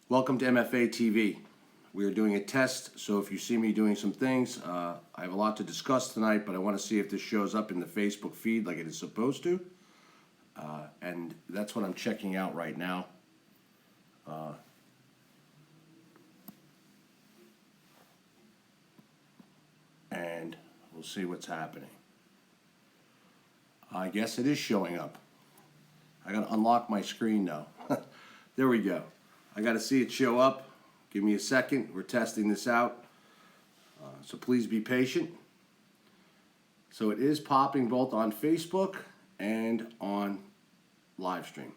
Welcome to MFA TV. We are doing a test, so if you see me doing some things, I have a lot to discuss tonight, but I want to see if this shows up in the Facebook feed like it is supposed to. And that's what I'm checking out right now. And we'll see what's happening. I guess it is showing up. I gotta unlock my screen now. There we go. I gotta see it show up. Give me a second. We're testing this out. So please be patient. So it is popping both on Facebook and on Livestream.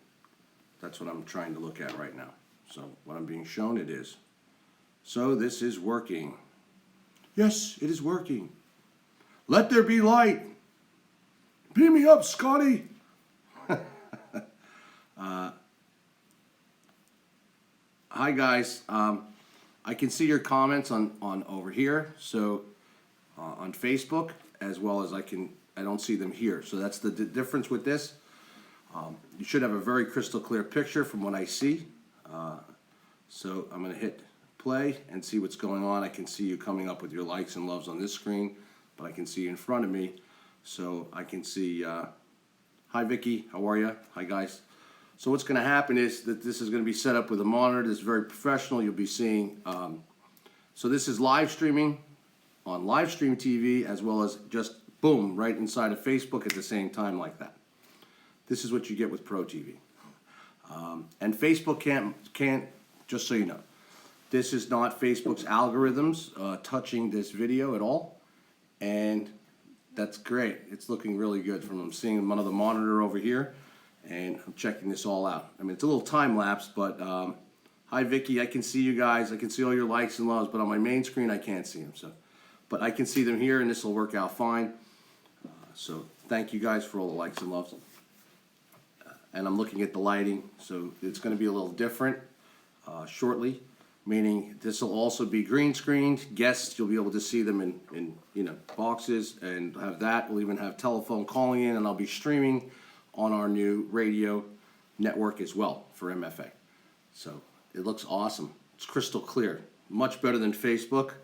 That's what I'm trying to look at right now. So what I'm being shown, it is. So this is working. Yes, it is working. Let there be light. Beam me up, Scotty. Hi guys. I can see your comments on over here. So on Facebook, as well as I don't see them here. So that's the difference with this. You should have a very crystal clear picture from what I see. So I'm going to hit play and see what's going on. I can see you coming up with your likes and loves on this screen, but I can see you in front of me. So I can see, hi Vicky, how are you? Hi guys. So what's going to happen is that this is going to be set up with a monitor. This is very professional. You'll be seeing, so this is live streaming on Livestream TV, as well as just boom, right inside of Facebook at the same time like that. This is what you get with Pro TV. And Facebook can't, just so you know, this is not Facebook's algorithms touching this video at all. And that's great. It's looking really good from I'm seeing another monitor over here, and I'm checking this all out. I mean, it's a little time lapse, but hi Vicky, I can see you guys. I can see all your likes and loves, but on my main screen I can't see them. So, but I can see them here, and this will work out fine. So thank you guys for all the likes and loves. And I'm looking at the lighting, so it's going to be a little different shortly. Meaning this will also be green screened. Guests, you'll be able to see them in boxes, and have that. We'll even have telephone calling in, and I'll be streaming on our new radio network as well for MFA. So it looks awesome. It's crystal clear, much better than Facebook.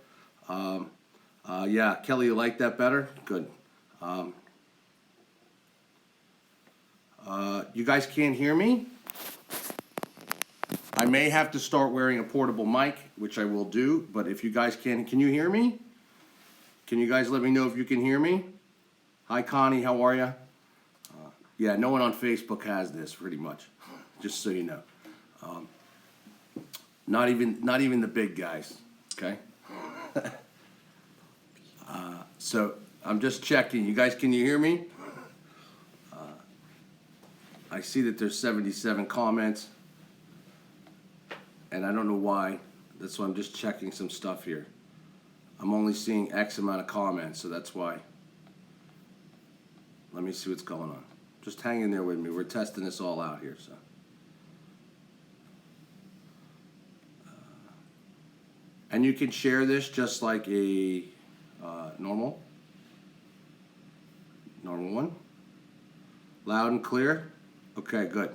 Yeah, Kelly, you like that better? Good. You guys can't hear me? I may have to start wearing a portable mic, which I will do, but if you guys can you hear me? Can you guys let me know if you can hear me? Hi Connie, how are you? Yeah, no one on Facebook has this, pretty much, just so you know. Not even the big guys, okay? So I'm just checking. You guys, can you hear me? I see that there's 77 comments. And I don't know why. That's why I'm just checking some stuff here. I'm only seeing X amount of comments, so that's why. Let me see what's going on. Just hang in there with me. We're testing this all out here. So, and you can share this just like a normal one. Loud and clear. Okay, good.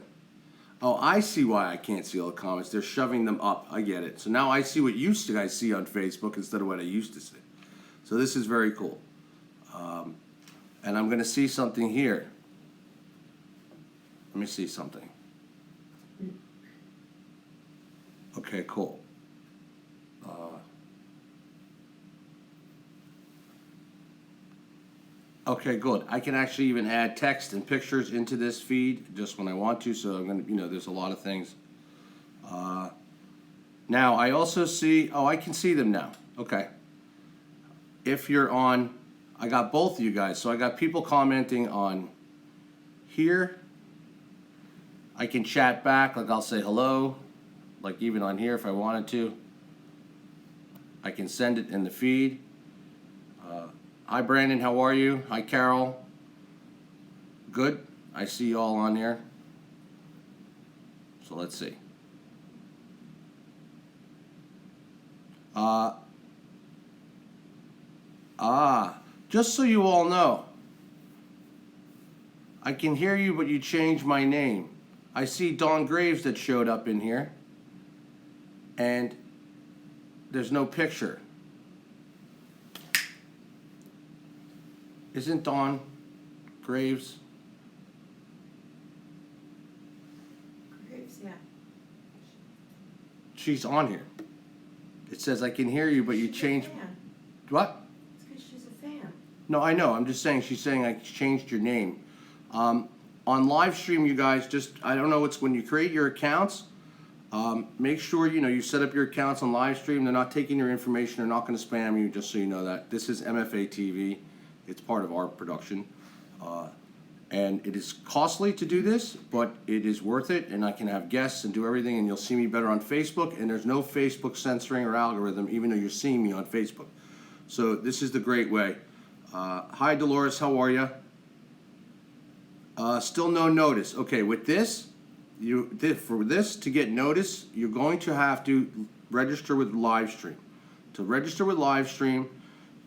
Oh, I see why I can't see all the comments. They're shoving them up. I get it. So now I see what you guys see on Facebook instead of what I used to see. So this is very cool. And I'm going to see something here. Let me see something. Okay, cool. Okay, good. I can actually even add text and pictures into this feed just when I want to. So I'm gonna, there's a lot of things. Now I also see. Oh, I can see them now. Okay. If you're on, I got both of you guys. So I got people commenting on here. I can chat back. Like I'll say hello. Like even on here if I wanted to. I can send it in the feed. Hi Brandon, how are you? Hi Carol. Good. I see you all on there. So let's see. Just so you all know, I can hear you, but you changed my name. I see Don Graves that showed up in here. and there's no picture. Isn't Dawn Graves? Graves, yeah. She's on here. It says I can hear you, but you changed. What? It's because she's a fan. No, I know. I'm just saying. She's saying I changed your name. On Livestream, you guys, just I don't know. It's when you create your accounts. Make sure you set up your accounts on Livestream. They're not taking your information. They're not going to spam you. Just so you know that this is MFA TV. It's part of our production, and it is costly to do this, but it is worth it. And I can have guests and do everything, and you'll see me better on Facebook. And there's no Facebook censoring or algorithm, even though you're seeing me on Facebook. So this is the great way. Hi, Dolores. How are you? Still no notice. Okay, with this, for this to get notice, you're going to have to register with Livestream. To register with Livestream,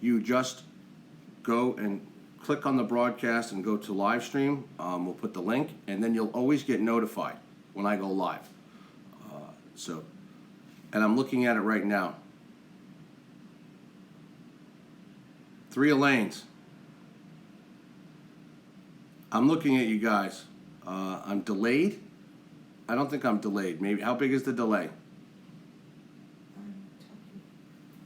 you just go and click on the broadcast and go to Livestream. We'll put the link, and then you'll always get notified when I go live. And I'm looking at it right now. 3 Elaine's. I'm looking at you guys. I'm delayed. I don't think I'm delayed. Maybe. How big is the delay?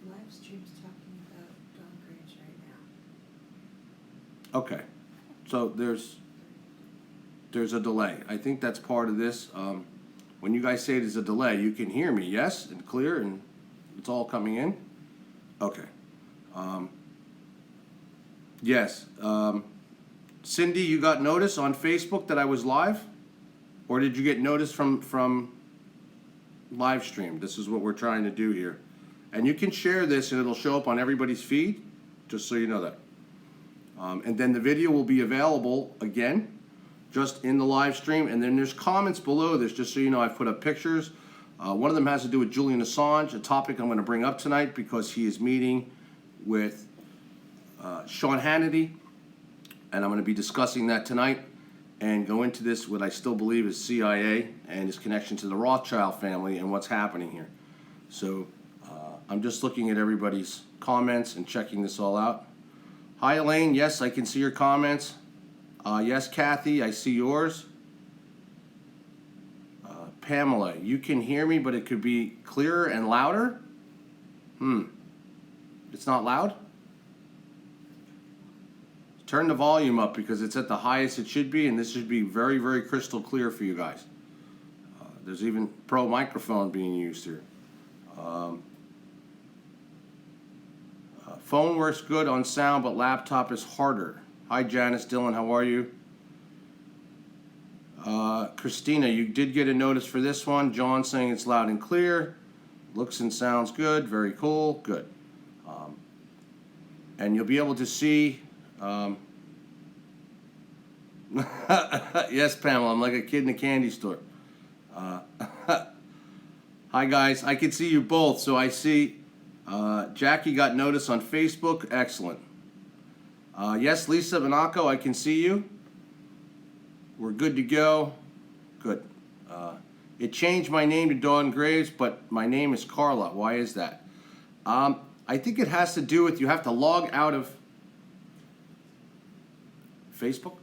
Livestream's talking about Dawn Graves right now. Okay. So there's a delay. I think that's part of this. When you guys say there's a delay, you can hear me, yes, and clear, and it's all coming in? Okay. Yes. Cindy, you got notice on Facebook that I was live? Or did you get notice from Livestream? This is what we're trying to do here. And you can share this and it'll show up on everybody's feed, just so you know that. And then the video will be available again, just in the live stream. And then there's comments below this, just so you know. I've put up pictures. One of them has to do with Julian Assange, a topic I'm going to bring up tonight because he is meeting with Sean Hannity. And I'm going to be discussing that tonight and go into this, what I still believe is CIA and his connection to the Rothschild family and what's happening here. So I'm just looking at everybody's comments and checking this all out. Hi, Elaine. Yes, I can see your comments. Yes, Kathy, I see yours. Pamela, you can hear me, but it could be clearer and louder? It's not loud? Turn the volume up because it's at the highest it should be, and this should be very, very crystal clear for you guys. There's even pro microphone being used here. Phone works good on sound, but laptop is harder. Hi, Janice Dillon, how are you? Christina, you did get a notice for this one. John saying it's loud and clear. Looks and sounds good. Very cool. Good. And you'll be able to see... Yes, Pamela, I'm like a kid in a candy store. Hi, guys. I can see you both. So I see Jackie got notice on Facebook. Excellent. Yes, Lisa Monaco, I can see you. We're good to go. Good. It changed my name to Dawn Graves, but my name is Carla. Why is that? I think it has to do with you have to log out of Facebook.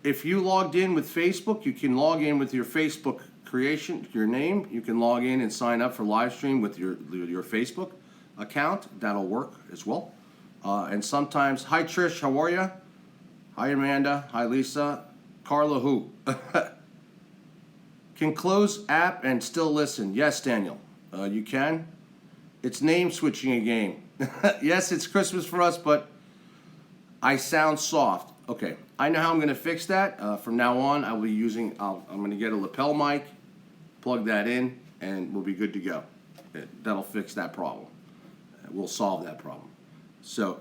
If you logged in with Facebook, you can log in with your Facebook creation, your name. You can log in and sign up for Livestream with your Facebook account. That'll work as well. And sometimes, hi Trish, how are you? Hi Amanda, hi Lisa. Carla who? Can close app and still listen. Yes, Daniel, you can. It's name switching a game. Yes, it's Christmas for us, but I sound soft. Okay, I know how I'm going to fix that. From now on, I will be using, I'm going to get a lapel mic, plug that in, and we'll be good to go. That'll fix that problem. We'll solve that problem. So,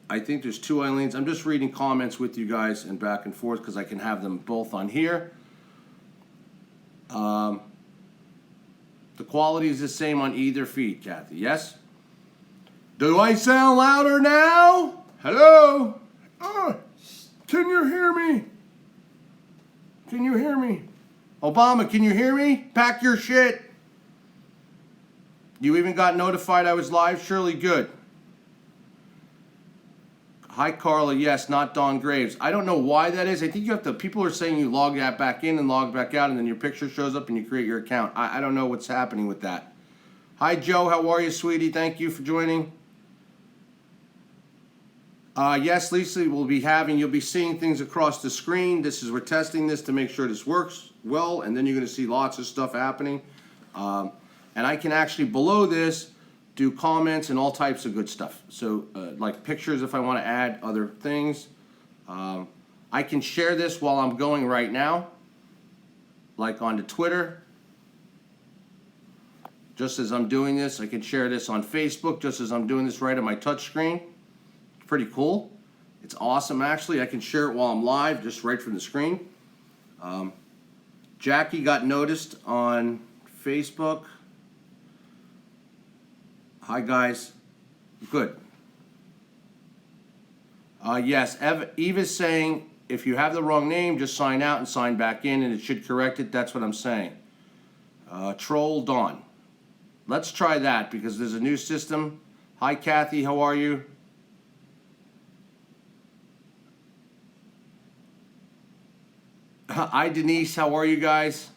I think there's 2 Eileens. I'm just reading comments with you guys and back and forth because I can have them both on here. The quality is the same on either feed, Kathy. Yes? Do I sound louder now? Hello? Can you hear me? Can you hear me? Obama, can you hear me? Pack your shit. You even got notified I was live? Surely good. Hi, Carla. Yes, not Don Graves. I don't know why that is. I think you have to, people are saying you log that back in and log back out, and then your picture shows up and you create your account. I don't know what's happening with that. Hi, Joe. How are you, sweetie? Thank you for joining. Yes, Lisa, you'll be seeing things across the screen. We're testing this to make sure this works well, and then you're going to see lots of stuff happening. And I can actually, below this, do comments and all types of good stuff. So, like pictures if I want to add other things. I can share this while I'm going right now, like onto Twitter. Just as I'm doing this, I can share this on Facebook, just as I'm doing this right on my touch screen. Pretty cool. It's awesome, actually. I can share it while I'm live, just right from the screen. Jackie got noticed on Facebook. Hi, guys. Good. Yes, Eva's saying if you have the wrong name, just sign out and sign back in, and it should correct it. That's what I'm saying. Troll Dawn. Let's try that because there's a new system. Hi, Kathy. How are you? Hi, Denise. How are you guys?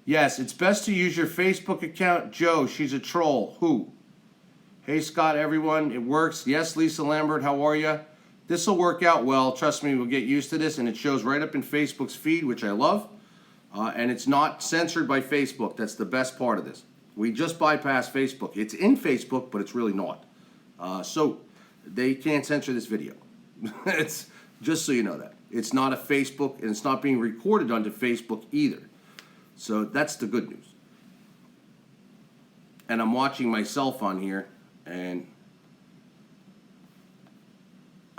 Yes, it's best to use your Facebook account. Joe, she's a troll. Who? Hey, Scott, everyone. It works. Yes, Lisa Lambert. How are you? This will work out well. Trust me, we'll get used to this. And it shows right up in Facebook's feed, which I love. And it's not censored by Facebook. That's the best part of this. We just bypassed Facebook. It's in Facebook, but it's really not. So they can't censor this video. It's just so you know that. It's not a Facebook, and it's not being recorded onto Facebook either. So that's the good news. And I'm watching myself on here, and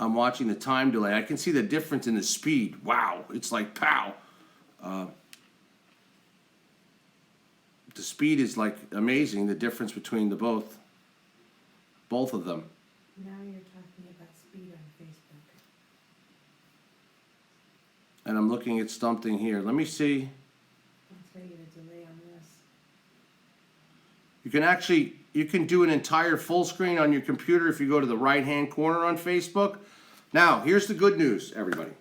I'm watching the time delay. I can see the difference in the speed. Wow, it's like pow. The speed is like amazing, the difference between the both of them. Now you're talking about speed on Facebook. And I'm looking at something here. Let me see. I'll tell you the delay on this. You can do an entire full screen on your computer if you go to the right-hand corner on Facebook. Now, here's the good news, everybody.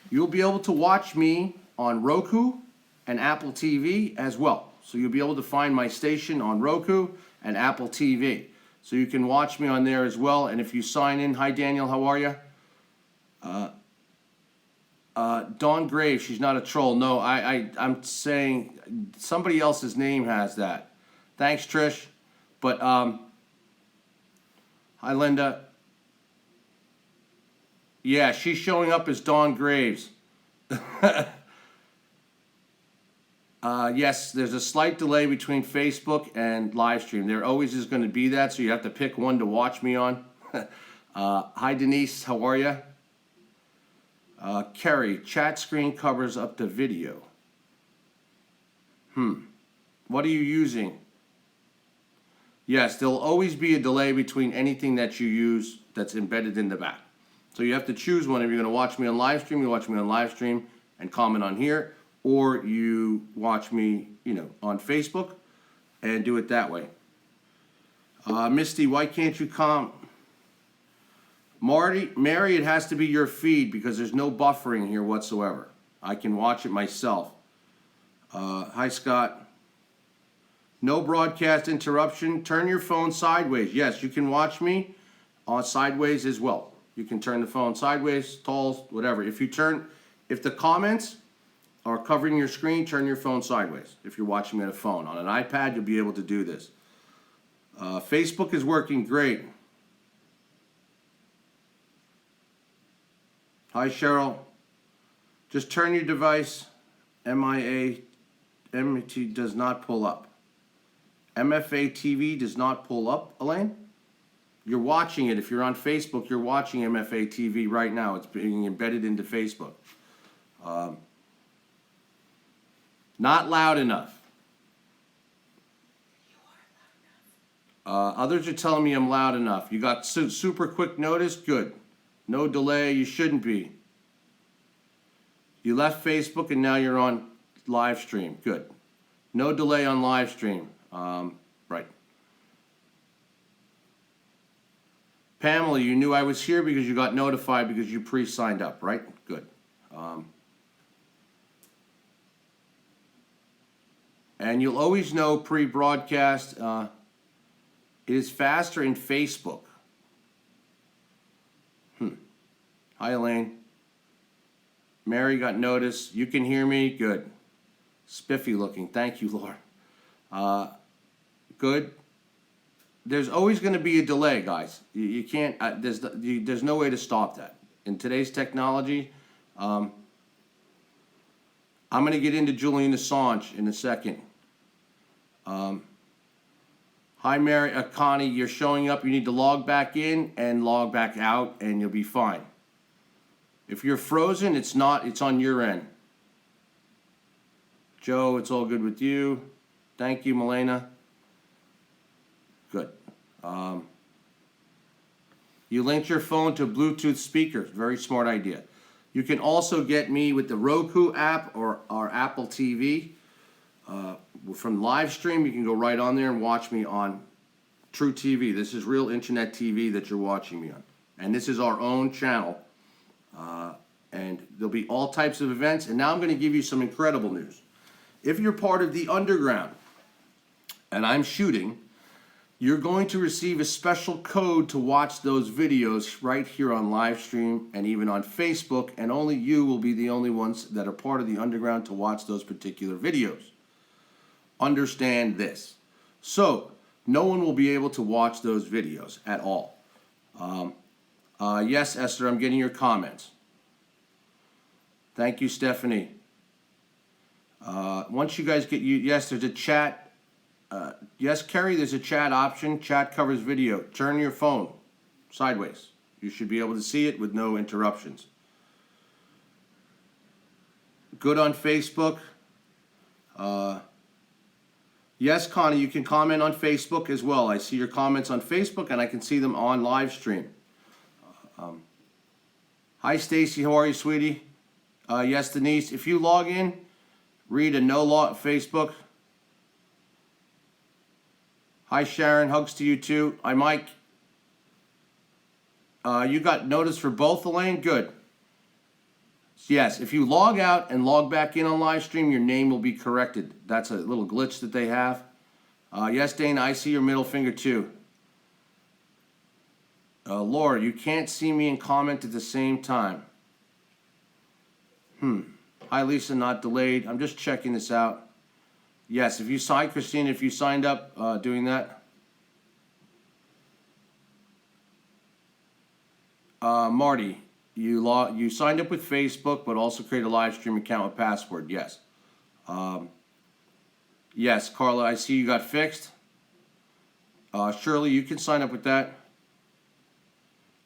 You'll be able to watch me on Roku and Apple TV as well. So you'll be able to find my station on Roku and Apple TV. So you can watch me on there as well. And if you sign in, hi Daniel, how are you? Dawn Graves, she's not a troll. No, I'm saying somebody else's name has that. Thanks, Trish. But hi Linda. Yeah, she's showing up as Dawn Graves. Yes, there's a slight delay between Facebook and Livestream. There always is going to be that, so you have to pick one to watch me on. Hi, Denise. How are you? Kerry, chat screen covers up the video. What are you using? Yes, there'll always be a delay between anything that you use that's embedded in the back. So you have to choose one. If you're going to watch me on Livestream, you watch me on Livestream and comment on here. Or you watch me, on Facebook and do it that way. Misty, why can't you Mary, it has to be your feed because there's no buffering here whatsoever. I can watch it myself. Hi, Scott. No broadcast interruption. Turn your phone sideways. Yes, you can watch me on sideways as well. You can turn the phone sideways, tall, whatever. If the comments are covering your screen, turn your phone sideways. If you're watching me on a phone. On an iPad, you'll be able to do this. Facebook is working great. Hi, Cheryl. Just turn your device. MT does not pull up. MFA TV does not pull up, Elaine? You're watching it. If you're on Facebook, you're watching MFA TV right now. It's being embedded into Facebook. Not loud enough. You are loud enough. Others are telling me I'm loud enough. You got super quick notice? Good. No delay. You shouldn't be. You left Facebook and now you're on live stream. Good. No delay on live stream. Right. Pamela, you knew I was here because you got notified because you pre-signed up, right? Good. And you'll always know pre-broadcast, it is faster in Facebook. Hi, Elaine. Mary got notice. You can hear me? Good. Spiffy looking. Thank you, Laura. Good. There's always going to be a delay, guys. You can't, there's no way to stop that. In today's technology, I'm going to get into Julian Assange in a second. Hi, Mary, Connie, you're showing up. You need to log back in and log back out, and you'll be fine. If you're frozen, it's not, it's on your end. Joe, it's all good with you. Thank you, Milena. Good. You linked your phone to Bluetooth speakers. Very smart idea. You can also get me with the Roku app or our Apple TV. From Livestream, you can go right on there and watch me on True TV. This is real internet TV that you're watching me on. And this is our own channel. And there'll be all types of events. And now I'm going to give you some incredible news. If you're part of the underground, and I'm shooting, you're going to receive a special code to watch those videos right here on Livestream and even on Facebook, and only you will be the only ones that are part of the underground to watch those particular videos. Understand this. So, no one will be able to watch those videos at all. Yes, Esther, I'm getting your comments. Thank you, Stephanie. Once you guys get yes, there's a chat. Yes, Kerry, there's a chat option. Chat covers video. Turn your phone sideways. You should be able to see it with no interruptions. Good on Facebook. Yes, Connie, you can comment on Facebook as well. I see your comments on Facebook and I can see them on live stream. Hi, Stacy. How are you, sweetie? Yes, Denise. If you log in, read a no log Facebook. Hi, Sharon. Hugs to you too. Hi, Mike. You got notice for both, Elaine? Good. Yes, if you log out and log back in on live stream, your name will be corrected. That's a little glitch that they have. Yes, Dana, I see your middle finger too. Laura, you can't see me and comment at the same time. Hi, Lisa, not delayed. I'm just checking this out. Yes, if you signed, Christine, if you signed up doing that. Marty, you signed up with Facebook, but also created a live stream account with password. Yes. Yes, Carla, I see you got fixed. Shirley, you can sign up with that.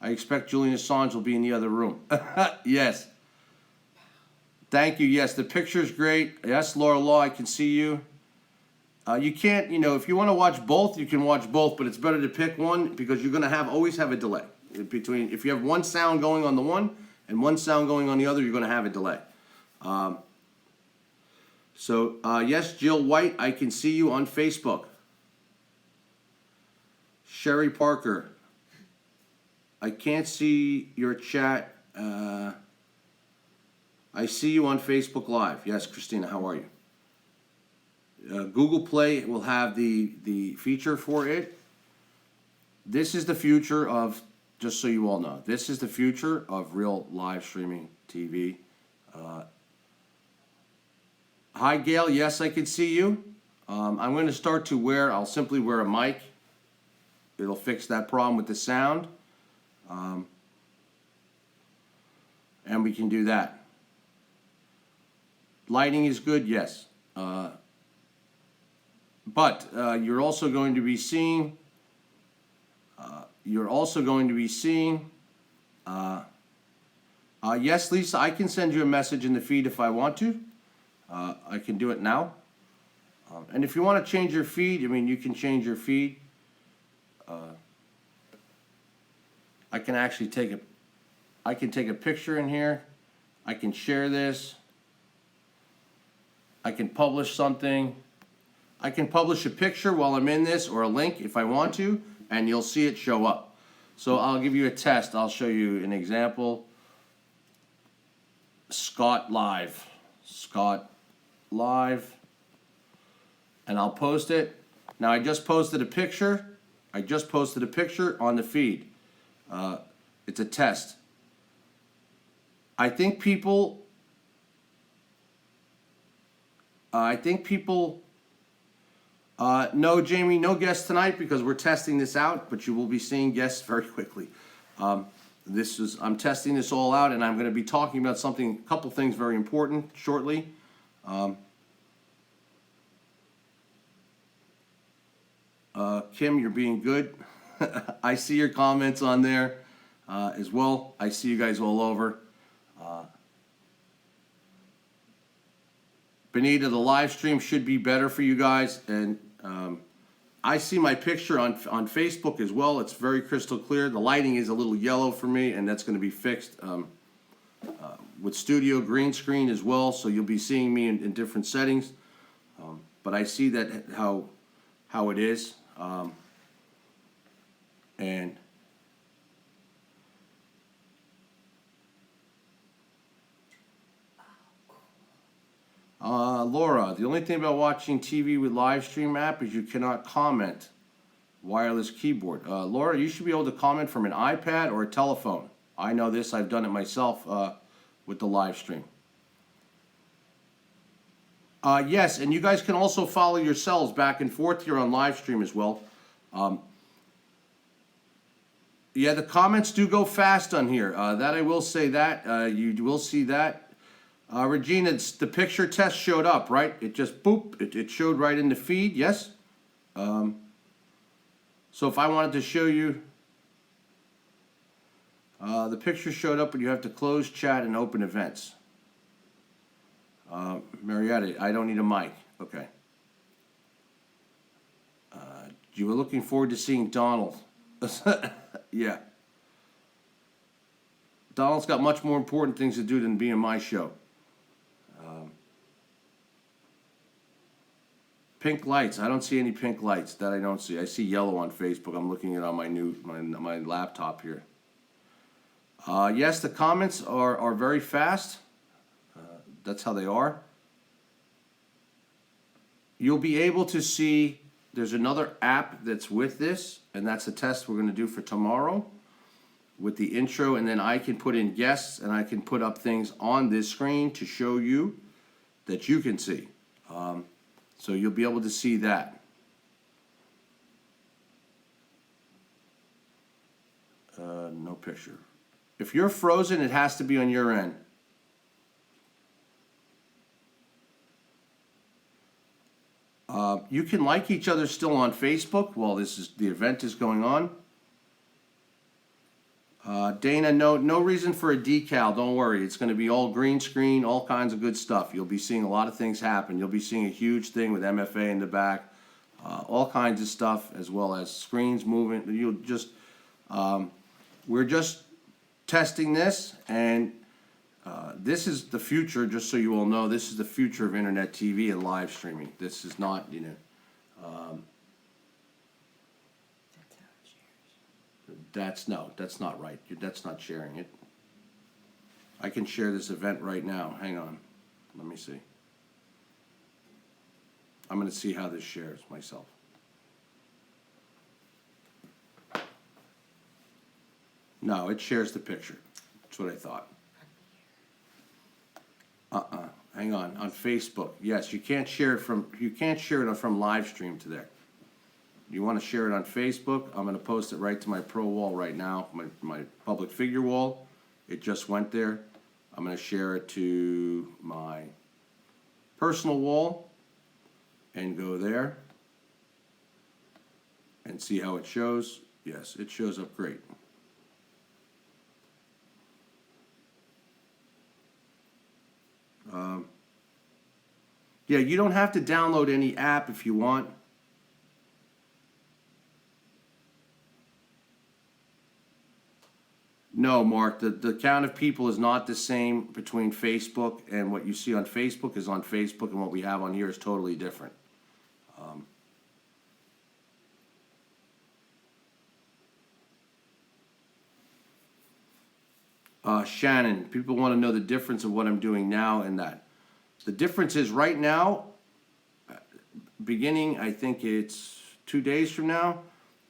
I expect Julian Assange will be in the other room. Yes. Thank you. Yes, the picture's great. Yes, Laura Law, I can see you. You can't, if you want to watch both, you can watch both, but it's better to pick one because you're going to always have a delay. If you have one sound going on the one and one sound going on the other, you're going to have a delay. Yes, Jill White, I can see you on Facebook. Sherry Parker, I can't see your chat. I see you on Facebook Live. Yes, Christina, how are you? Google Play will have the feature for it. This is the future of, just so you all know, this is the future of real live streaming TV. Hi, Gail. Yes, I can see you. I'm going to start to I'll simply wear a mic. It'll fix that problem with the sound. And we can do that. Lighting is good, yes. But you're also going to be seeing, yes, Lisa, I can send you a message in the feed if I want to. I can do it now. And if you want to change your feed, you can change your feed. I can actually take a picture in here. I can share this. I can publish something. I can publish a picture while I'm in this, or a link if I want to, and you'll see it show up. So I'll give you a test. I'll show you an example. Scott Live. Scott Live. And I'll post it. Now I just posted a picture. I just posted a picture on the feed. It's a test. I think people no, Jamie, no guests tonight because we're testing this out, but you will be seeing guests very quickly. I'm testing this all out, and I'm going to be talking about a couple things very important shortly. Kim, you're being good. I see your comments on there as well. I see you guys all over. Benita, the live stream should be better for you guys, and I see my picture on Facebook as well. It's very crystal clear. The lighting is a little yellow for me, and that's going to be fixed with studio green screen as well. So you'll be seeing me in different settings, but I see that how it is, and Laura, the only thing about watching TV with live stream app is you cannot comment. Wireless keyboard. Laura, you should be able to comment from an iPad or a telephone. I know this. I've done it myself with the live stream. Yes, and you guys can also follow yourselves back and forth here on live stream as well. Yeah, the comments do go fast on here. That I will say that. You will see that. Regina, the picture test showed up, right? It just, boop, it showed right in the feed, yes? So if I wanted to show you, the picture showed up, but you have to close chat and open events. Marietta, I don't need a mic. Okay. You were looking forward to seeing Donald. Yeah. Donald's got much more important things to do than be in my show. Pink lights. I don't see any pink lights. That I don't see. I see yellow on Facebook. I'm looking at it on my laptop here. Yes, the comments are very fast. That's how they are. You'll be able to see there's another app that's with this, and that's a test we're going to do for tomorrow with the intro, and then I can put in guests and I can put up things on this screen to show you that you can see. So you'll be able to see that. No picture. If you're frozen, it has to be on your end. You can like each other still on Facebook while the event is going on. Dana, no reason for a decal. Don't worry. It's going to be all green screen, all kinds of good stuff. You'll be seeing a lot of things happen. You'll be seeing a huge thing with MFA in the back, all kinds of stuff, as well as screens moving. We're just testing this, and this is the future. Just so you all know, this is the future of internet TV and live streaming. This is not, that's not right. That's not sharing it. I can share this event right now. Hang on. Let me see. I'm going to see how this shares myself. No, it shares the picture. That's what I thought. Hang on Facebook. Yes, you can't share it from live stream to there. You want to share it on Facebook? I'm going to post it right to my pro wall right now, my public figure wall. It just went there. I'm going to share it to my personal wall and go there and see how it shows. Yes, it shows up great. Yeah, you don't have to download any app if you want. No, Mark, the count of people is not the same between Facebook, and what you see on Facebook is on Facebook, and what we have on here is totally different. Shannon, people want to know the difference of what I'm doing now and that. The difference is right now, beginning, I think it's 2 days from now,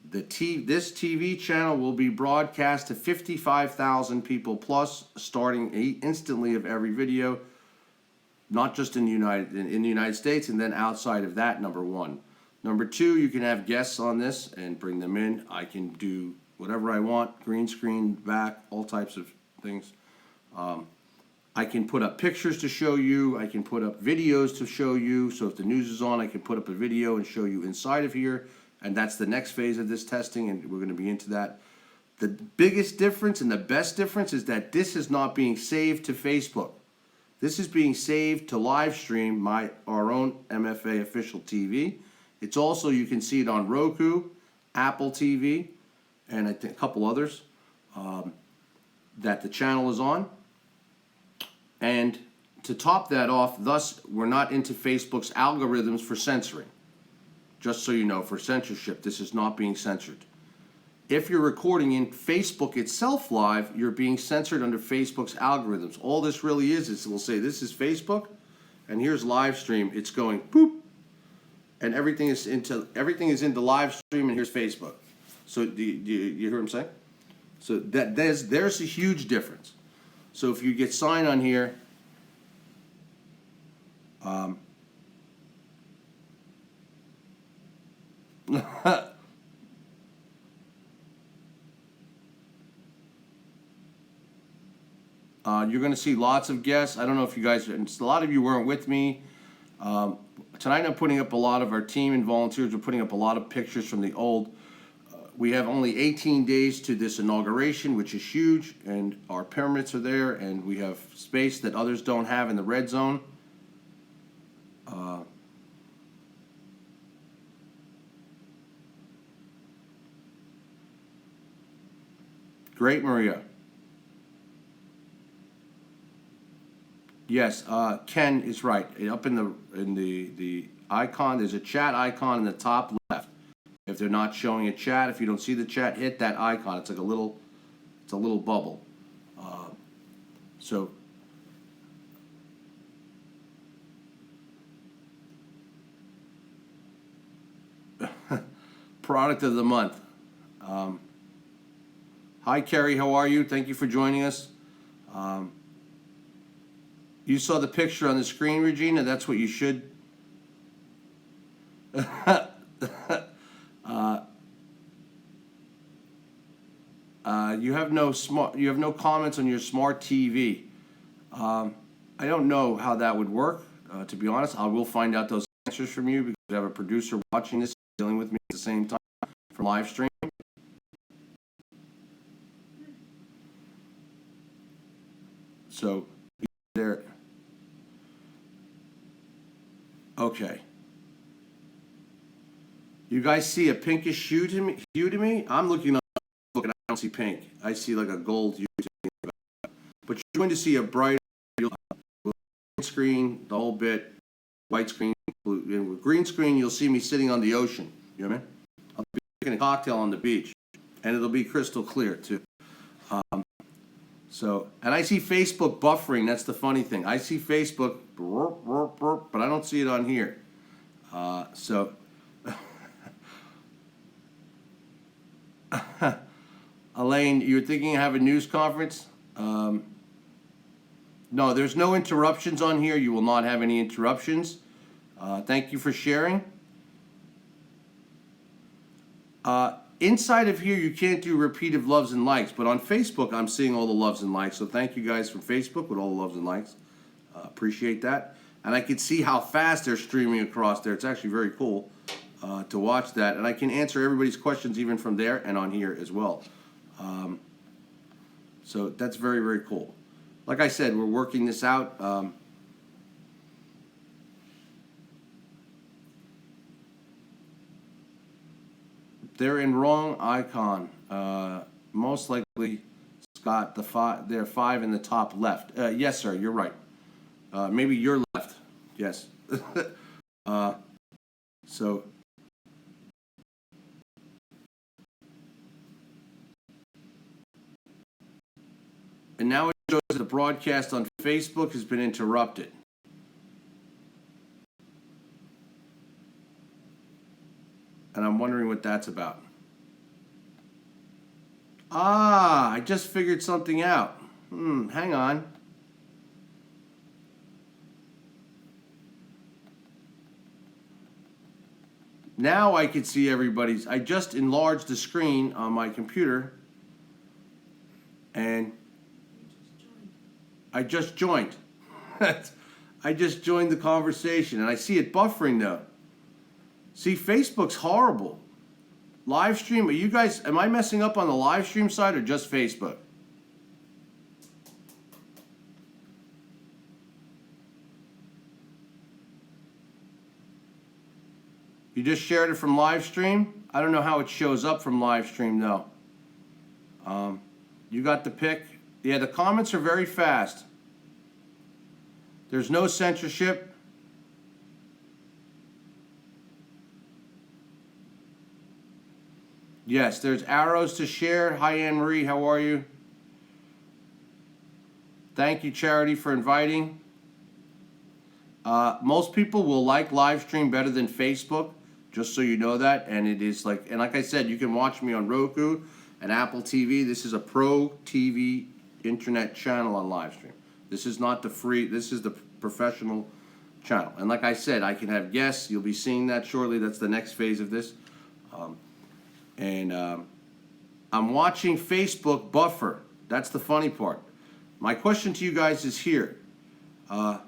this TV channel will be broadcast to 55,000 people plus, starting instantly of every video, not just in the United States, and then outside of that, number one. Number two, you can have guests on this and bring them in. I can do whatever I want, green screen, back, all types of things. I can put up pictures to show you. I can put up videos to show you. So if the news is on, I can put up a video and show you inside of here. And that's the next phase of this testing, and we're going to be into that. The biggest difference and the best difference is that this is not being saved to Facebook. This is being saved to Livestream, our own MFA official TV. It's also, you can see it on Roku, Apple TV, and I think a couple others that the channel is on. And to top that off, thus, we're not into Facebook's algorithms for censoring. Just so you know, for censorship, this is not being censored. If you're recording in Facebook itself live, you're being censored under Facebook's algorithms. All this really is we'll say this is Facebook, and here's Livestream. It's going boop, and everything is into Livestream, and here's Facebook. So do you hear what I'm saying? So there's a huge difference. So if you get sign on here, you're going to see lots of guests. I don't know if you guys, a lot of you weren't with me. Tonight I'm putting up a lot of our team and volunteers are putting up a lot of pictures from the old. We have only 18 days to this inauguration, which is huge, and our permits are there, and we have space that others don't have in the red zone. Great, Maria. Yes, Ken is right. Up in the icon, there's a chat icon in the top left. If they're not showing a chat, if you don't see the chat, hit that icon. It's like a little bubble. So product of the month. Hi, Kerry. How are you? Thank you for joining us. You saw the picture on the screen, Regina. That's what you should. You have no comments on your smart TV. I don't know how that would work. To be honest, I will find out those answers from you because I have a producer watching this, dealing with me at the same time from live stream. So there. Okay. You guys see a pinkish hue to me? I'm looking on Facebook and I don't see pink. I see like a gold hue to me. But you're going to see a bright screen, the whole bit, white screen, blue. And with green screen, you'll see me sitting on the ocean. You know what I mean? I'll be drinking a cocktail on the beach, and it'll be crystal clear too. And I see Facebook buffering. That's the funny thing. I see Facebook, but I don't see it on here. Elaine, you're thinking of having a news conference? No, there's no interruptions on here. You will not have any interruptions. Thank you for sharing. Inside of here, you can't do repeated loves and likes, but on Facebook, I'm seeing all the loves and likes. So thank you guys from Facebook with all the loves and likes. Appreciate that. And I can see how fast they're streaming across there. It's actually very cool to watch that. And I can answer everybody's questions even from there and on here as well. So that's very, very cool. Like I said, we're working this out. They're in wrong icon. Most likely Scott, there are 5 in the top left. Yes, sir, you're right. Maybe your left. Yes. So. And now it shows that the broadcast on Facebook has been interrupted. And I'm wondering what that's about. Ah, I just figured something out. Hang on. Now I can see everybody's. I just enlarged the screen on my computer. And I just joined. I just joined the conversation, and I see it buffering though. See, Facebook's horrible. Live stream, are you guys, am I messing up on the live stream side or just Facebook? You just shared it from live stream? I don't know how it shows up from live stream though. You got the pick? Yeah, the comments are very fast. There's no censorship. Yes, there's arrows to share. Hi, Anne-Marie, how are you? Thank you, Charity, for inviting. Most people will like live stream better than Facebook, just so you know that. And it is like, and like I said, you can watch me on Roku and Apple TV. This is a Pro TV internet channel on live stream. This is not the free, this is the professional channel. And like I said, I can have guests. You'll be seeing that shortly. That's the next phase of this. I'm watching Facebook buffer. That's the funny part. My question to you guys is here. Oh,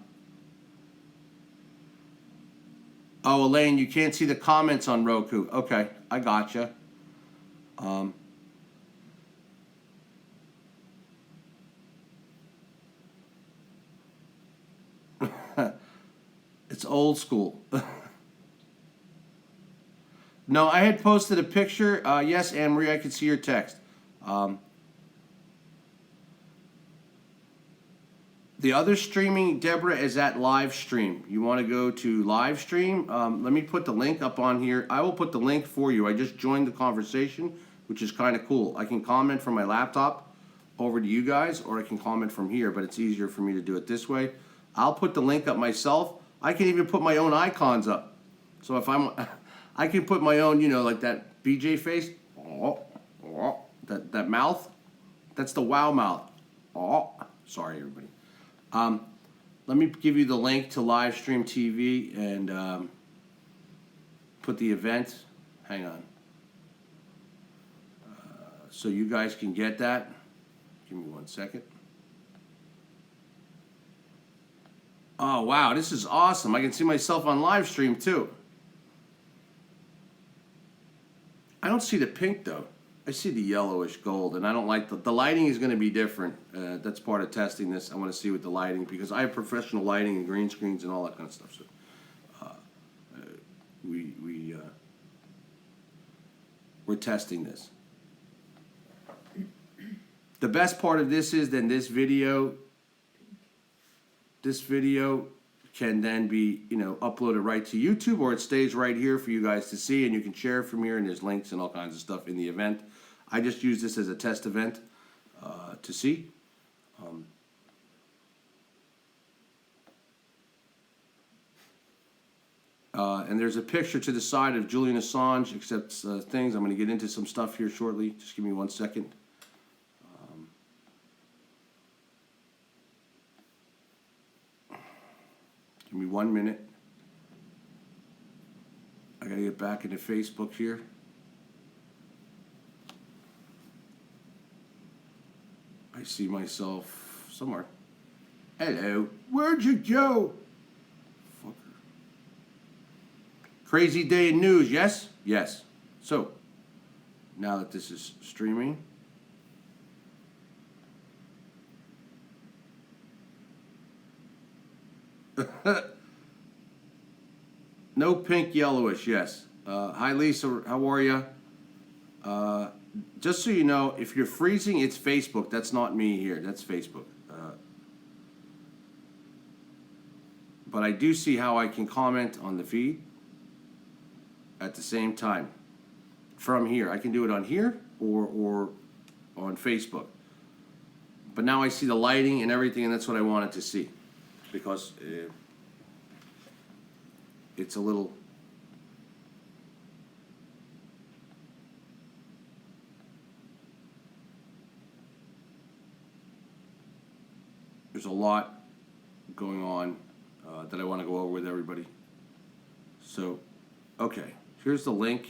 Elaine, you can't see the comments on Roku. Okay, I gotcha. It's old school. No, I had posted a picture. Yes, Anne-Marie, I could see your text. The other streaming, Deborah, is at Livestream. You want to go to Livestream? Let me put the link up on here. I will put the link for you. I just joined the conversation, which is kind of cool. I can comment from my laptop over to you guys, or I can comment from here, but it's easier for me to do it this way. I'll put the link up myself. I can even put my own icons up. So if I can put my own, you know, like that BJ face. That mouth. That's the wow mouth. Sorry, everybody. Let me give you the link to Livestream TV and put the event. Hang on. So you guys can get that. Give me 1 second. Oh, wow, this is awesome. I can see myself on Livestream too. I don't see the pink though. I see the yellowish gold, and I don't like the lighting is going to be different. That's part of testing this. I want to see with the lighting because I have professional lighting and green screens and all that kind of stuff. So we're testing this. The best part of this is then this video can then be, you know, uploaded right to YouTube, or it stays right here for you guys to see, and you can share it from here, and there's links and all kinds of stuff in the event. I just use this as a test event to see. And there's a picture to the side of Julian Assange, accepts things. I'm going to get into some stuff here shortly. Just give me 1 second. Give me 1 minute. I gotta get back into Facebook here. I see myself somewhere. Hello, where'd you go? Fucker. Crazy day in news, yes? Yes. So, now that this is streaming, no pink, yellowish, yes. Hi, Lisa, how are you? just so you know, if you're freezing, it's Facebook. That's not me here. That's Facebook. But I do see how I can comment on the feed at the same time from here. I can do it on here or on Facebook. But now I see the lighting and everything, and that's what I wanted to see, because it's a little. There's a lot going on that I want to go over with everybody. So, okay, here's the link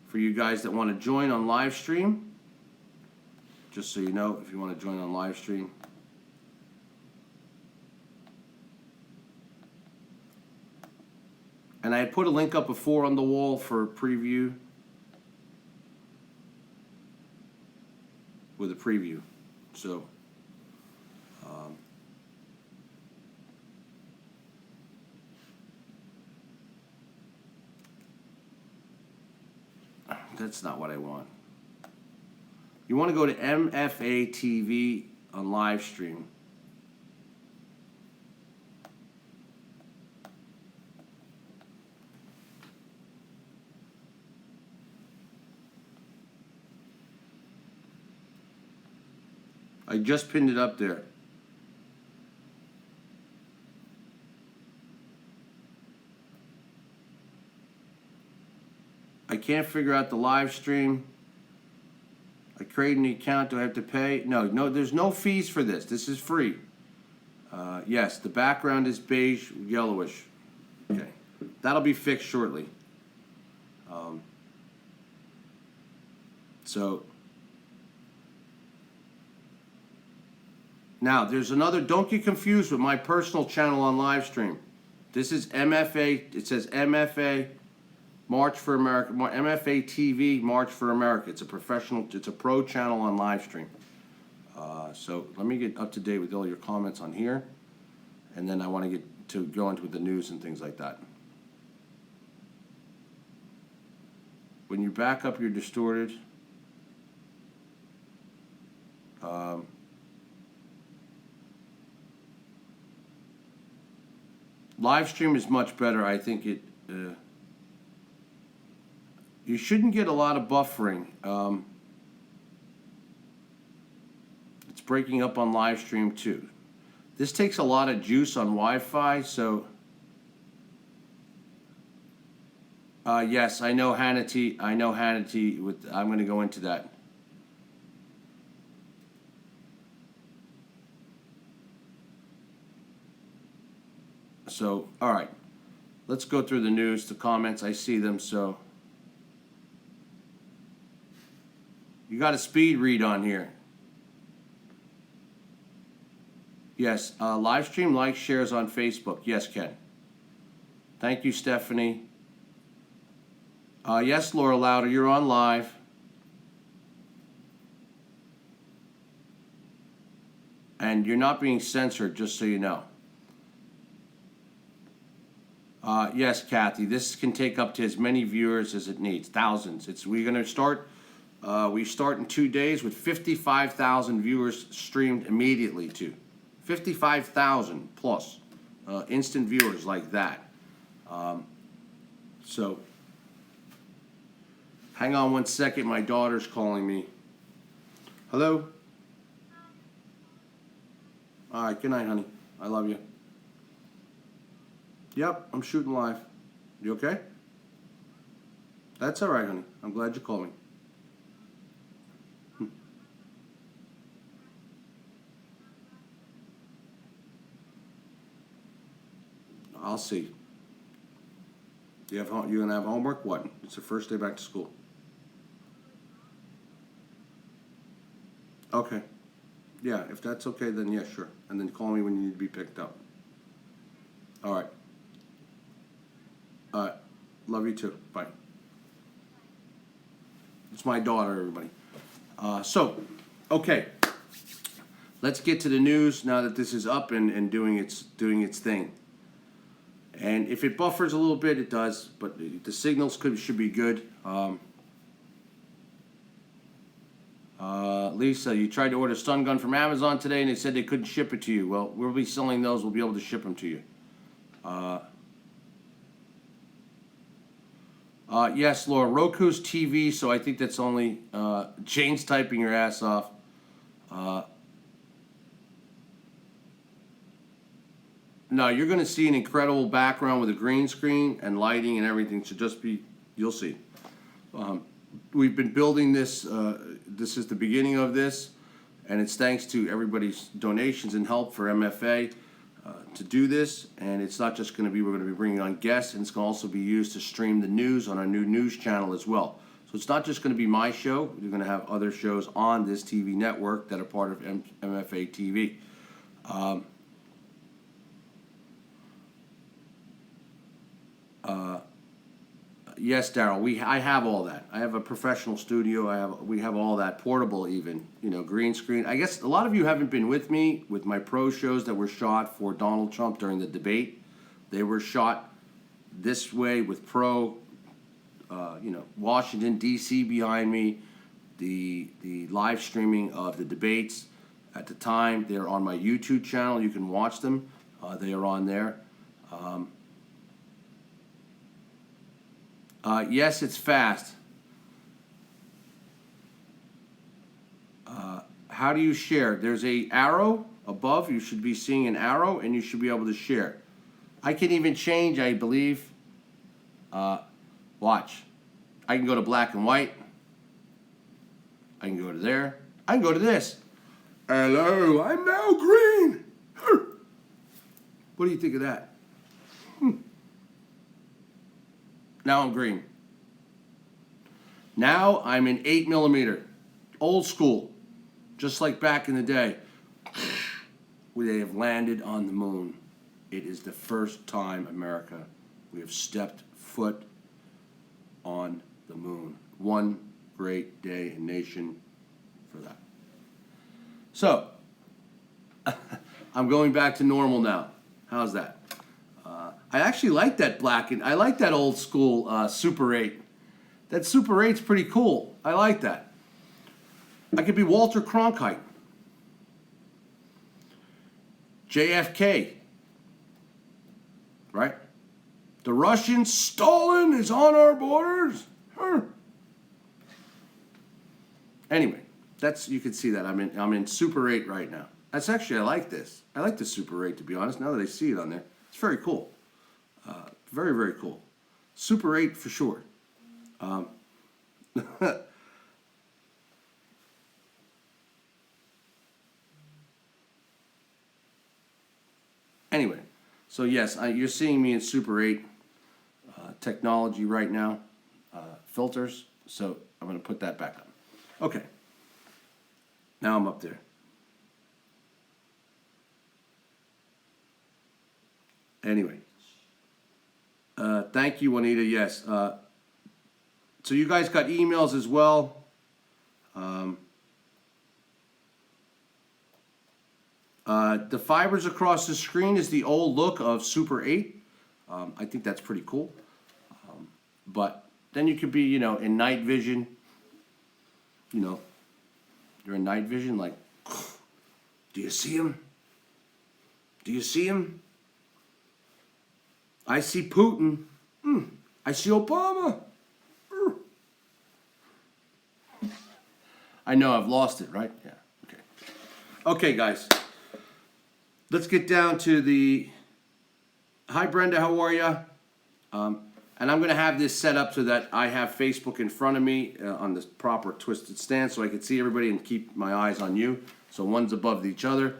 for you guys that want to join on Livestream. Just so you know, if you want to join on Livestream. And I had put a link up before on the wall for preview. With a preview. So, that's not what I want. You want to go to MFA TV on Livestream. I just pinned it up there. I can't figure out the live stream. I create an account. Do I have to pay? No, there's no fees for this. This is free. Yes, the background is beige, yellowish. Okay, that'll be fixed shortly. So now there's another. Don't get confused with my personal channel on Livestream. This is MFA. It says MFA. March for America, MFA TV, March for America. It's a professional, it's a pro channel on Livestream. So let me get up to date with all your comments on here, and then I want to get to go into the news and things like that. When you back up, you're distorted. Livestream is much better. I think it. You shouldn't get a lot of buffering. It's breaking up on Livestream too. This takes a lot of juice on Wi-Fi, so yes, I know Hannity. I'm going to go into that. So, all right, let's go through the news, the comments. I see them, so. You got a speed read on here. Yes, live stream, likes, shares on Facebook. Yes, Ken. Thank you, Stephanie. Yes, Laura Louder, you're on live. And you're not being censored, just so you know. Yes, Kathy, this can take up to as many viewers as it needs, thousands. We're going to start. We start in 2 days with 55,000 viewers streamed immediately to 55,000 plus instant viewers like that. So hang on one second. My daughter's calling me. Hello? All right. Good night, honey. I love you. Yep, I'm shooting live. You okay? That's all right, honey. I'm glad you called me. I'll see. You gonna have homework? What? It's the first day back to school. Okay. Yeah, if that's okay, then yeah, sure. And then call me when you need to be picked up. All right. All right. Love you too. Bye. It's my daughter, everybody. Okay. Let's get to the news now that this is up and doing its thing. And if it buffers a little bit, it does, but the signals should be good. Lisa, you tried to order a stun gun from Amazon today and they said they couldn't ship it to you. Well, we'll be selling those. We'll be able to ship them to you. Yes, Laura, Roku's TV, so I think that's only Jane's typing your ass off. No, you're going to see an incredible background with a green screen and lighting and everything. So just be, you'll see. We've been building this. This is the beginning of this, and it's thanks to everybody's donations and help for MFA to do this. And it's not just going to be, we're going to be bringing on guests, and it's going to also be used to stream the news on our new news channel as well. So it's not just going to be my show. You're going to have other shows on this TV network that are part of MFA TV. Yes, Daryl. I have all that. I have a professional studio. We have all that, portable even. You know, green screen. I guess a lot of you haven't been with me with my pro shows that were shot for Donald Trump during the debate. They were shot this way with pro. You know, Washington D.C. behind me. The live streaming of the debates at the time. They're on my YouTube channel. You can watch them. They are on there. Yes, it's fast. How do you share? There's a arrow above. You should be seeing an arrow, and you should be able to share. I can even change, I believe. Watch. I can go to black and white. I can go to there. I can go to this. Hello, I'm now green. What do you think of that? Now I'm green. Now I'm in 8mm. Old school. Just like back in the day. Where they have landed on the moon. It is the first time, America, we have stepped foot on the moon. One great day in nation for that. So, I'm going back to normal now. How's that? I actually like that I like that old school Super 8. That Super 8's pretty cool. I like that. I could be Walter Cronkite. JFK. Right? The Russian Stalin is on our borders. Anyway, you can see that I'm in Super 8 right now. That's actually, I like this. I like the Super 8, to be honest, now that I see it on there. It's very cool. Very, very cool. Super 8 for sure. Anyway, so yes, you're seeing me in Super 8 technology right now, filters. So I'm going to put that back on. Okay. Now I'm up there. Anyway. Thank you, Juanita. Yes. So you guys got emails as well. The fibers across the screen is the old look of Super 8. I think that's pretty cool. But then you could be, you know, in night vision. You know, you're in night vision, like, do you see him? Do you see him? I see Putin. I see Obama. I know I've lost it, right? Yeah. Okay. Okay, guys. Let's get down to the. Hi, Brenda. How are you? And I'm going to have this set up so that I have Facebook in front of me on this proper twisted stance, so I can see everybody and keep my eyes on you. So one's above each other.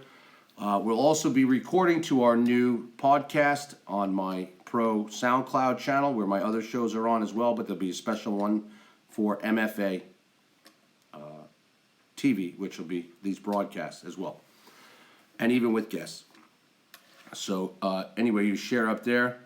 We'll also be recording to our new podcast on my Pro SoundCloud channel, where my other shows are on as well, but there'll be a special one for MFA TV, which will be these broadcasts as well, and even with guests. So anyway, you share up there.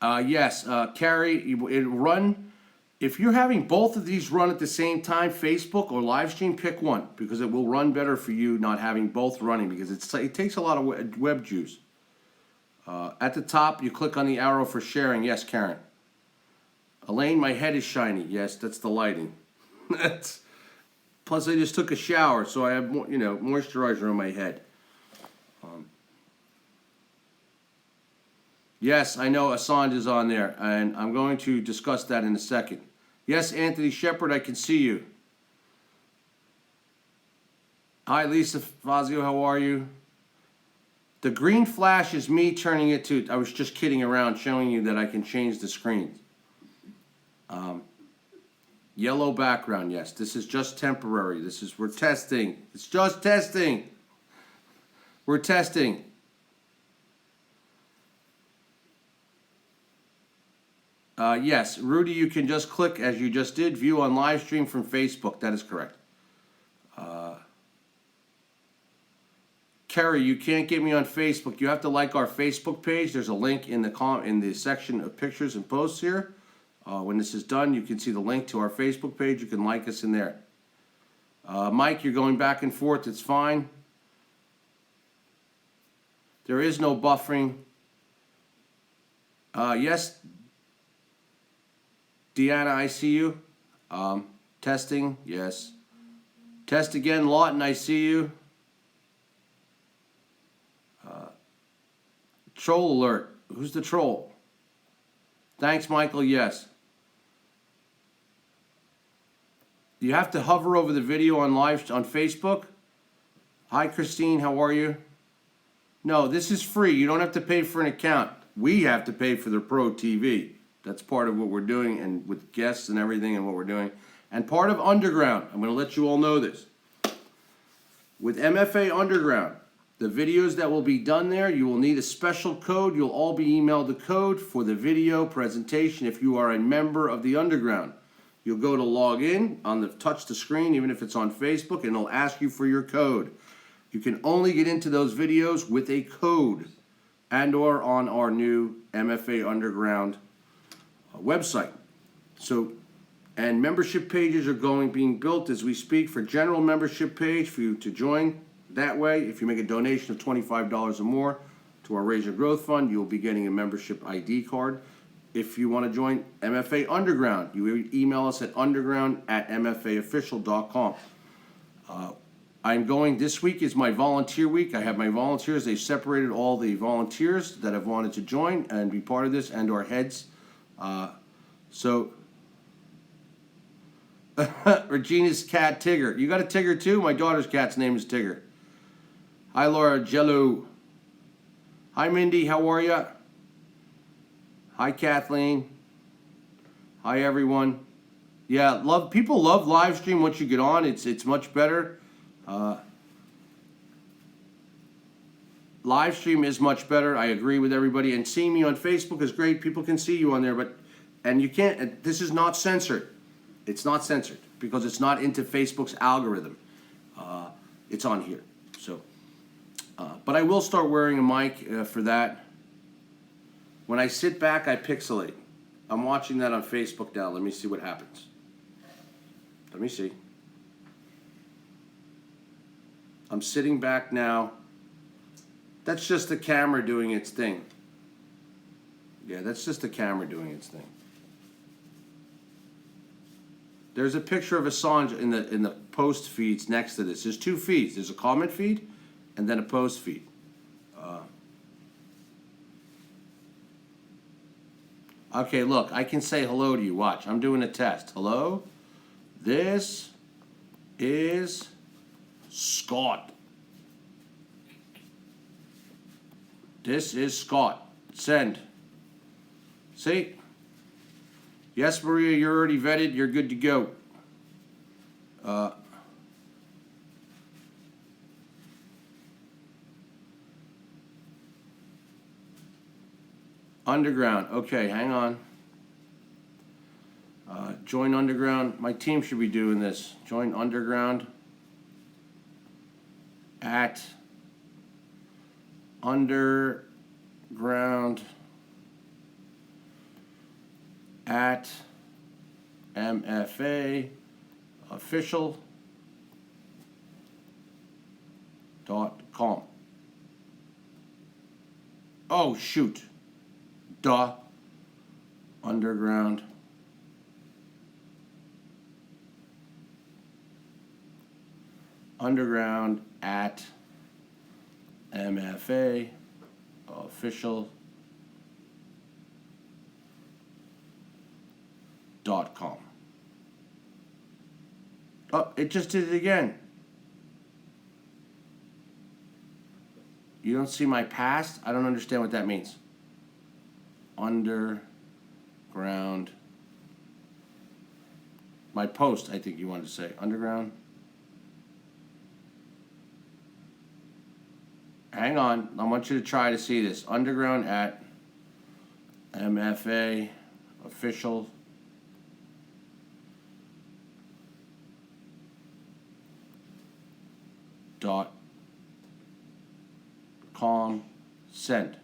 Yes, Carrie, it'll run. If you're having both of these run at the same time, Facebook or Livestream, pick one, because it will run better for you not having both running, because it takes a lot of web juice. At the top, you click on the arrow for sharing. Yes, Karen. Elaine, my head is shiny. Yes, that's the lighting. That's plus I just took a shower, so I have more, moisturizer on my head. Yes, I know Assange is on there, and I'm going to discuss that in a second. Yes, Anthony Shepard, I can see you. Hi, Lisa Fazio, how are you? The green flash is me turning it to, I was just kidding around, showing you that I can change the screen. Yellow background, yes. This is just temporary. We're testing. It's just testing. We're testing. Yes, Rudy, you can just click, as you just did, view on live stream from Facebook. That is correct. Kerry, you can't get me on Facebook. You have to like our Facebook page. There's a link in the section of pictures and posts here. When this is done, you can see the link to our Facebook page. You can like us in there. Mike, you're going back and forth. It's fine. There is no buffering. Yes, Deanna, I see you. Testing, yes. Test again, Lawton, I see you. Troll alert. Who's the troll? Thanks, Michael, yes. You have to hover over the video on Facebook. Hi, Christine, how are you? No, this is free. You don't have to pay for an account. We have to pay for the Pro TV. That's part of what we're doing, and with guests and everything and what we're doing. And part of Underground, I'm going to let you all know this. With MFA Underground, the videos that will be done there, you will need a special code. You'll all be emailed the code for the video presentation if you are a member of the Underground. You'll go to log in, touch the screen, even if it's on Facebook, and it'll ask you for your code. You can only get into those videos with a code and or on our new MFA Underground website. And membership pages are being built as we speak. For general membership page for you to join that way, if you make a donation of $25 or more to our Raise Your Growth Fund, you'll be getting a membership ID card. If you want to join MFA Underground, you email us at underground@mfaofficial.com. This week is my volunteer week. I have my volunteers. They've separated all the volunteers that have wanted to join and be part of this, and our heads. Regina's cat, Tigger. You got a Tigger too? My daughter's cat's name is Tigger. Hi, Laura Jello. Hi, Mindy. How are ya? Hi, Kathleen. Hi, everyone. Yeah, people love live stream once you get on. It's much better. Live stream is much better. I agree with everybody. And seeing me on Facebook is great. People can see you on there, and you can't. This is not censored. It's not censored because it's not into Facebook's algorithm. It's on here. But I will start wearing a mic for that. When I sit back, I pixelate. I'm watching that on Facebook now. Let me see what happens. Let me see. I'm sitting back now. That's just the camera doing its thing. Yeah, that's just the camera doing its thing. There's a picture of Assange in the post feeds next to this. There's two feeds. There's a comment feed and then a post feed. Okay, look, I can say hello to you. Watch, I'm doing a test. Hello? This is Scott. This is Scott. Send. See? Yes, Maria, you're already vetted. You're good to go. Underground. Okay, hang on. Join Underground. My team should be doing this. Join Underground at Underground at MFA official.com. Oh, shoot. Underground underground at MFA official.com. Oh, it just did it again. You don't see my past? I don't understand what that means. Underground. My post, I think you wanted to say. Underground. Hang on. I want you to try to see this. Underground at MFA official. .com send.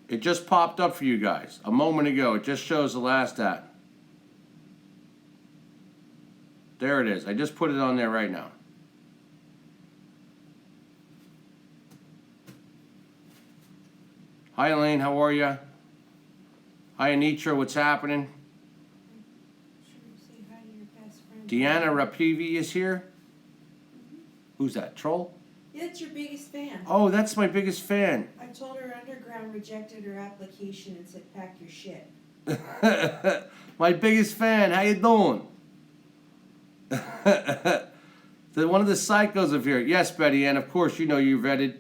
It just popped up for you guys a moment ago. It just shows the last at. There it is. I just put it on there right now. Hi Elaine, how are you? Hi Anitra, what's happening? Sure, say hi to your best friend. Deanna Rapivi is here. Who's that? Troll? Yeah, it's your biggest fan. Oh, that's my biggest fan. I told her Underground rejected her application and said, pack your shit. My biggest fan. How you doing? One of the psychos of here. Yes, Betty Ann. Of course, you know you're vetted.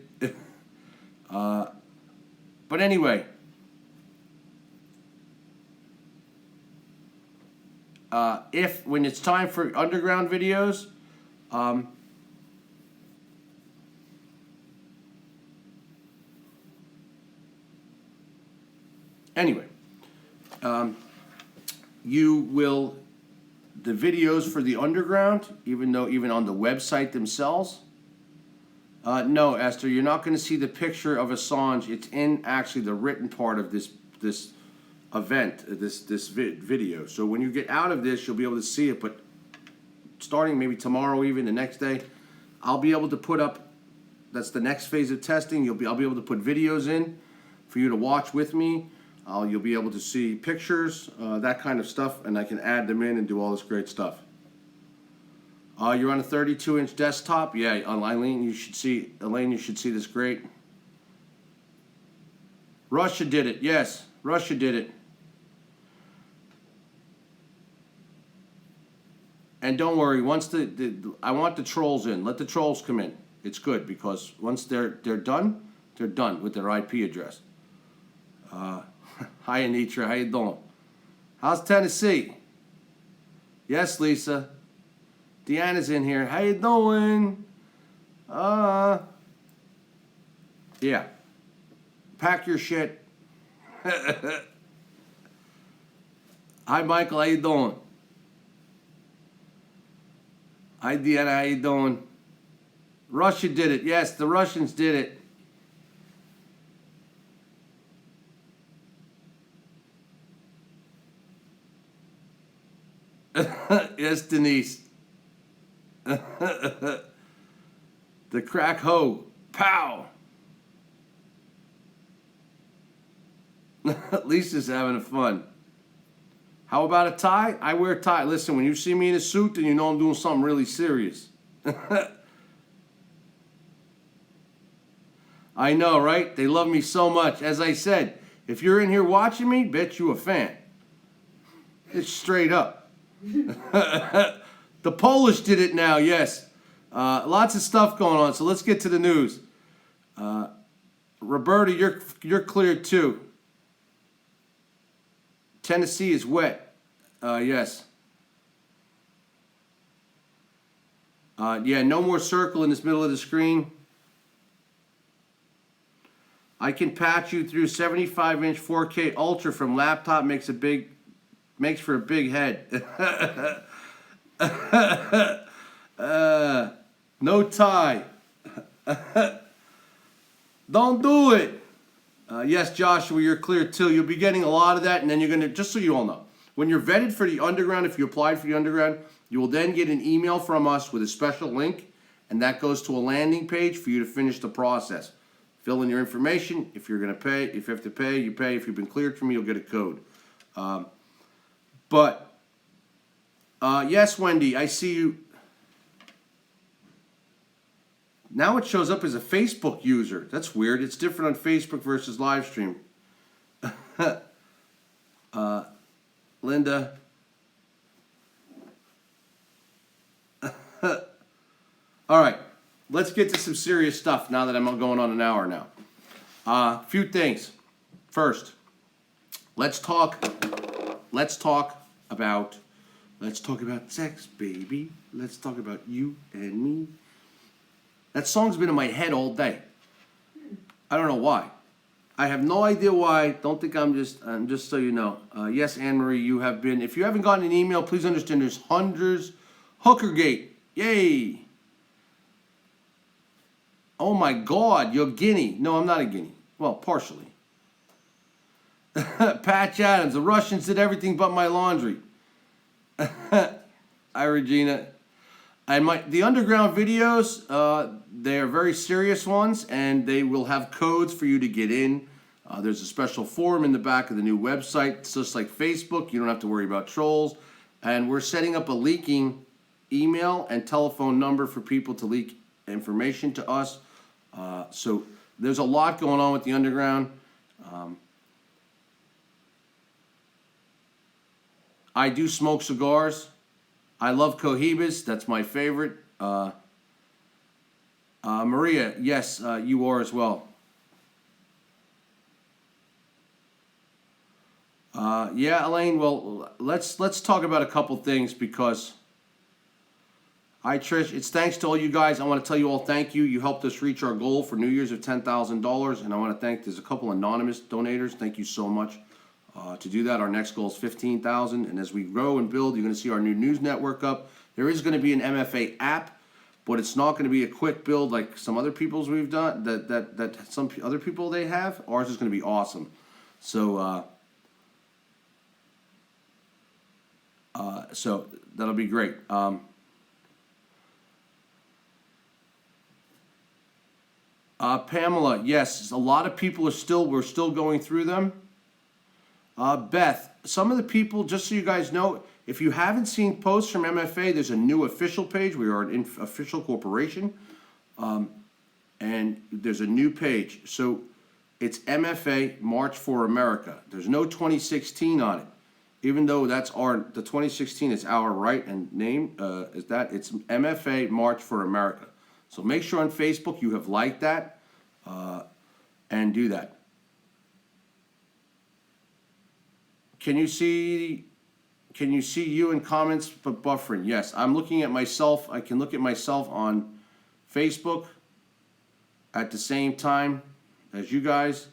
But anyway, if when it's time for underground videos, anyway, you will, the videos for the underground, even on the website themselves, no, Esther, you're not going to see the picture of Assange. It's in actually the written part of this event, this video. So when you get out of this, you'll be able to see it. But starting maybe tomorrow, even the next day, I'll be able to put up. That's the next phase of testing. I'll be able to put videos in for you to watch with me. You'll be able to see pictures, that kind of stuff, and I can add them in and do all this great stuff. You're on a 32-inch desktop. Yeah, Elaine, you should see this great. Russia did it. Yes, Russia did it. And don't worry, once I want the trolls in. Let the trolls come in. It's good because once they're done with their IP address. Hi Anitra, how you doing? How's Tennessee? Yes, Lisa. Deanna's in here. How you doing? Yeah. Pack your shit. Hi, Michael. How you doing? Hi, Deanna. How you doing? Russia did it. Yes, the Russians did it. Yes, Denise. The crack hoe. Pow! Lisa's having fun. How about a tie? I wear a tie. Listen, when you see me in a suit, then you know I'm doing something really serious. I know, right? They love me so much. As I said, if you're in here watching me, bet you a fan. It's straight up. The Polish did it now, yes. Lots of stuff going on, so let's get to the news. Roberta, you're cleared too. Tennessee is wet. Yes. Yeah, no more circle in this middle of the screen. I can patch you through 75-inch 4K Ultra from laptop makes for a big head. No tie. Don't do it. Yes, Joshua, you're clear too. You'll be getting a lot of that, and then you're gonna, just so you all know, when you're vetted for the underground, if you applied for the underground, you will then get an email from us with a special link, and that goes to a landing page for you to finish the process. Fill in your information. If you're gonna pay, if you have to pay, you pay. If you've been cleared from me, you'll get a code. Yes, Wendy, I see you. Now it shows up as a Facebook user. That's weird. It's different on Facebook versus Livestream. Linda. All right, let's get to some serious stuff now that I'm going on an hour now. Few things. First, let's talk about sex, baby. Let's talk about you and me. That song's been in my head all day. I don't know why. I have no idea why. Don't think I'm just so you know. Yes, Anne-Marie, you have been. If you haven't gotten an email, please understand there's hundreds. Hookergate. Yay. Oh my God, you're Guinea. No, I'm not a Guinea. Well, partially. Patch Adams, the Russians did everything but my laundry. Hi, Regina. And the underground videos, they are very serious ones, and they will have codes for you to get in. There's a special forum in the back of the new website. It's just like Facebook. You don't have to worry about trolls. And we're setting up a leaking email and telephone number for people to leak information to us. So there's a lot going on with the underground. I do smoke cigars. I love Cohibas. That's my favorite. Maria, yes, you are as well. Yeah, Elaine. Well, let's talk about a couple things because. Hi, Trish. It's thanks to all you guys. I want to tell you all thank you. You helped us reach our goal for New Year's of $10,000, and I want to thank. There's a couple anonymous donators. Thank you so much. To do that, our next goal is 15,000, and as we grow and build, you're going to see our new news network up. There is going to be an MFA app, but it's not going to be a quick build like some other people's we've done. That some other people they have. Ours is going to be awesome. So so that'll be great. Pamela, yes, a lot of people we're still going through them. Beth, some of the people, just so you guys know, if you haven't seen posts from MFA, there's a new official page. We are an official corporation. And there's a new page. So it's MFA March for America. There's no 2016 on it. Even though the 2016 is our right and name, it's MFA March for America. So make sure on Facebook you have liked that and do that. Can you see you in comments but buffering? Yes, I'm looking at myself. I can look at myself on Facebook at the same time as you guys.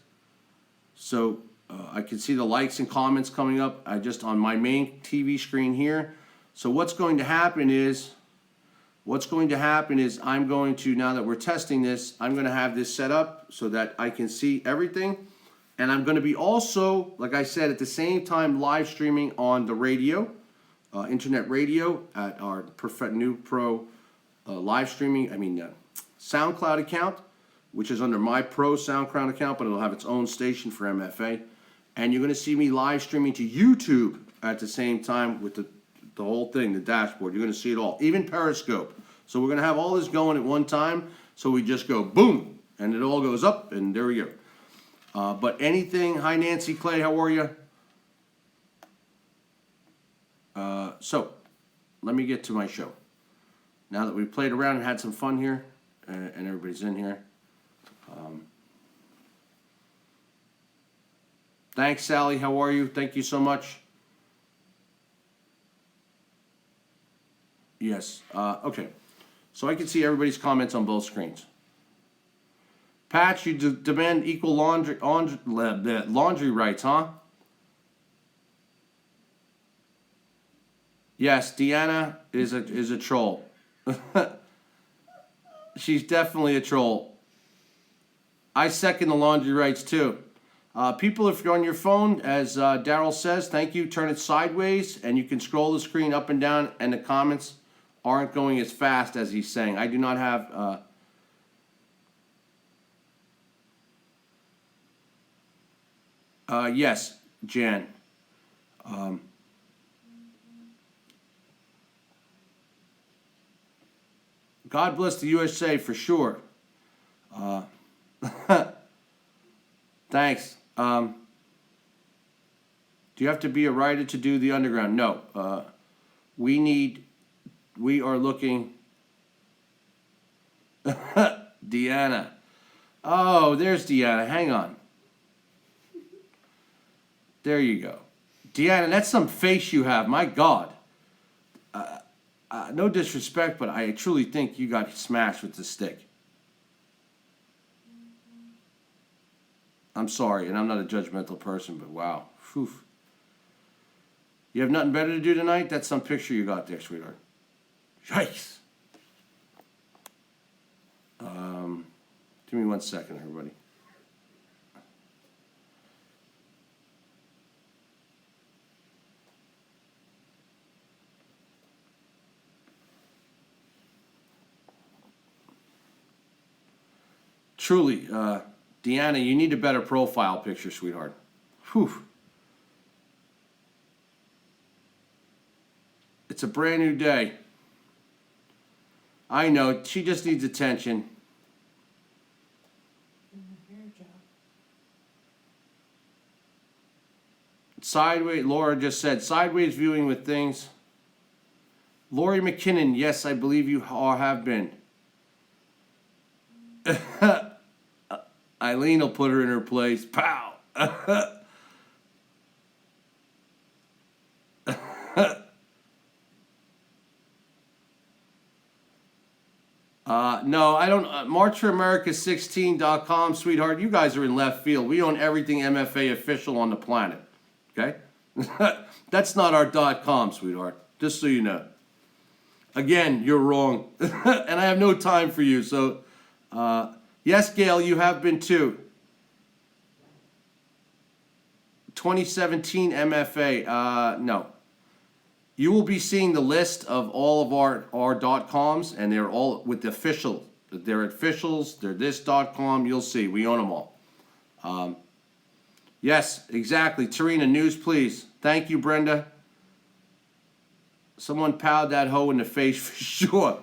So I can see the likes and comments coming up. I just on my main TV screen here. So what's going to happen is I'm going to, now that we're testing this, I'm going to have this set up so that I can see everything. And I'm going to be also, like I said, at the same time live streaming on the radio, internet radio at our new pro live streaming, SoundCloud account, which is under my pro SoundCloud account, but it'll have its own station for MFA. And you're going to see me live streaming to YouTube at the same time with the whole thing, the dashboard. You're going to see it all, even Periscope. So we're going to have all this going at one time. So we just go boom, and it all goes up, and there we go. But anything, hi Nancy Clay, how are you? So let me get to my show. Now that we've played around and had some fun here, and everybody's in here. Thanks, Sally, how are you? Thank you so much. Yes, okay. So I can see everybody's comments on both screens. Patch, you demand equal laundry rights, huh? Yes, Deanna is a troll. She's definitely a troll. I second the laundry rights too. People, if you're on your phone, as Daryl says, thank you, turn it sideways, and you can scroll the screen up and down, and the comments aren't going as fast as he's saying. I do not have... yes, Jan. God bless the USA for sure. Thanks. Do you have to be a writer to do the underground? No. We are looking. Deanna. Oh, there's Deanna. Hang on. There you go. Deanna, that's some face you have. My God. No disrespect, but I truly think you got smashed with the stick. I'm sorry, and I'm not a judgmental person, but wow. Whew. You have nothing better to do tonight? That's some picture you got there, sweetheart. Yikes. Give me 1 second, everybody. Truly, Deanna, you need a better profile picture, sweetheart. Whew. It's a brand new day. I know, she just needs attention. Sideways, Laura just said, sideways viewing with things. Lori McKinnon, yes, I believe you all have been. Eileen will put her in her place. Pow! No, I don't. MarchForAmerica16.com, sweetheart. You guys are in left field. We own everything MFA official on the planet. Okay? That's not our .com, sweetheart. Just so you know. Again, you're wrong. And I have no time for you. So, yes, Gail, you have been too. 2017 MFA. No. You will be seeing the list of all of our .coms, and they're all with the official. They're officials. They're this .com. You'll see. We own them all. Yes, exactly. Tarina, news, please. Thank you, Brenda. Someone pound that hoe in the face for sure.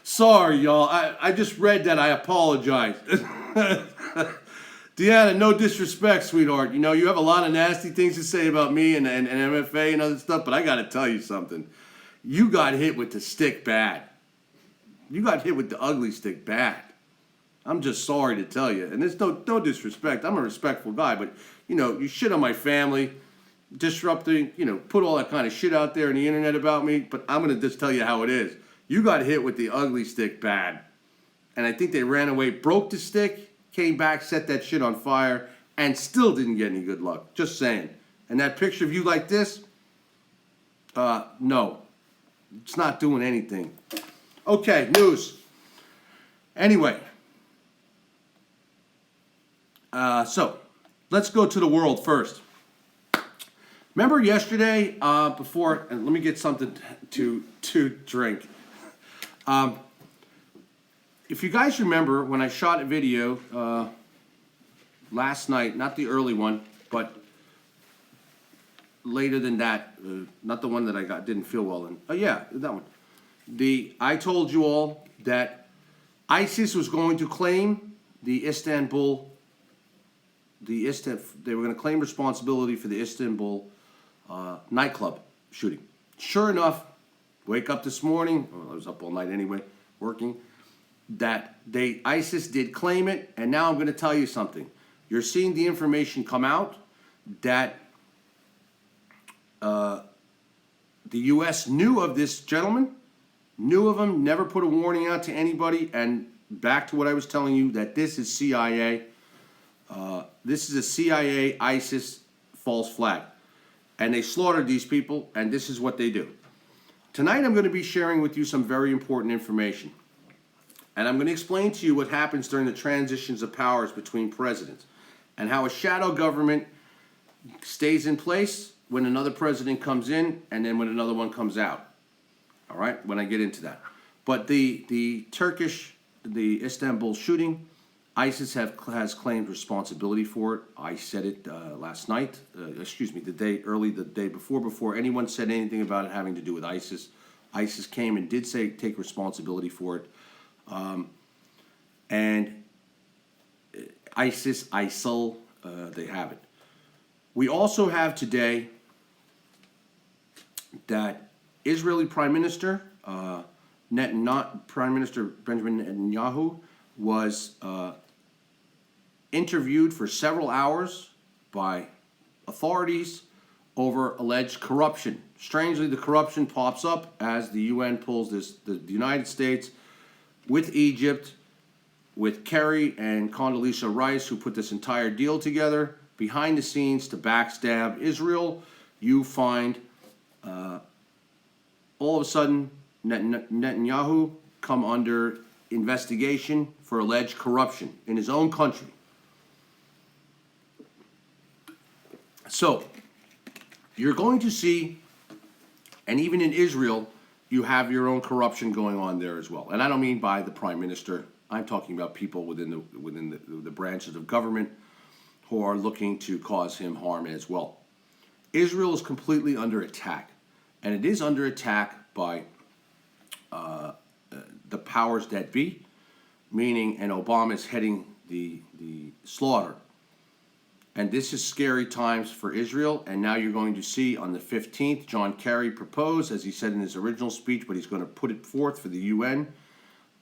Sorry, y'all. I just read that. I apologize. Deanna, no disrespect, sweetheart. You know, you have a lot of nasty things to say about me and MFA and other stuff, but I got to tell you something. You got hit with the stick bad. You got hit with the ugly stick bad. I'm just sorry to tell you. And there's no disrespect. I'm a respectful guy, but, you know, you shit on my family, disrupting, you know, put all that kind of shit out there on the internet about me, but I'm going to just tell you how it is. You got hit with the ugly stick bad. And I think they ran away, broke the stick, came back, set that shit on fire, and still didn't get any good luck. Just saying. And that picture of you like this, no. It's not doing anything. Okay, news. Anyway. So, let's go to the world first. Remember yesterday, before, and let me get something to drink. If you guys remember when I shot a video last night, not the early one, but later than that, not the one that I didn't feel well in. Oh yeah, that one. I told you all that ISIS was going to claim the Istanbul. They were going to claim responsibility for the Istanbul nightclub shooting. Sure enough, wake up this morning. Well, I was up all night anyway, working. That ISIS did claim it, and now I'm going to tell you something. You're seeing the information come out that the U.S. knew of this gentleman, knew of him, never put a warning out to anybody, and back to what I was telling you, that this is CIA. This is a CIA ISIS false flag. And they slaughtered these people, and this is what they do. Tonight I'm going to be sharing with you some very important information. And I'm going to explain to you what happens during the transitions of powers between presidents and how a shadow government stays in place when another president comes in and then when another one comes out. All right, when I get into that. But the Istanbul shooting, ISIS has claimed responsibility for it. I said it last night, the day before anyone said anything about it having to do with ISIS. ISIS came and did take responsibility for it. And ISIL, they have it. We also have today that Israeli Prime Minister, Prime Minister Benjamin Netanyahu, was interviewed for several hours by authorities over alleged corruption. Strangely, the corruption pops up as the UN pulls the United States with Egypt, with Kerry and Condoleezza Rice, who put this entire deal together behind the scenes to backstab Israel. You find all of a sudden Netanyahu come under investigation for alleged corruption in his own country. So, you're going to see, and even in Israel, you have your own corruption going on there as well. And I don't mean by the prime minister. I'm talking about people within the branches of government who are looking to cause him harm as well. Israel is completely under attack, and it is under attack by the powers that be, meaning, and Obama is heading the slaughter. And this is scary times for Israel. And now you're going to see on the 15th, John Kerry proposed, as he said in his original speech, but he's going to put it forth for the UN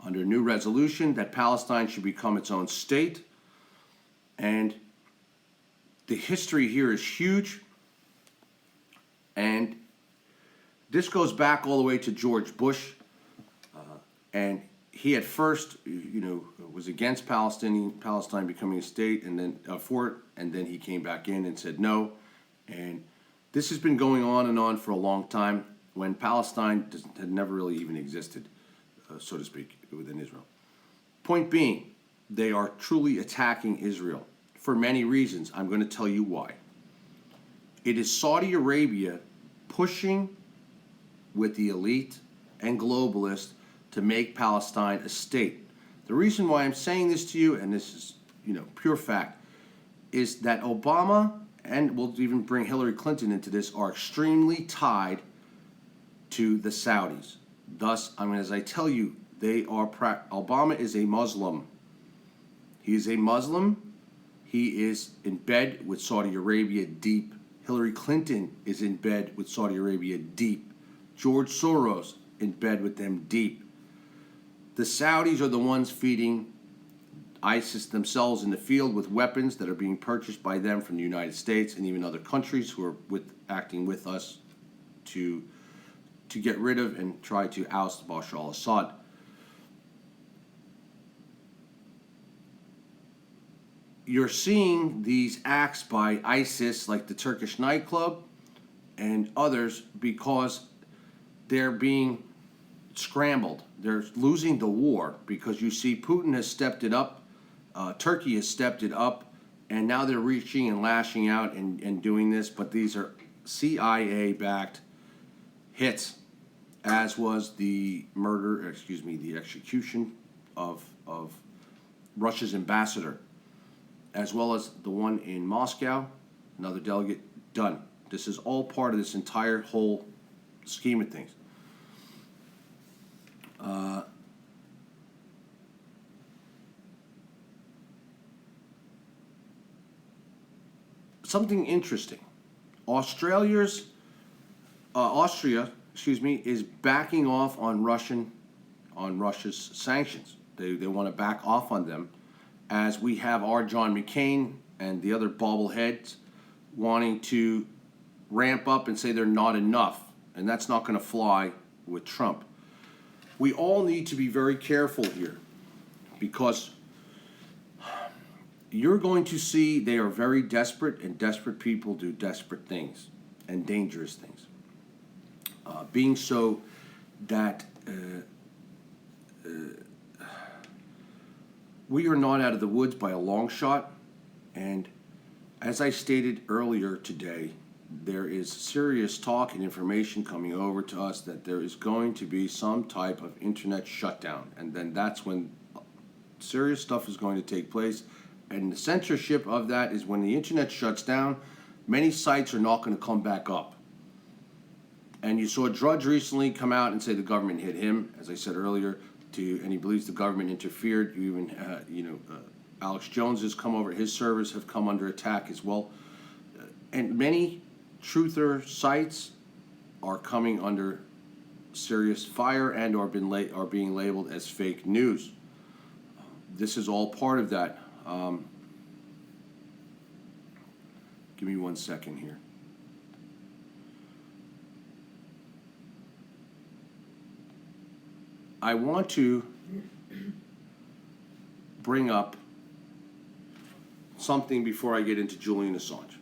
under a new resolution, that Palestine should become its own state. And the history here is huge. And this goes back all the way to George Bush. And he at first, was against Palestine becoming a state, and then for it, and then he came back in and said no. And this has been going on and on for a long time, when Palestine had never really even existed, so to speak, within Israel. Point being, they are truly attacking Israel for many reasons. I'm going to tell you why. It is Saudi Arabia pushing with the elite and globalists to make Palestine a state. The reason why I'm saying this to you, and this is, pure fact, is that Obama, and we'll even bring Hillary Clinton into this, are extremely tied to the Saudis. Thus, as I tell you, Obama is a Muslim. He is a Muslim. He is in bed with Saudi Arabia deep. Hillary Clinton is in bed with Saudi Arabia deep. George Soros in bed with them deep. The Saudis are the ones feeding ISIS themselves in the field with weapons that are being purchased by them from the United States and even other countries who are acting with us to get rid of and try to oust Bashar al-Assad. You're seeing these acts by ISIS, like the Turkish Nightclub and others, because they're being scrambled. They're losing the war because you see Putin has stepped it up, Turkey has stepped it up, and now they're reaching and lashing out and doing this, but these are CIA-backed hits, as was the execution of Russia's ambassador, as well as the one in Moscow, another delegate, done. This is all part of this entire whole scheme of things. Something interesting. Austria, is backing off on Russia's sanctions. They want to back off on them, as we have our John McCain and the other bobbleheads wanting to ramp up and say they're not enough, and that's not going to fly with Trump. We all need to be very careful here, because you're going to see they are very desperate, and desperate people do desperate things and dangerous things. Being so that we are not out of the woods by a long shot, and as I stated earlier today, there is serious talk and information coming over to us that there is going to be some type of internet shutdown, and then that's when serious stuff is going to take place. And the censorship of that is when the internet shuts down, many sites are not going to come back up. And you saw Drudge recently come out and say the government hit him, as I said earlier, and he believes the government interfered. You even, Alex Jones has come over. His servers have come under attack as well. And many truther sites are coming under serious fire and are being labeled as fake news. This is all part of that. Give me 1 second here. I want to bring up something before I get into Julian Assange.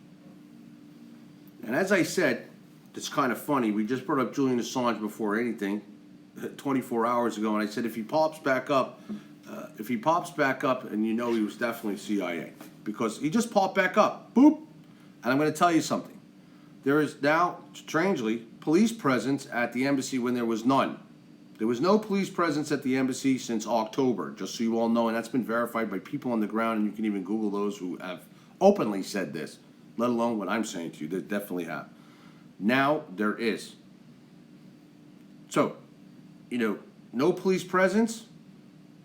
And as I said, it's kind of funny. We just brought up Julian Assange before anything, 24 hours ago, and I said if he pops back up, and you know he was definitely CIA, because he just popped back up, boop. And I'm going to tell you something. There is now, strangely, police presence at the embassy when there was none. There was no police presence at the embassy since October, just so you all know, and that's been verified by people on the ground, and you can even Google those who have openly said this, let alone what I'm saying to you. They definitely have. Now there is. So, no police presence,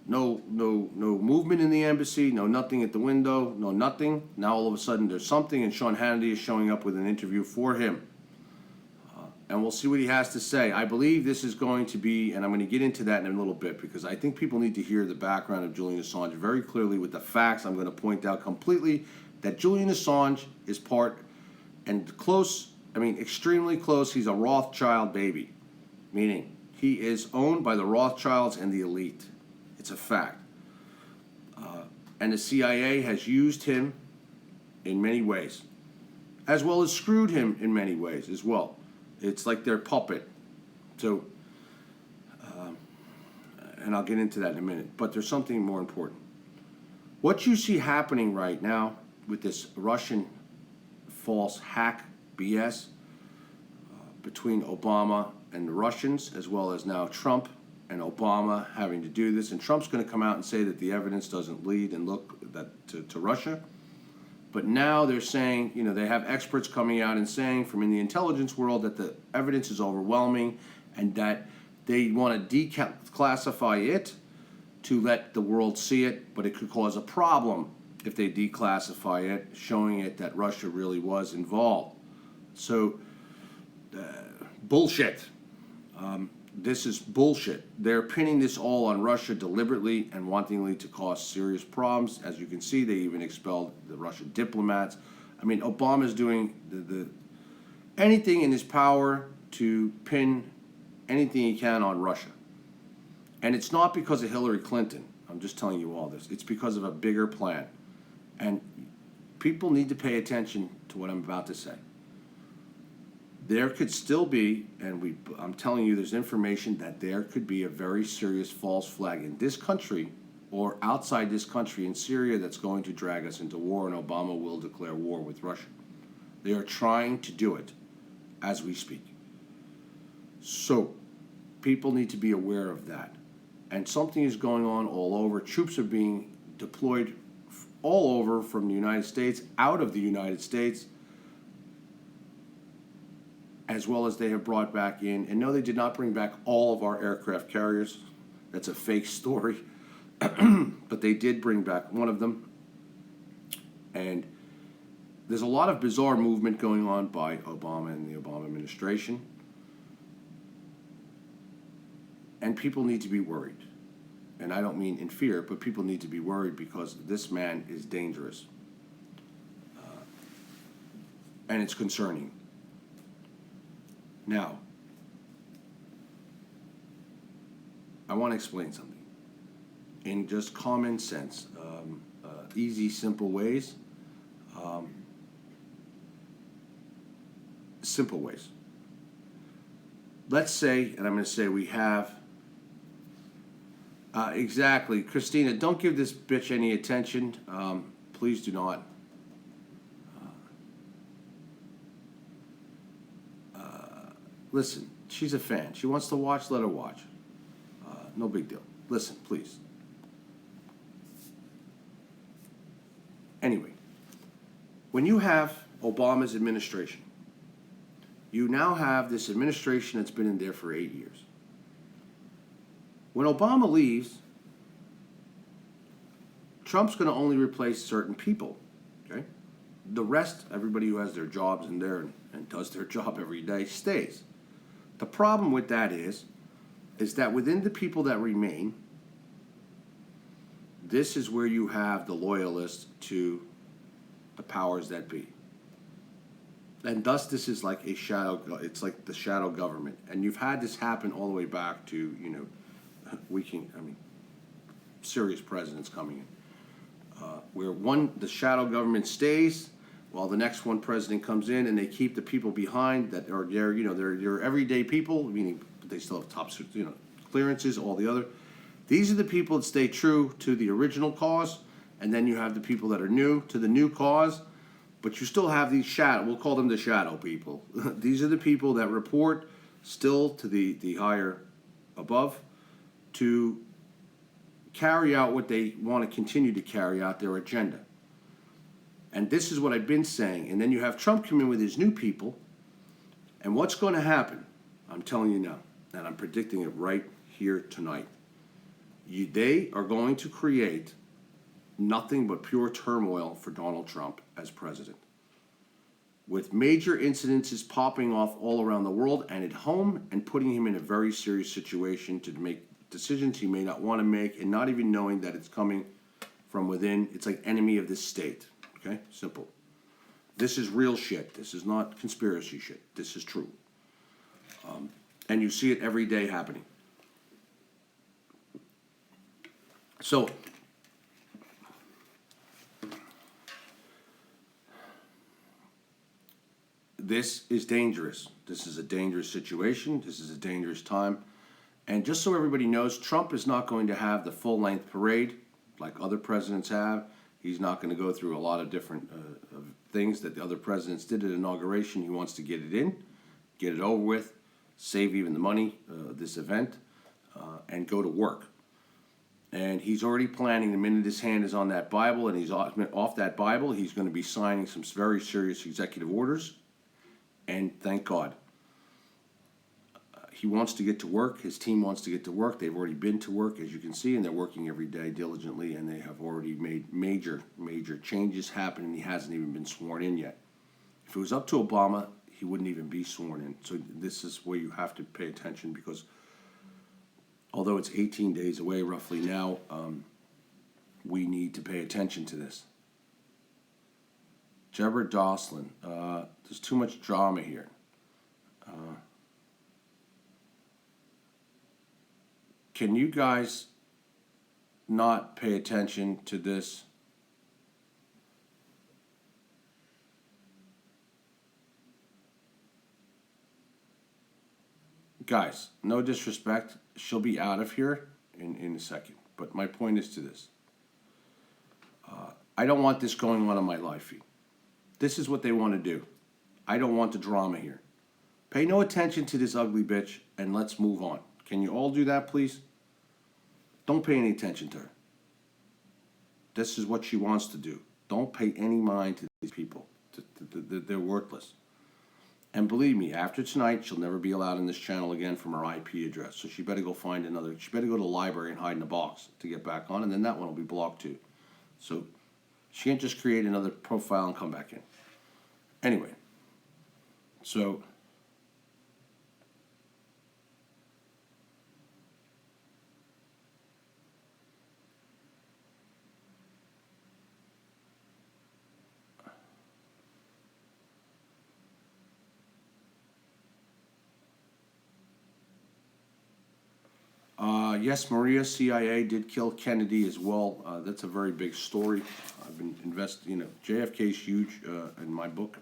no movement in the embassy, no nothing at the window, no nothing. Now all of a sudden there's something, and Sean Hannity is showing up with an interview for him. And we'll see what he has to say. I believe this is going to be, and I'm going to get into that in a little bit, because I think people need to hear the background of Julian Assange very clearly with the facts. I'm going to point out completely that Julian Assange is part, and close, extremely close, he's a Rothschild baby. Meaning, he is owned by the Rothschilds and the elite. It's a fact. And the CIA has used him in many ways, as well as screwed him in many ways as well. It's like their puppet. So, and I'll get into that in a minute, but there's something more important. What you see happening right now with this Russian false hack BS between Obama and the Russians, as well as now Trump and Obama having to do this, and Trump's going to come out and say that the evidence doesn't lead and look to Russia. But now they're saying, they have experts coming out and saying from in the intelligence world that the evidence is overwhelming and that they want to declassify it to let the world see it, but it could cause a problem if they declassify it, showing it that Russia really was involved. So, bullshit. This is bullshit. They're pinning this all on Russia deliberately and wantingly to cause serious problems. As you can see, they even expelled the Russian diplomats. Obama's doing anything in his power to pin anything he can on Russia. And it's not because of Hillary Clinton. I'm just telling you all this. It's because of a bigger plan. And people need to pay attention to what I'm about to say. There could still be, and I'm telling you, there's information that there could be a very serious false flag in this country or outside this country in Syria that's going to drag us into war, and Obama will declare war with Russia. They are trying to do it as we speak. So people need to be aware of that. And something is going on all over. Troops are being deployed all over from the United States, out of the United States, as well as they have brought back in. And no, they did not bring back all of our aircraft carriers. That's a fake story. But they did bring back one of them. And there's a lot of bizarre movement going on by Obama and the Obama administration. And people need to be worried. And I don't mean in fear, but people need to be worried because this man is dangerous. And it's concerning. Now, I want to explain something in just common sense, easy, simple ways. Simple ways. Let's say, and I'm going to say we have, exactly, Christina, don't give this bitch any attention. Please do not. Listen, she's a fan. She wants to watch, let her watch. No big deal. Listen, please. Anyway, when you have Obama's administration you now have this administration that's been in there for 8 years. When Obama leaves, Trump's going to only replace certain people, okay? The rest, everybody who has their jobs in there and does their job every day, stays. The problem with that is that within the people that remain, this is where you have the loyalists to the powers that be. And thus this is like a shadow, it's like the shadow government. And you've had this happen all the way back to, you know, serious presidents coming in. Where the shadow government stays while the next one president comes in, and they keep the people behind that are there, you know, they're everyday people, meaning they still have top, you know, clearances, all the other. These are the people that stay true to the original cause, and then you have the people that are new to the new cause, but you still have these we'll call them the shadow people. These are the people that report still to the higher above to carry out what they want to continue to carry out, their agenda. And this is what I've been saying. And then you have Trump come in with his new people, and what's going to happen, I'm telling you now, and I'm predicting it right here tonight. They are going to create nothing but pure turmoil for Donald Trump as president, with major incidences popping off all around the world and at home, and putting him in a very serious situation to make decisions he may not want to make, and not even knowing that it's coming from within. It's like enemy of this state. Okay? Simple. This is real shit. This is not conspiracy shit. This is true. And you see it every day happening. So, this is dangerous. This is a dangerous situation. This is a dangerous time. And just so everybody knows, Trump is not going to have the full-length parade like other presidents have. He's not going to go through a lot of different things that the other presidents did at inauguration. He wants to get it in, get it over with, save even the money, this event, and go to work. And he's already planning, the minute his hand is on that Bible and he's off that Bible, he's going to be signing some very serious executive orders. And thank God. He wants to get to work. His team wants to get to work. They've already been to work, as you can see, and they're working every day diligently, and they have already made major changes happen, and he hasn't even been sworn in yet. If it was up to Obama, he wouldn't even be sworn in. So this is where you have to pay attention, because although it's 18 days away roughly now, we need to pay attention to this. Deborah Dosslin, there's too much drama here. Can you guys not pay attention to this? Guys, no disrespect, she'll be out of here in a second. But my point is to this. I don't want this going on my live feed. This is what they want to do. I don't want the drama here. Pay no attention to this ugly bitch and let's move on. Can you all do that, please? Don't pay any attention to her. This is what she wants to do. Don't pay any mind to these people. They're worthless. And believe me, after tonight, she'll never be allowed in this channel again from her IP address. So she better go find another. She better go to the library and hide in a box to get back on, and then that one will be blocked too. So she can't just create another profile and come back in. Anyway, so yes, Maria, CIA did kill Kennedy as well. That's a very big story. I've been JFK is huge in my book.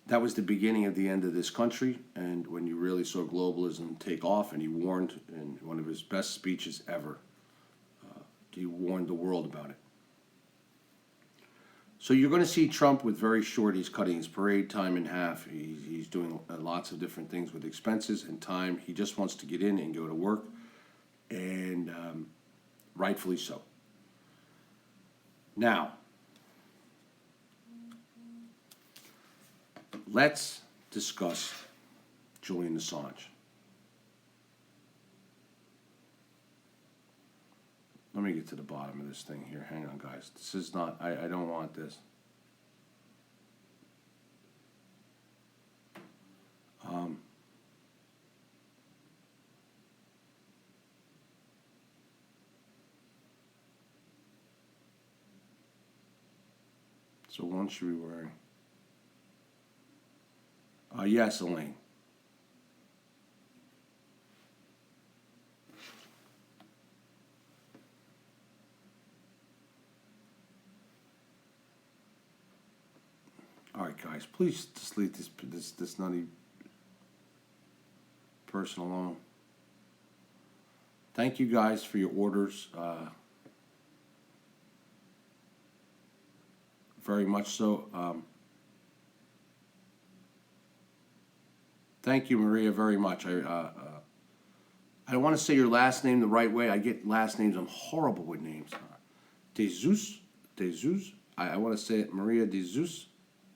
That was the beginning of the end of this country, and when you really saw globalism take off, and he warned in one of his best speeches ever, he warned the world about it. So you're going to see Trump with very short, he's cutting his parade time in half. He's doing lots of different things with expenses and time. He just wants to get in and go to work, and rightfully so. Now, let's discuss Julian Assange. Let me get to the bottom of this thing here. Hang on, guys. This is not, I don't want this. So one should be wearing. Yes, Elaine. All right, guys, please just leave this nutty person alone. Thank you guys for your orders. Very much so. Thank you, Maria, very much. I want to say your last name the right way. I get last names. I'm horrible with names. Jesus. I want to say it, Maria Jesus.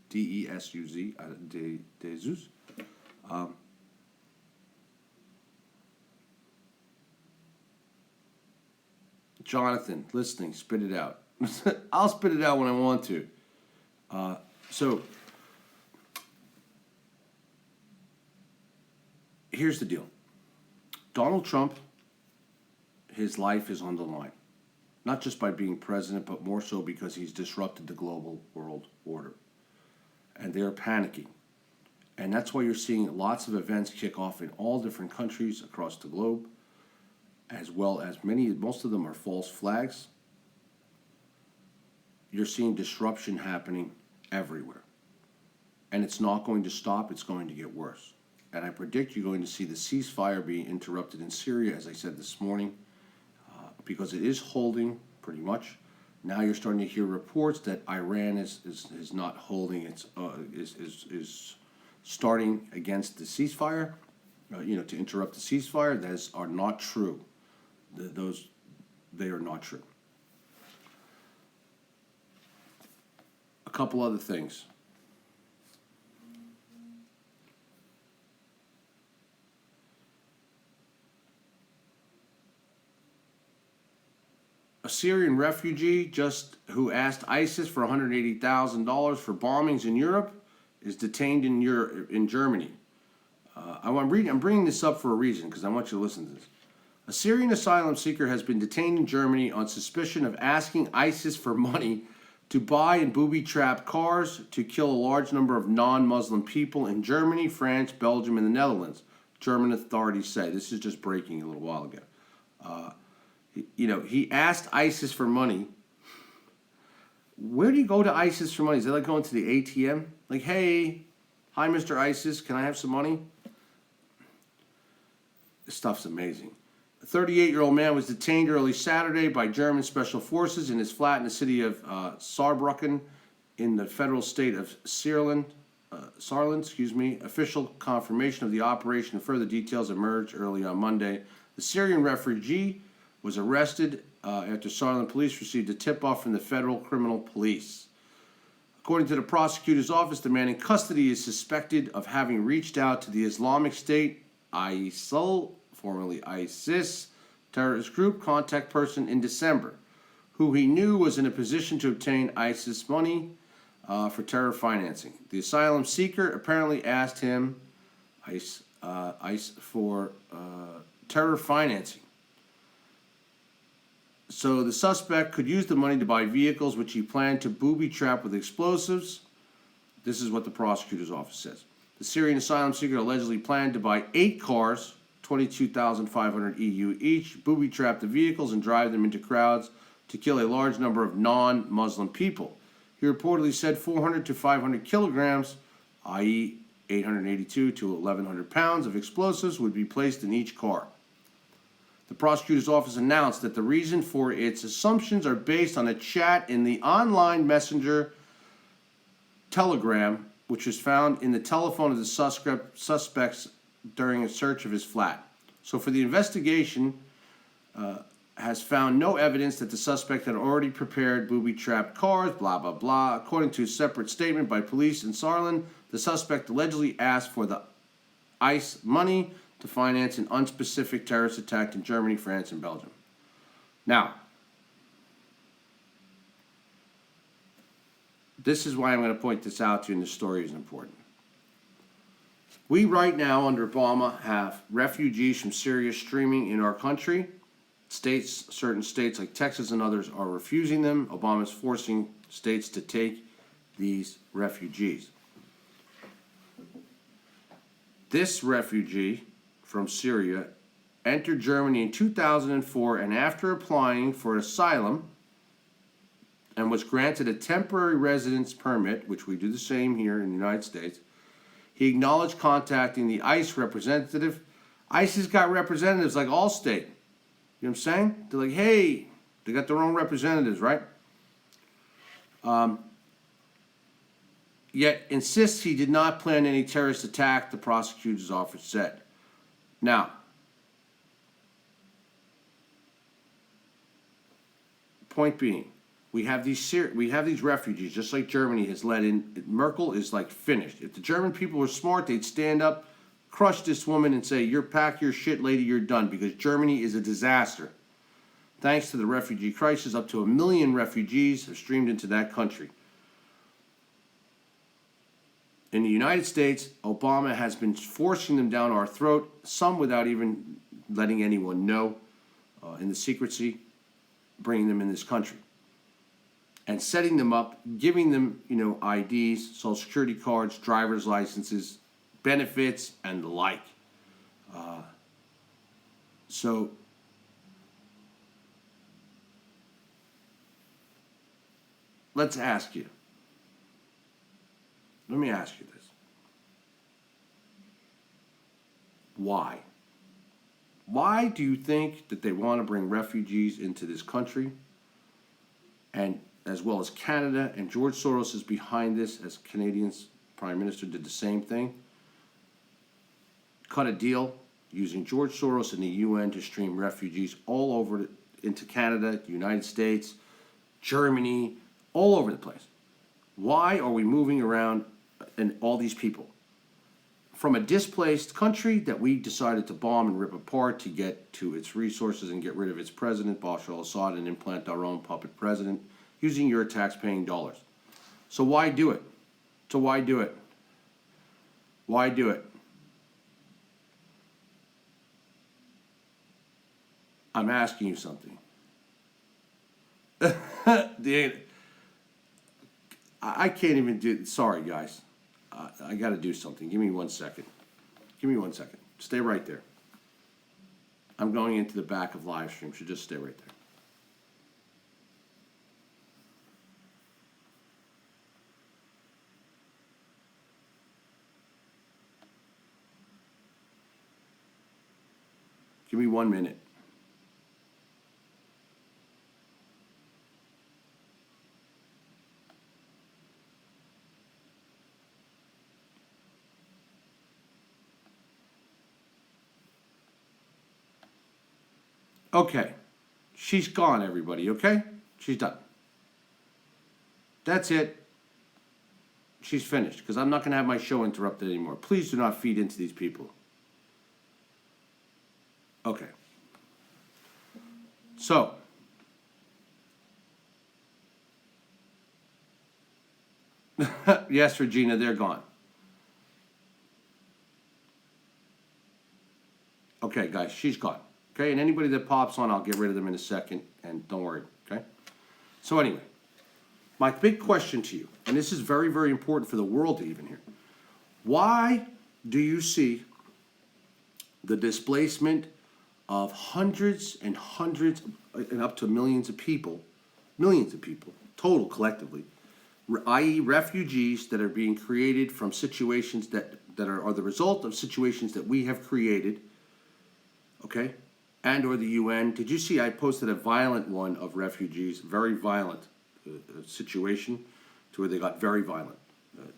D-E-S-U-Z. Jesus. Jonathan, listening, spit it out. I'll spit it out when I want to. So, here's the deal. Donald Trump, his life is on the line. Not just by being president, but more so because he's disrupted the global world order. And they're panicking. And that's why you're seeing lots of events kick off in all different countries across the globe, as well as most of them are false flags. You're seeing disruption happening everywhere. And it's not going to stop, it's going to get worse. And I predict you're going to see the ceasefire being interrupted in Syria, as I said this morning, because it is holding pretty much. Now you're starting to hear reports that Iran is not holding, is starting against the ceasefire, to interrupt the ceasefire. Those are not true. They are not true. A couple other things. A Syrian refugee who asked ISIS for $180,000 for bombings in Europe is detained in Germany. I'm bringing this up for a reason because I want you to listen to this. A Syrian asylum seeker has been detained in Germany on suspicion of asking ISIS for money to buy and booby-trap cars to kill a large number of non-Muslim people in Germany, France, Belgium, and the Netherlands. German authorities say. This is just breaking a little while ago. He asked ISIS for money. Where do you go to ISIS for money? Is that like going to the ATM? Like, hey, hi, Mr. ISIS, can I have some money? This stuff's amazing. A 38-year-old man was detained early Saturday by German special forces in his flat in the city of Saarbrücken in the federal state of Saarland. Official confirmation of the operation and further details emerged early on Monday. The Syrian refugee was arrested after Saarland police received a tip-off from the federal criminal police. According to the prosecutor's office, the man in custody is suspected of having reached out to the Islamic State, ISIL, formerly ISIS, terrorist group contact person in December, who he knew was in a position to obtain ISIS money for terror financing. The asylum seeker apparently asked him for terror financing. So the suspect could use the money to buy vehicles which he planned to booby-trap with explosives. This is what the prosecutor's office says. The Syrian asylum seeker allegedly planned to buy 8 cars, 22,500 EU each, booby-trap the vehicles and drive them into crowds to kill a large number of non-Muslim people. He reportedly said 400 to 500 kilograms, i.e. 882 to 1,100 pounds of explosives would be placed in each car. The prosecutor's office announced that the reason for its assumptions are based on a chat in the online messenger Telegram, which was found in the telephone of the suspects during a search of his flat. So for the investigation, has found no evidence that the suspect had already prepared booby-trapped cars, blah, blah, blah. According to a separate statement by police in Saarland, The suspect allegedly asked for the ICE money to finance an unspecific terrorist attack in Germany, France, and Belgium. Now, this is why I'm going to point this out to you, and the story is important. We right now, under Obama, have refugees from Syria streaming in our country. Certain states like Texas and others are refusing them. Obama is forcing states to take these refugees. This refugee from Syria entered Germany in 2004, and after applying for asylum and was granted a temporary residence permit, which we do the same here in the United States, he acknowledged contacting the ICE representative. ICE has got representatives like Allstate. You know what I'm saying? They're like, hey, they got their own representatives, right? Yet insists he did not plan any terrorist attack, the prosecutor's office said. Now, point being, we have these refugees, just like Germany has let in. Merkel is like finished. If the German people were smart, they'd stand up, crush this woman, and say, "You're pack your shit, lady. You're done," because Germany is a disaster. Thanks to the refugee crisis, up to 1 million refugees have streamed into that country. In the United States, Obama has been forcing them down our throat, some without even letting anyone know, in the secrecy, bringing them in this country. And setting them up, giving them, IDs, social security cards, driver's licenses, benefits, and the like. So let's ask you. Let me ask you this. Why? Why do you think that they want to bring refugees into this country? And as well as Canada, and George Soros is behind this, as Canadian's Prime Minister did the same thing. Cut a deal using George Soros and the UN to stream refugees all over into Canada, the United States, Germany, all over the place. Why are we moving around and all these people from a displaced country that we decided to bomb and rip apart to get to its resources and get rid of its president, Bashar al-Assad, and implant our own puppet president using your tax-paying dollars? So why do it? Why do it? I'm asking you something. I can't even do. Sorry, guys. I got to do something. Give me 1 second. Stay right there. I'm going into the back of Livestream, so just stay right there. Give me 1 minute. Okay, she's gone, everybody, okay? She's done. That's it. She's finished, because I'm not going to have my show interrupted anymore. Please do not feed into these people. Okay. So, yes, Regina, they're gone. Okay, guys, she's gone. Okay, and anybody that pops on, I'll get rid of them in a second, and don't worry, okay? So anyway, my big question to you, and this is very, very important for the world to even hear. Why do you see the displacement of hundreds and hundreds and up to millions of people, total collectively, i.e. refugees that are being created from situations that are the result of situations that we have created, okay? And or the UN. Did you see I posted a violent one of refugees, very violent situation to where they got very violent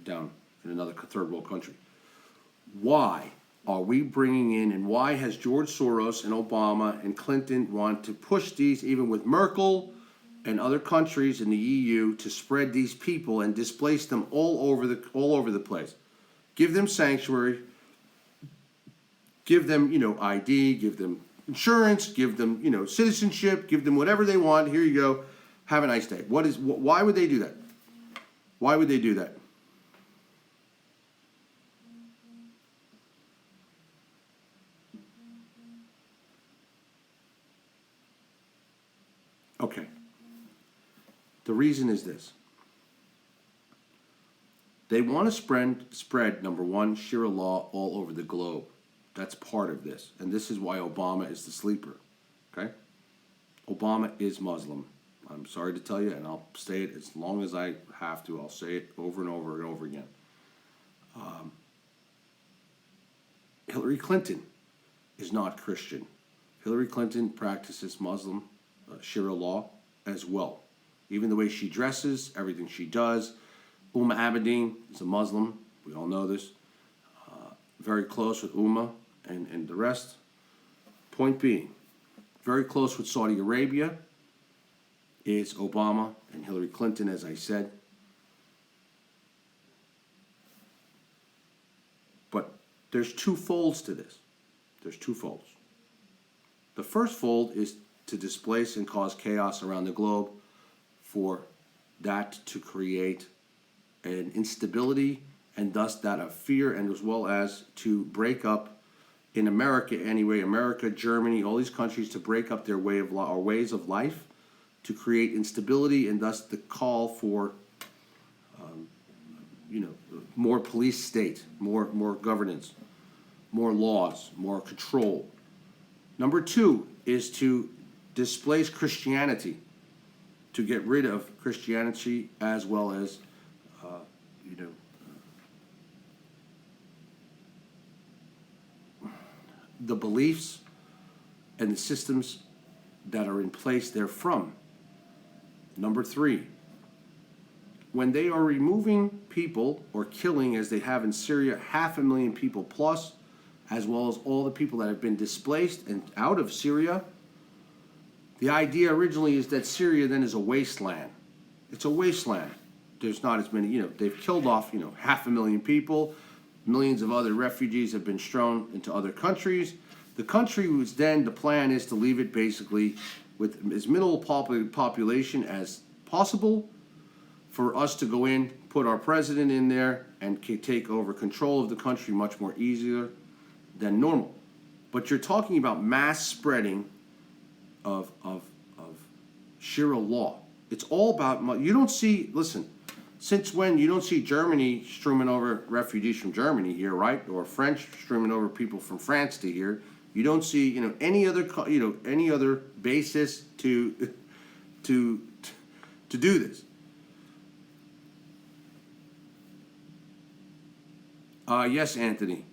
down in another third world country. Why are we bringing in, and why has George Soros and Obama and Clinton want to push these, even with Merkel and other countries in the EU, to spread these people and displace them all over the place? give them sanctuary, give them, ID, give them insurance, give them, citizenship, give them whatever they want. Here you go. Have a nice day. Why would they do that? Why would they do that? Okay. The reason is this. They want to spread, number one, Sharia law all over the globe. That's part of this. And this is why Obama is the sleeper. Okay? Obama is Muslim. I'm sorry to tell you, and I'll say it as long as I have to. I'll say it over and over and over again. Hillary Clinton is not Christian. Hillary Clinton practices Muslim Sharia law as well. Even the way she dresses, everything she does. Abedin is a Muslim. We all know this. Very close with and the rest. Point being, very close with Saudi Arabia is Obama and Hillary Clinton, as I said. But there's two folds to this. There's two folds. The first fold is to displace and cause chaos around the globe, for that to create an instability and thus that of fear, and as well as to break up in America anyway, America, Germany, all these countries, to break up their ways of life, to create instability, and thus the call for more police state, more governance, more laws, more control. Number two is to displace Christianity, to get rid of Christianity, as well as the beliefs and the systems that are in place therefrom. Number three, when they are removing people or killing, as they have in Syria, 500,000 people plus, as well as all the people that have been displaced and out of Syria, the idea originally is that Syria then is a wasteland. It's a wasteland. There's not as many, they've killed off, 500,000 people. Millions of other refugees have been strewn into other countries. The country was then, the plan is to leave it basically with as minimal population as possible, for us to go in, put our president in there, and take over control of the country much more easier than normal. But you're talking about mass spreading of Sharia law. It's all about, you don't see, listen, since when you don't see Germany streaming over refugees from Germany here, right? Or French streaming over people from France to here. You don't see, any other basis to do this. Yes, Anthony.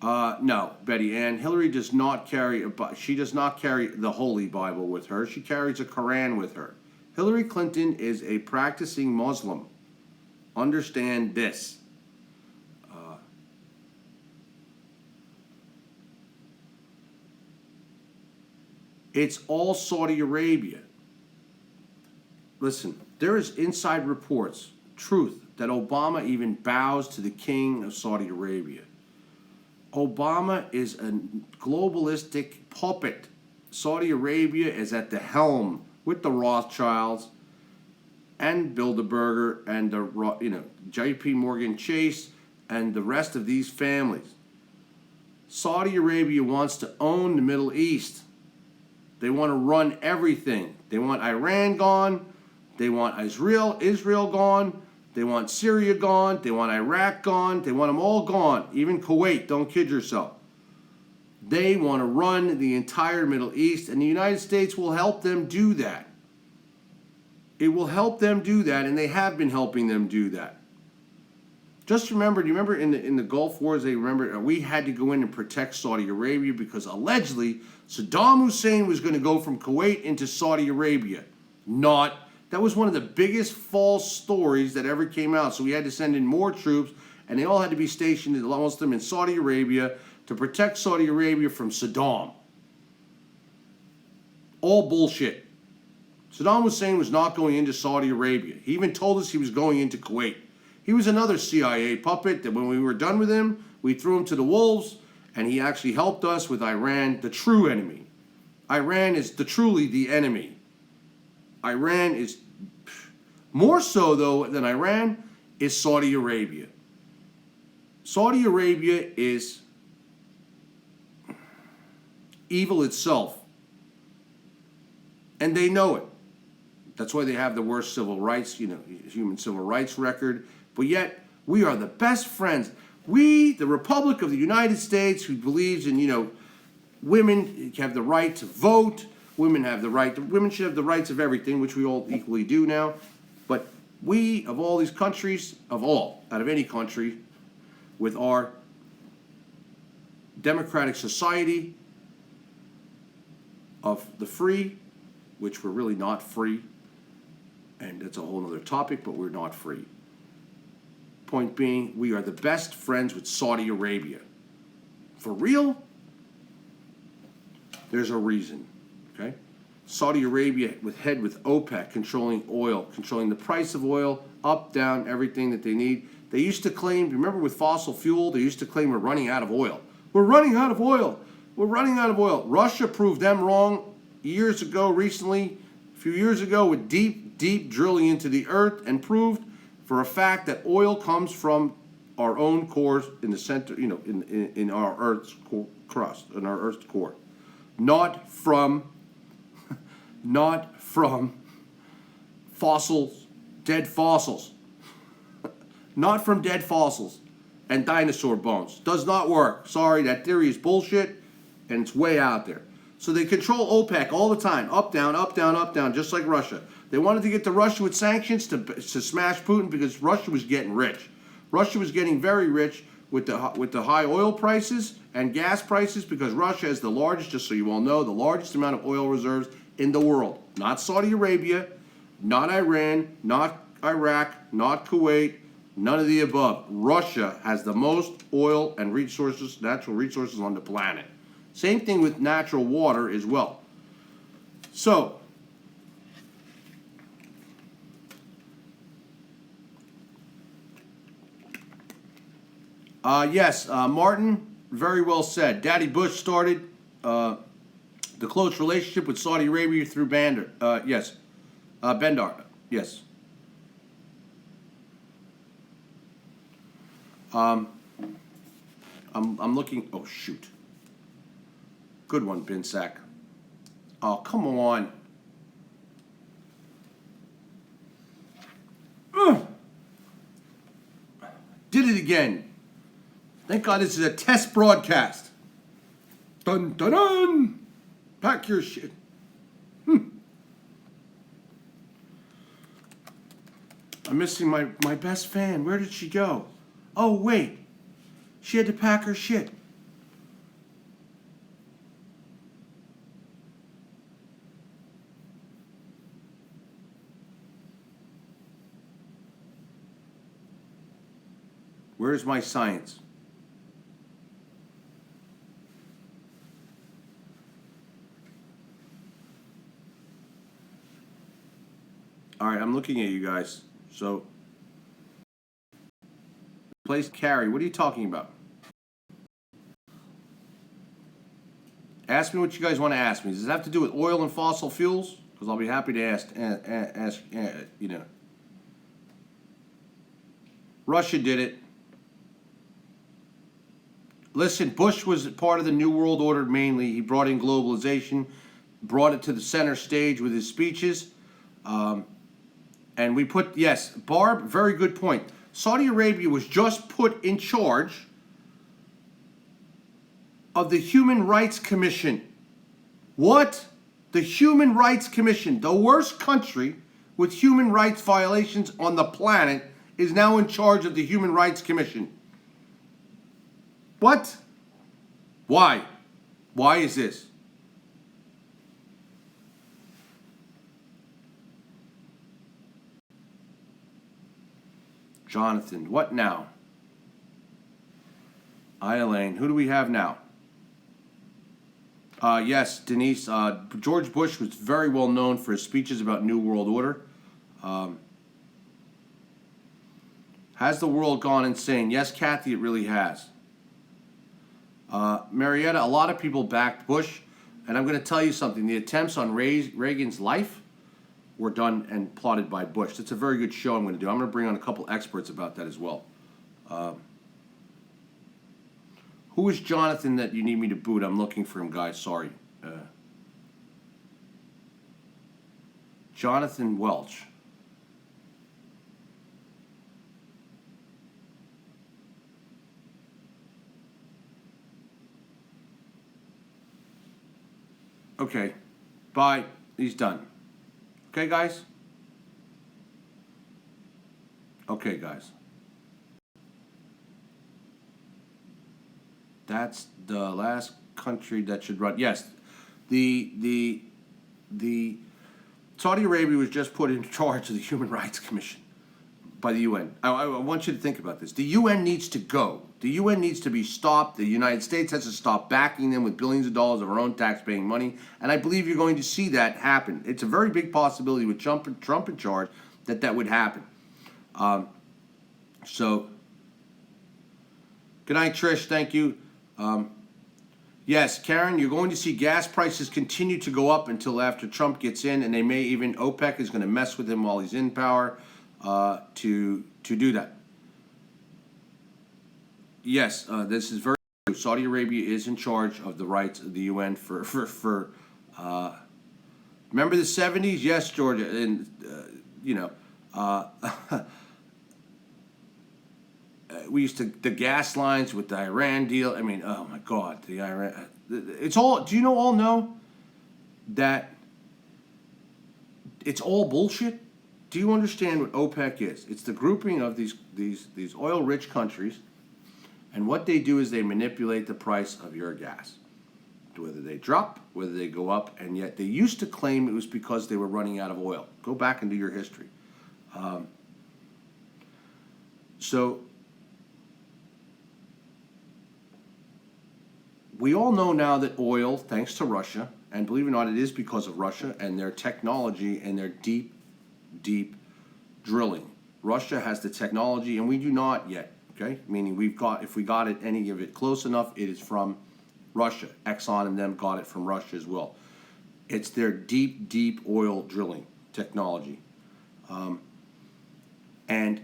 No, Betty Ann. Hillary does not carry she does not carry the Holy Bible with her. She carries a Quran with her. Hillary Clinton is a practicing Muslim. Understand this. It's all Saudi Arabia. Listen, there is inside reports, truth, that Obama even bows to the king of Saudi Arabia. Obama is a globalistic puppet. Saudi Arabia is at the helm with the Rothschilds and Bilderberger and the J.P. Morgan Chase and the rest of these families. Saudi Arabia wants to own the Middle East. They want to run everything. They want Iran gone. They want Israel gone. They want Syria gone. They want Iraq gone. They want them all gone. Even Kuwait, don't kid yourself. They want to run the entire Middle East, and the United States will help them do that. It will help them do that, and they have been helping them do that. Just remember, do you remember in the Gulf Wars, we had to go in and protect Saudi Arabia because allegedly Saddam Hussein was going to go from Kuwait into Saudi Arabia. That was one of the biggest false stories that ever came out. So we had to send in more troops, and they all had to be stationed, most of them in Saudi Arabia, to protect Saudi Arabia from Saddam. All bullshit. Saddam Hussein was not going into Saudi Arabia. He even told us he was going into Kuwait. He was another CIA puppet that when we were done with him, we threw him to the wolves, and he actually helped us with Iran, the true enemy. Iran is truly the enemy. Iran is, more so though than Iran, is Saudi Arabia. Saudi Arabia is evil itself. And they know it. That's why they have the worst civil rights, human civil rights record. But yet, we are the best friends. We, the Republic of the United States, who believes in, women have the right to vote. Women should have the rights of everything, which we all equally do now. But we, of all these countries, out of any country, with our democratic society of the free, which we're really not free, and that's a whole other topic, but we're not free. Point being, we are the best friends with Saudi Arabia. For real? There's a reason, okay? Saudi Arabia with OPEC, controlling oil, controlling the price of oil, up, down, everything that they need. They used to claim, remember with fossil fuel, they used to claim we're running out of oil. We're running out of oil. We're running out of oil. Russia proved them wrong years ago, recently, a few years ago, with deep drilling into the earth, and proved for a fact that oil comes from our own cores in the center, in our Earth's crust, in our Earth's core. Not from fossils, dead fossils. Not from dead fossils and dinosaur bones. Does not work. Sorry, that theory is bullshit, and it's way out there. So they control OPEC all the time, up, down, up, down, up, down, just like Russia. They wanted to get to Russia with sanctions to smash Putin because Russia was getting rich. Russia was getting very rich with the high oil prices and gas prices because Russia is the largest, just so you all know, the largest amount of oil reserves in the world. Not Saudi Arabia, not Iran, not Iraq, not Kuwait, none of the above. Russia has the most oil and resources, natural resources on the planet. Same thing with natural water as well. So, yes, Martin, very well said. Daddy Bush started the close relationship with Saudi Arabia through Bandar. Yes, Bendar. Yes. I'm looking. Oh shoot. Good one, Binsack. Oh, come on. Ugh. Did it again. Thank God this is a test broadcast. Dun dun dun. Pack your shit. I'm missing my best fan. Where did she go? Oh, wait. She had to pack her shit. Where's my science? All right, I'm looking at you guys. So, place carry. What are you talking about? Ask me what you guys want to ask me. Does it have to do with oil and fossil fuels? Because I'll be happy to ask. Russia did it. Listen, Bush was part of the New World Order mainly. He brought in globalization, brought it to the center stage with his speeches. And we put, yes, Barb, very good point. Saudi Arabia was just put in charge of the Human Rights Commission. What? The Human Rights Commission, the worst country with human rights violations on the planet, is now in charge of the Human Rights Commission. What? Why? Why is this? Jonathan, what now? Elaine, who do we have now? Yes, Denise. George Bush was very well known for his speeches about New World Order. Has the world gone insane? Yes, Kathy, it really has. Marietta, a lot of people backed Bush, and I'm going to tell you something. The attempts on Reagan's life were done and plotted by Bush. That's a very good show I'm going to do. I'm going to bring on a couple experts about that as well. Who is Jonathan that you need me to boot? I'm looking for him, guys. Sorry. Jonathan Welch. Okay. Bye. He's done. Okay, guys? Okay, guys. That's the last country that should run. Yes, the Saudi Arabia was just put in charge of the Human Rights Commission by the UN. I want you to think about this. The UN needs to go. The UN needs to be stopped. The United States has to stop backing them with billions of dollars of our own tax-paying money. And I believe you're going to see that happen. It's a very big possibility with Trump in charge that would happen. So, good night, Trish. Thank you. Yes, Karen, you're going to see gas prices continue to go up until after Trump gets in, and they may even, OPEC is going to mess with him while he's in power to do that. Yes, this is very true. Saudi Arabia is in charge of the rights of the UN for remember the 70s? Yes, Georgia, and we used to, the gas lines with the Iran deal. I mean, oh my God, the Iran. It's all. Do you all know that it's all bullshit? Do you understand what OPEC is? It's the grouping of these oil-rich countries, and what they do is they manipulate the price of your gas, whether they drop, whether they go up, and yet they used to claim it was because they were running out of oil. Go back into your history. So we all know now that oil, thanks to Russia, and believe it or not, it is because of Russia and their technology and their deep drilling. Russia has the technology, and we do not yet. Okay, meaning if we got any of it close enough, it is from Russia. Exxon and them got it from Russia as well. It's their deep oil drilling technology, and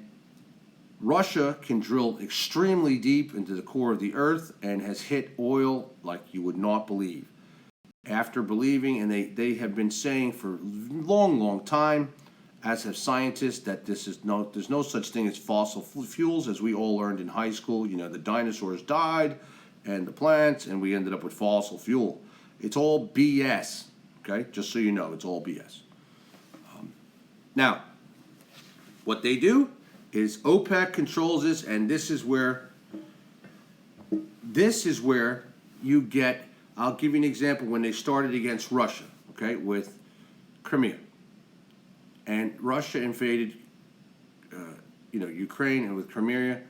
Russia can drill extremely deep into the core of the earth and has hit oil like you would not believe. After believing, and they have been saying for a long time, as have scientists, that there's no such thing as fossil fuels, as we all learned in high school. The dinosaurs died and the plants, and we ended up with fossil fuel. It's all BS, okay? Just so you know, it's all BS. Now, what they do is OPEC controls this, and this is where you get, I'll give you an example when they started against Russia, okay, with Crimea. And Russia invaded, Ukraine, and with Crimea,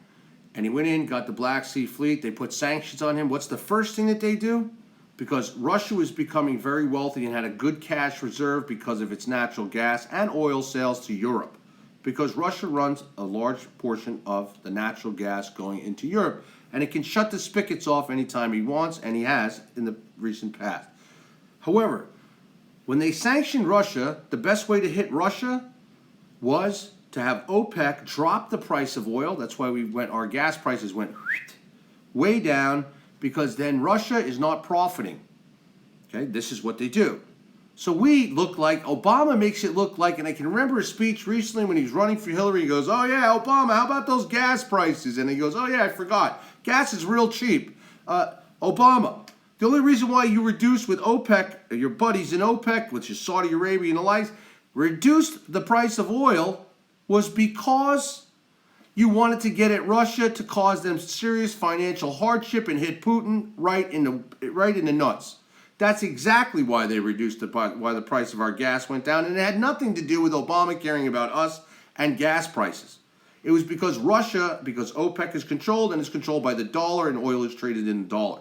and he went in, got the Black Sea Fleet. They put sanctions on him. What's the first thing that they do? Because Russia was becoming very wealthy and had a good cash reserve because of its natural gas and oil sales to Europe. Because Russia runs a large portion of the natural gas going into Europe, and it can shut the spigots off anytime he wants, and he has in the recent past. However, when they sanctioned Russia, the best way to hit Russia was to have OPEC drop the price of oil. That's why our gas prices went way down, because then Russia is not profiting. Okay, this is what they do. So we look like, Obama makes it look like, and I can remember his speech recently when he was running for Hillary. He goes, oh yeah, Obama, how about those gas prices? And he goes, oh yeah, I forgot. Gas is real cheap. Obama, the only reason why you reduced with OPEC, your buddies in OPEC, which is Saudi Arabia and the likes, reduced the price of oil was because you wanted to get at Russia to cause them serious financial hardship and hit Putin right in the nuts. That's exactly why they reduced why the price of our gas went down, and it had nothing to do with Obama caring about us and gas prices. It was because OPEC is controlled, and it's controlled by the dollar, and oil is traded in the dollar.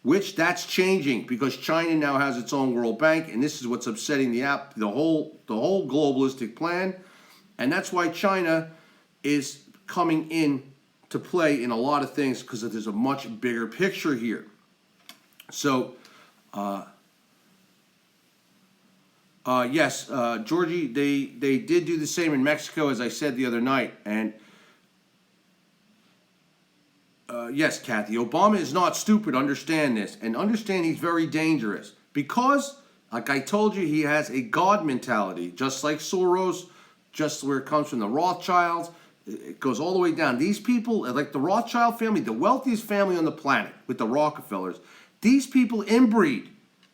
which that's changing because China now has its own World Bank, and this is what's upsetting the whole globalistic plan, and that's why China is coming in to play in a lot of things because there's a much bigger picture here. So, yes, Georgie, they did do the same in Mexico, as I said the other night, and yes, Kathy, Obama is not stupid. Understand this, and understand he's very dangerous because, like I told you, he has a God mentality, just like Soros, just where it comes from the Rothschilds. It goes all the way down. These people, like the Rothschild family, the wealthiest family on the planet with the Rockefellers, these people inbreed.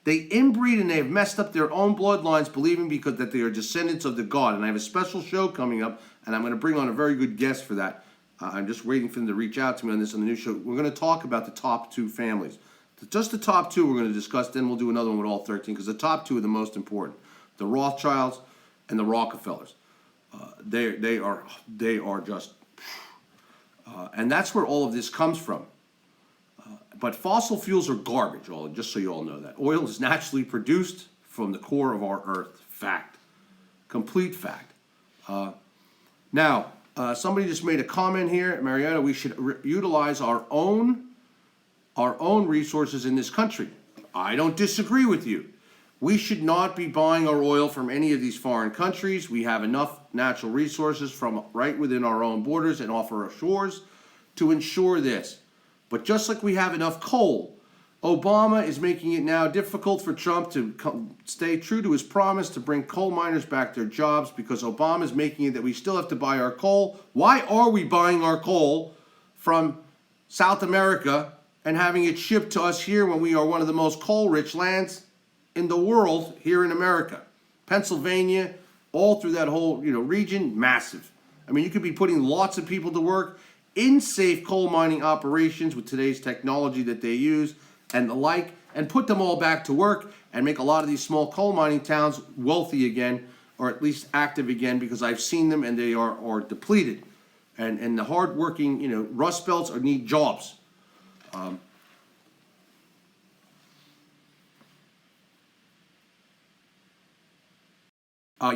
They inbreed and they have messed up their own bloodlines, believing because that they are descendants of the God. And I have a special show coming up, and I'm going to bring on a very good guest for that. I'm just waiting for them to reach out to me on this on the new show. We're going to talk about the top 2 families. Just the top 2 we're going to discuss, then we'll do another one with all 13, because the top 2 are the most important. The Rothschilds and the Rockefellers. They are just, and that's where all of this comes from. But fossil fuels are garbage, just so you all know that. Oil is naturally produced from the core of our earth. Fact. Complete fact. Now, somebody just made a comment here, Marietta, we should utilize our own resources in this country. I don't disagree with you. We should not be buying our oil from any of these foreign countries. We have enough natural resources from right within our own borders and off our shores to ensure this. But just like we have enough coal, Obama is making it now difficult for Trump to stay true to his promise to bring coal miners back their jobs, because Obama is making it that we still have to buy our coal. Why are we buying our coal from South America and having it shipped to us here when we are one of the most coal-rich lands in the world here in America? Pennsylvania, all through that whole region, massive. I mean, you could be putting lots of people to work in safe coal mining operations with today's technology that they use and the like, and put them all back to work and make a lot of these small coal mining towns wealthy again, or at least active again, because I've seen them and they are depleted. And the hardworking, Rust Belts need jobs.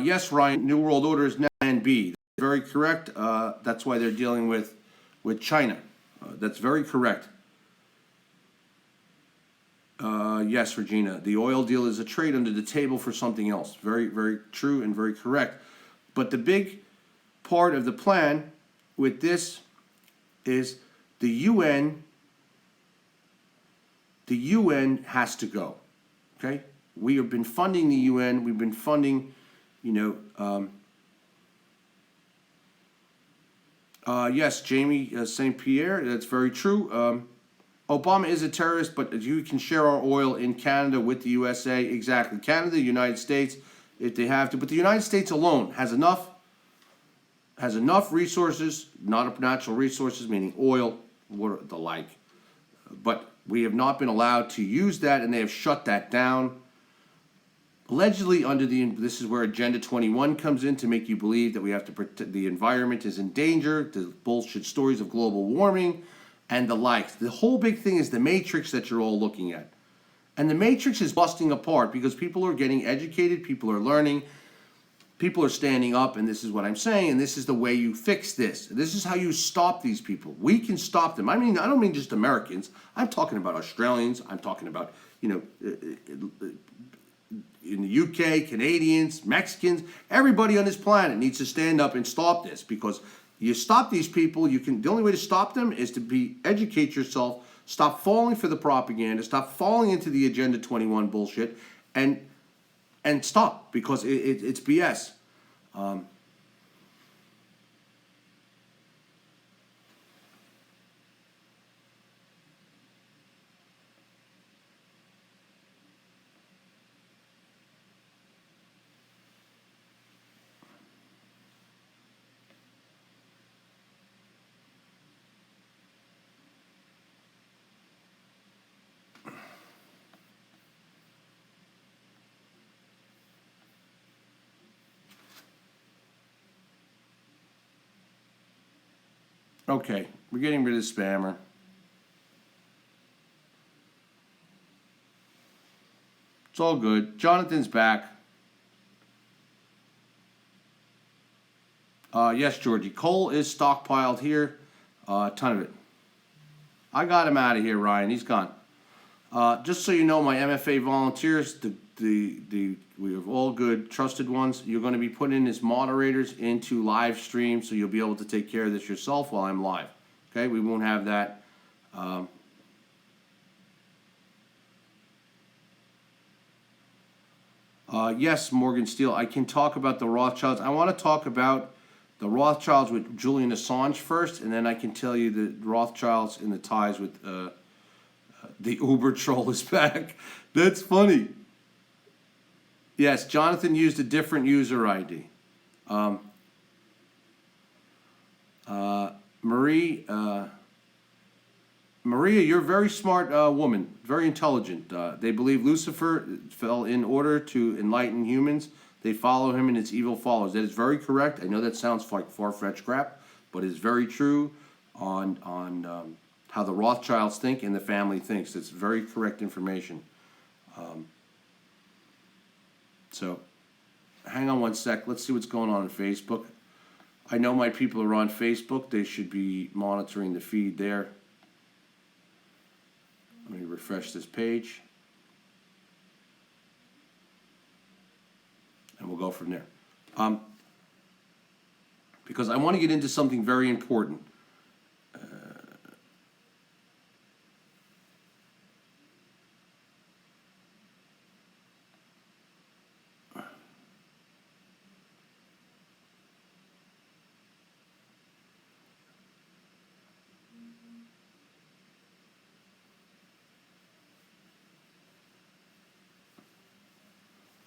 Yes, Ryan, New World Order is now Plan B. Very correct. That's why they're dealing with China. That's very correct. Yes, Regina, the oil deal is a trade under the table for something else. Very, very true and very correct. But the big part of the plan with this is the UN. The UN has to go. Okay, we have been funding the UN. We've been funding, yes, Jamie St. Pierre. That's very true. Obama is a terrorist, but you can share our oil in Canada with the USA. Exactly. Canada, the United States, if they have to. But the United States alone has enough resources, not natural resources, meaning oil, water, the like. But we have not been allowed to use that, and they have shut that down. Allegedly this is where Agenda 21 comes in, to make you believe that we have to protect the environment is in danger, the bullshit stories of global warming, and the likes. The whole big thing is the matrix that you're all looking at. And the matrix is busting apart because people are getting educated, people are learning, people are standing up, and this is what I'm saying, and this is the way you fix this. This is how you stop these people. We can stop them. I mean, I don't mean just Americans. I'm talking about Australians. I'm talking about, in the UK, Canadians, Mexicans, everybody on this planet needs to stand up and stop this, because you stop these people, the only way to stop them is to educate yourself, stop falling for the propaganda, stop falling into the Agenda 21 bullshit, and stop, because it's BS. Okay, we're getting rid of the spammer. It's all good. Jonathan's back. Yes, Georgie. Coal is stockpiled here. A ton of it. I got him out of here, Ryan. He's gone. Just so you know, my MFA volunteers, we have all good, trusted ones. You're going to be put in as moderators into live stream, so you'll be able to take care of this yourself while I'm live. Okay, we won't have that. Yes, Morgan Steele, I can talk about the Rothschilds. I want to talk about the Rothschilds with Julian Assange first, and then I can tell you the Rothschilds in the ties with the Uber troll is back. That's funny. Yes, Jonathan used a different user ID. Maria, you're a very smart woman, very intelligent. They believe Lucifer fell in order to enlighten humans. They follow him and his evil followers. That is very correct. I know that sounds like far-fetched crap, but it's very true on how the Rothschilds think and the family thinks. It's very correct information. So hang on one sec. Let's see what's going on Facebook. I know my people are on Facebook. They should be monitoring the feed there. Let me refresh this page. And we'll go from there. Because I want to get into something very important.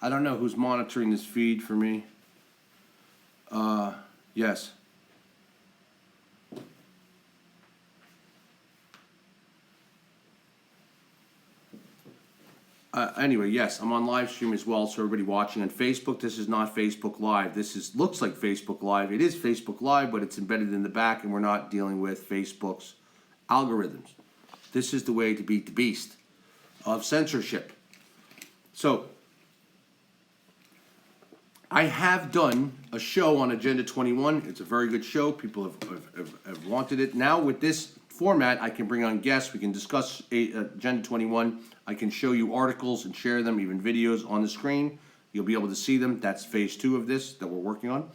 I don't know who's monitoring this feed for me. Yes. Anyway, yes, I'm on live stream as well, so everybody watching on Facebook, this is not Facebook Live. This looks like Facebook Live. It is Facebook Live, but it's embedded in the back, and we're not dealing with Facebook's algorithms. This is the way to beat the beast of censorship. So, I have done a show on Agenda 21. It's a very good show. People have wanted it. Now with this format, I can bring on guests. We can discuss Agenda 21. I can show you articles and share them, even videos on the screen. You'll be able to see them. That's phase 2 of this that we're working on.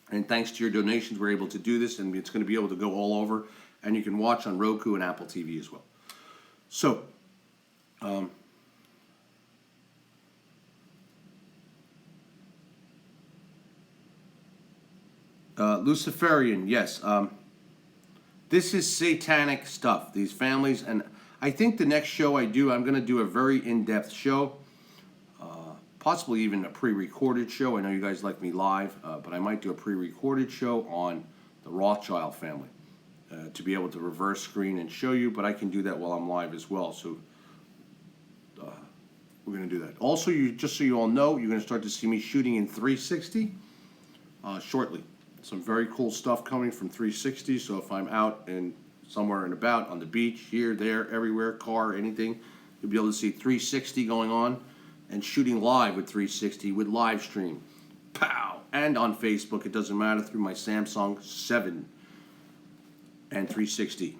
And thanks to your donations, we're able to do this, and it's going to be able to go all over. And you can watch on Roku and Apple TV as well. So, Luciferian, yes. This is satanic stuff, these families. And I think the next show I do, I'm going to do a very in-depth show. Possibly even a pre-recorded show. I know you guys like me live, but I might do a pre-recorded show on the Rothschild family to be able to reverse screen and show you. But I can do that while I'm live as well. So we're going to do that. Also, just so you all know, you're going to start to see me shooting in 360 shortly. Some very cool stuff coming from 360. So if I'm out and somewhere and about on the beach, here, there, everywhere, car, anything, you'll be able to see 360 going on and shooting live with 360 with live stream. Pow! And on Facebook, it doesn't matter, through my Samsung 7 and 360.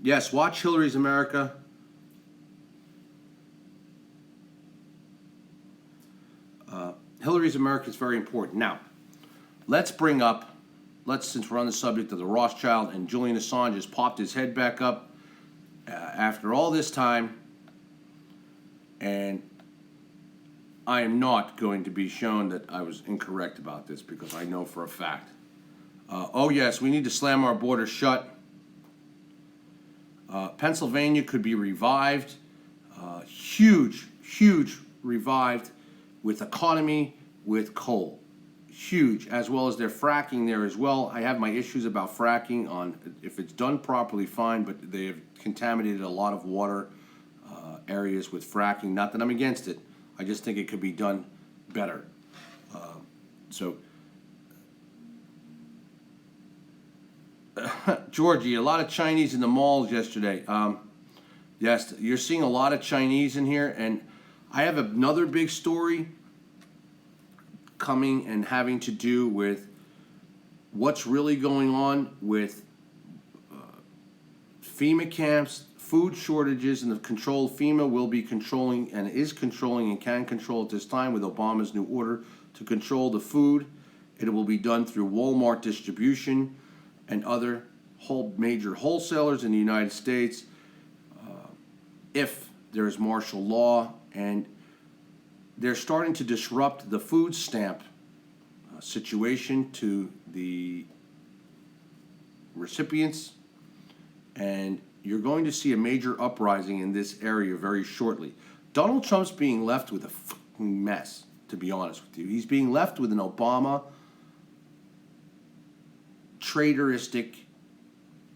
Yes, watch Hillary's America. Hillary's America is very important. Now, since we're on the subject of the Rothschild, and Julian Assange has popped his head back up after all this time, and I am not going to be shown that I was incorrect about this, because I know for a fact. Oh yes, we need to slam our border shut. Pennsylvania could be revived, huge revived, with economy, with coal. Huge, as well as their fracking there as well. I have my issues about fracking on, if it's done properly, fine, but they have contaminated a lot of water areas with fracking. Not that I'm against it, I just think it could be done better. Georgie, a lot of Chinese in the malls yesterday. Yes, you're seeing a lot of Chinese in here, and I have another big story coming and having to do with what's really going on with FEMA camps, food shortages, and the control FEMA will be controlling and is controlling and can control at this time with Obama's new order to control the food. It will be done through Walmart distribution and other major wholesalers in the United States if there is martial law, and they're starting to disrupt the food stamp situation to the recipients, and you're going to see a major uprising in this area very shortly. Donald Trump's being left with a fucking mess, to be honest with you. He's being left with an Obama traitoristic,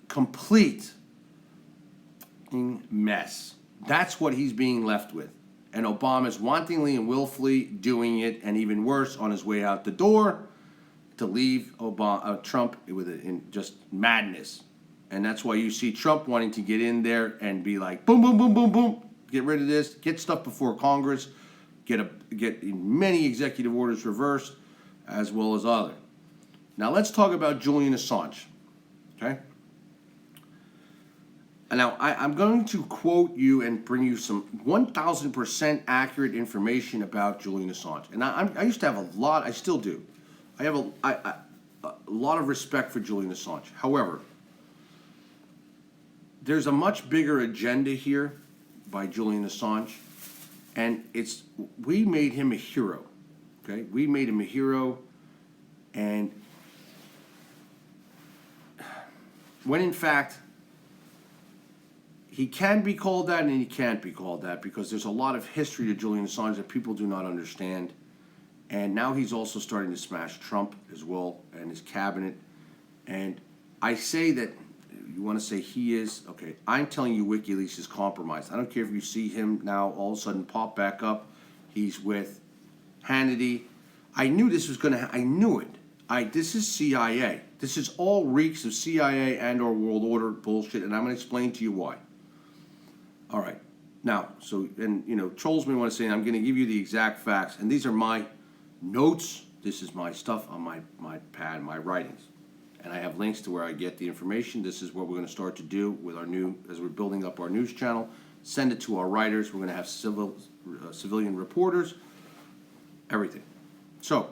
complete mess. That's what he's being left with. And Obama's wantonly and willfully doing it, and even worse, on his way out the door to leave Trump in just madness. And that's why you see Trump wanting to get in there and be like, boom, boom, boom, boom, boom, get rid of this, get stuff before Congress, get many executive orders reversed, as well as other. Now let's talk about Julian Assange, okay? And now I'm going to quote you and bring you some 1,000% accurate information about Julian Assange. And I used to have a lot, I still do. I have a lot of respect for Julian Assange. However, there's a much bigger agenda here by Julian Assange, and we made him a hero, okay? We made him a hero, and when in fact, he can be called that and he can't be called that, because there's a lot of history to Julian Assange that people do not understand. And now he's also starting to smash Trump as well and his cabinet. And I say that, you want to say he is, okay, I'm telling you Wikileaks is compromised. I don't care if you see him now all of a sudden pop back up. He's with Hannity. I knew this was going to I knew it. This is CIA. This is all reeks of CIA and or world order bullshit, and I'm going to explain to you why. All right. Now, trolls may want to say, I'm going to give you the exact facts, and these are my notes. This is my stuff on my pad, my writings. And I have links to where I get the information. This is what we're going to start to do with as we're building up our news channel. Send it to our writers. We're going to have civilian reporters, everything. So,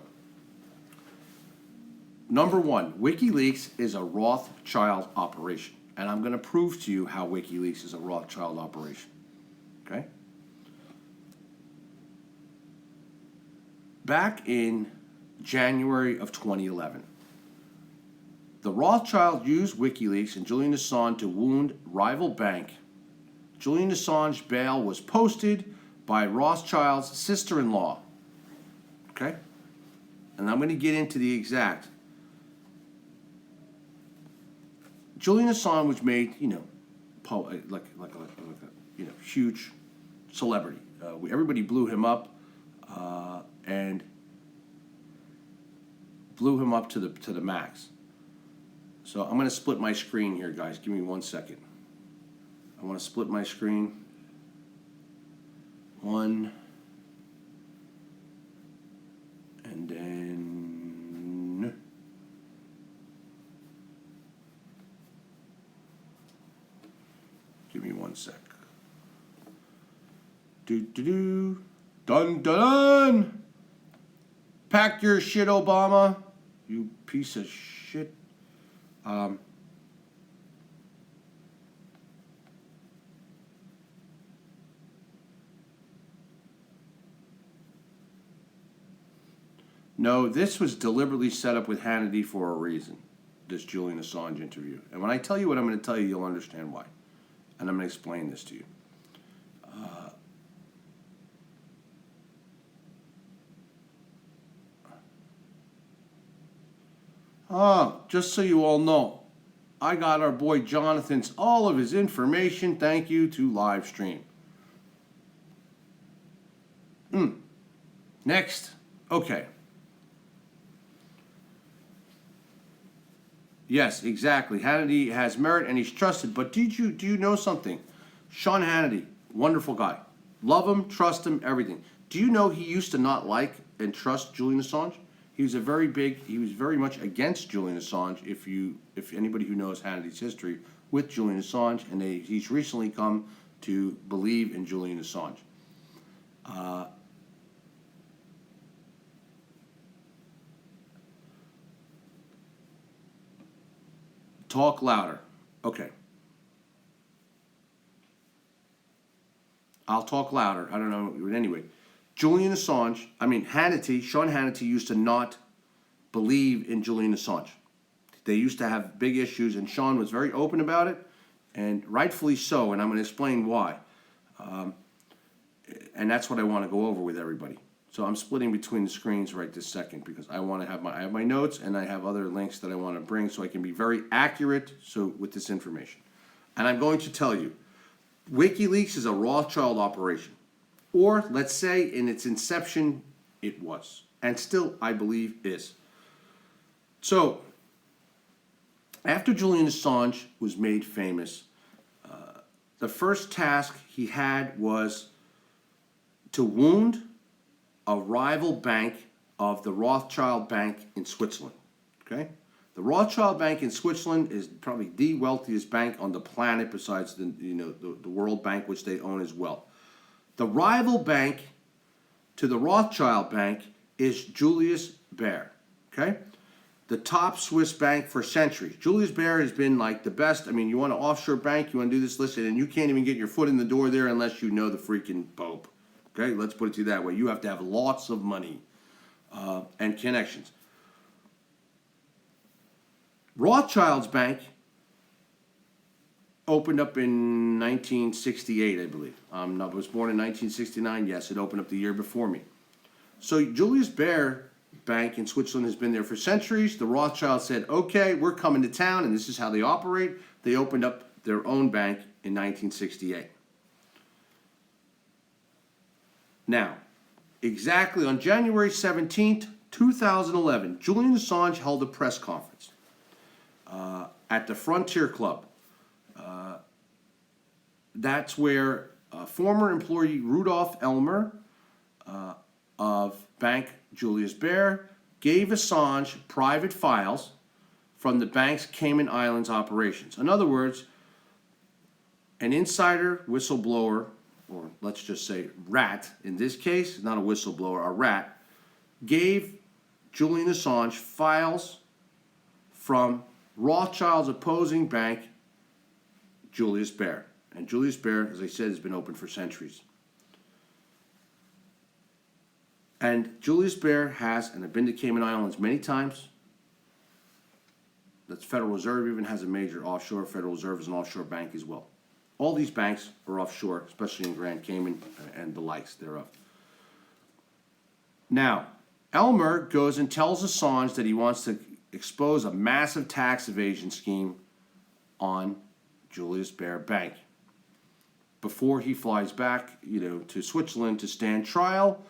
number one, WikiLeaks is a Rothschild operation. And I'm going to prove to you how WikiLeaks is a Rothschild operation. Okay? Back in January of 2011, the Rothschild used WikiLeaks and Julian Assange to wound rival bank. Julian Assange bail was posted by Rothschild's sister-in-law. Okay? And I'm going to get into the exact. Julian Assange was made, like a huge celebrity. Everybody blew him up, and blew him up to the max. So I'm going to split my screen here, guys. Give me 1 second. I want to split my screen. One, and then. Give me 1 sec. Dun dun dun! Pack your shit, Obama. You piece of shit. No, this was deliberately set up with Hannity for a reason, this Julian Assange interview. And when I tell you what I'm going to tell you, you'll understand why. And I'm going to explain this to you. Just so you all know, I got our boy Jonathan's, all of his information. Thank you to Livestream. Next. Okay. Yes, exactly. Hannity has merit and he's trusted. But do you know something? Sean Hannity, wonderful guy. Love him, trust him, everything. Do you know he used to not like and trust Julian Assange? He was very much against Julian Assange, if anybody who knows Hannity's history with Julian Assange, and he's recently come to believe in Julian Assange. Talk louder. Okay. I'll talk louder. I don't know. But anyway, Julian Assange, Sean Hannity used to not believe in Julian Assange. They used to have big issues, and Sean was very open about it, and rightfully so, and I'm going to explain why. And that's what I want to go over with everybody. So I'm splitting between the screens right this second because I want to have I have my notes and I have other links that I want to bring so I can be very accurate with this information. And I'm going to tell you, Wikileaks is a Rothschild operation. Or let's say in its inception it was. And still, I believe, is. So, after Julian Assange was made famous, the first task he had was to wound a rival bank of the Rothschild Bank in Switzerland. Okay? The Rothschild Bank in Switzerland is probably the wealthiest bank on the planet besides the World Bank, which they own as well. The rival bank to the Rothschild Bank is Julius Baer. Okay? The top Swiss bank for centuries. Julius Baer has been like the best. You want an offshore bank, you want to do this, listen, and you can't even get your foot in the door there unless you know the freaking Pope. Okay, let's put it to you that way. You have to have lots of money and connections. Rothschild's bank opened up in 1968, I believe. I was born in 1969. Yes, it opened up the year before me. So Julius Baer Bank in Switzerland has been there for centuries. The Rothschilds said, okay, we're coming to town, and this is how they operate. They opened up their own bank in 1968. Now, exactly on January 17th, 2011, Julian Assange held a press conference at the Frontier Club. That's where former employee Rudolf Elmer of Bank Julius Baer gave Assange private files from the bank's Cayman Islands operations. In other words, an insider whistleblower, or let's just say rat, in this case, not a whistleblower, a rat, gave Julian Assange files from Rothschild's opposing bank, Julius Baer. And Julius Baer, as I said, has been open for centuries. And Julius Baer has, and I've been to Cayman Islands many times. The Federal Reserve even has a major offshore. Federal Reserve is an offshore bank as well. All these banks are offshore, especially in Grand Cayman and the likes thereof. Now, Elmer goes and tells Assange that he wants to expose a massive tax evasion scheme on Julius Baer Bank before he flies back, to Switzerland to stand trial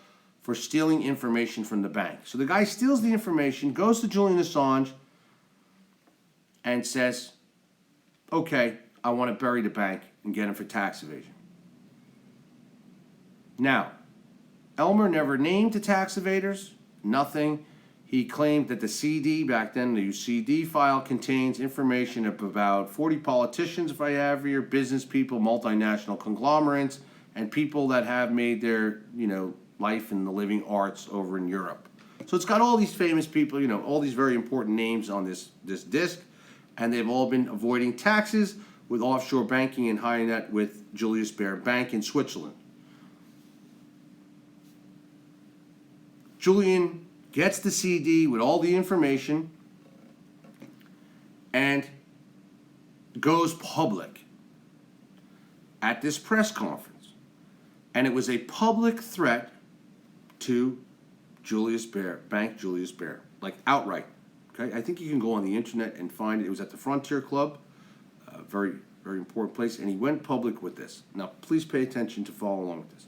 for stealing information from the bank. So the guy steals the information, goes to Julian Assange, and says, okay, I want to bury the bank and get him for tax evasion. Now, Elmer never named the tax evaders, nothing. He claimed that the CD, back then the CD file, contains information of about 40 politicians, if I have here, business people, multinational conglomerates, and people that have made their, life in the living arts over in Europe. So it's got all these famous people, all these very important names on this disc, and they've all been avoiding taxes with offshore banking and hiding that with Julius Baer Bank in Switzerland. Julian gets the CD with all the information and goes public at this press conference. And it was a public threat to Julius Baer, Bank Julius Baer, like outright. Okay, I think you can go on the internet and find it. It was at the Frontier Club, a very, very important place, and he went public with this. Now, please pay attention to follow along with this.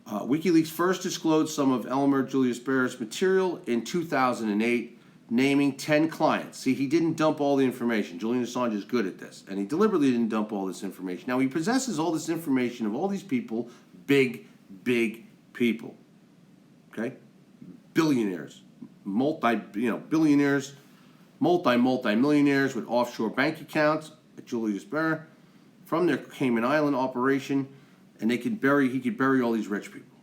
Wikileaks first disclosed some of Elmer Julius Baer's material in 2008. naming 10 clients. See, he didn't dump all the information. Julian Assange is good at this, and he deliberately didn't dump all this information. Now, he possesses all this information of all these people, big people, okay? Billionaires, billionaires, multi-millionaires with offshore bank accounts at Julius Baer from their Cayman Island operation, and he could bury all these rich people,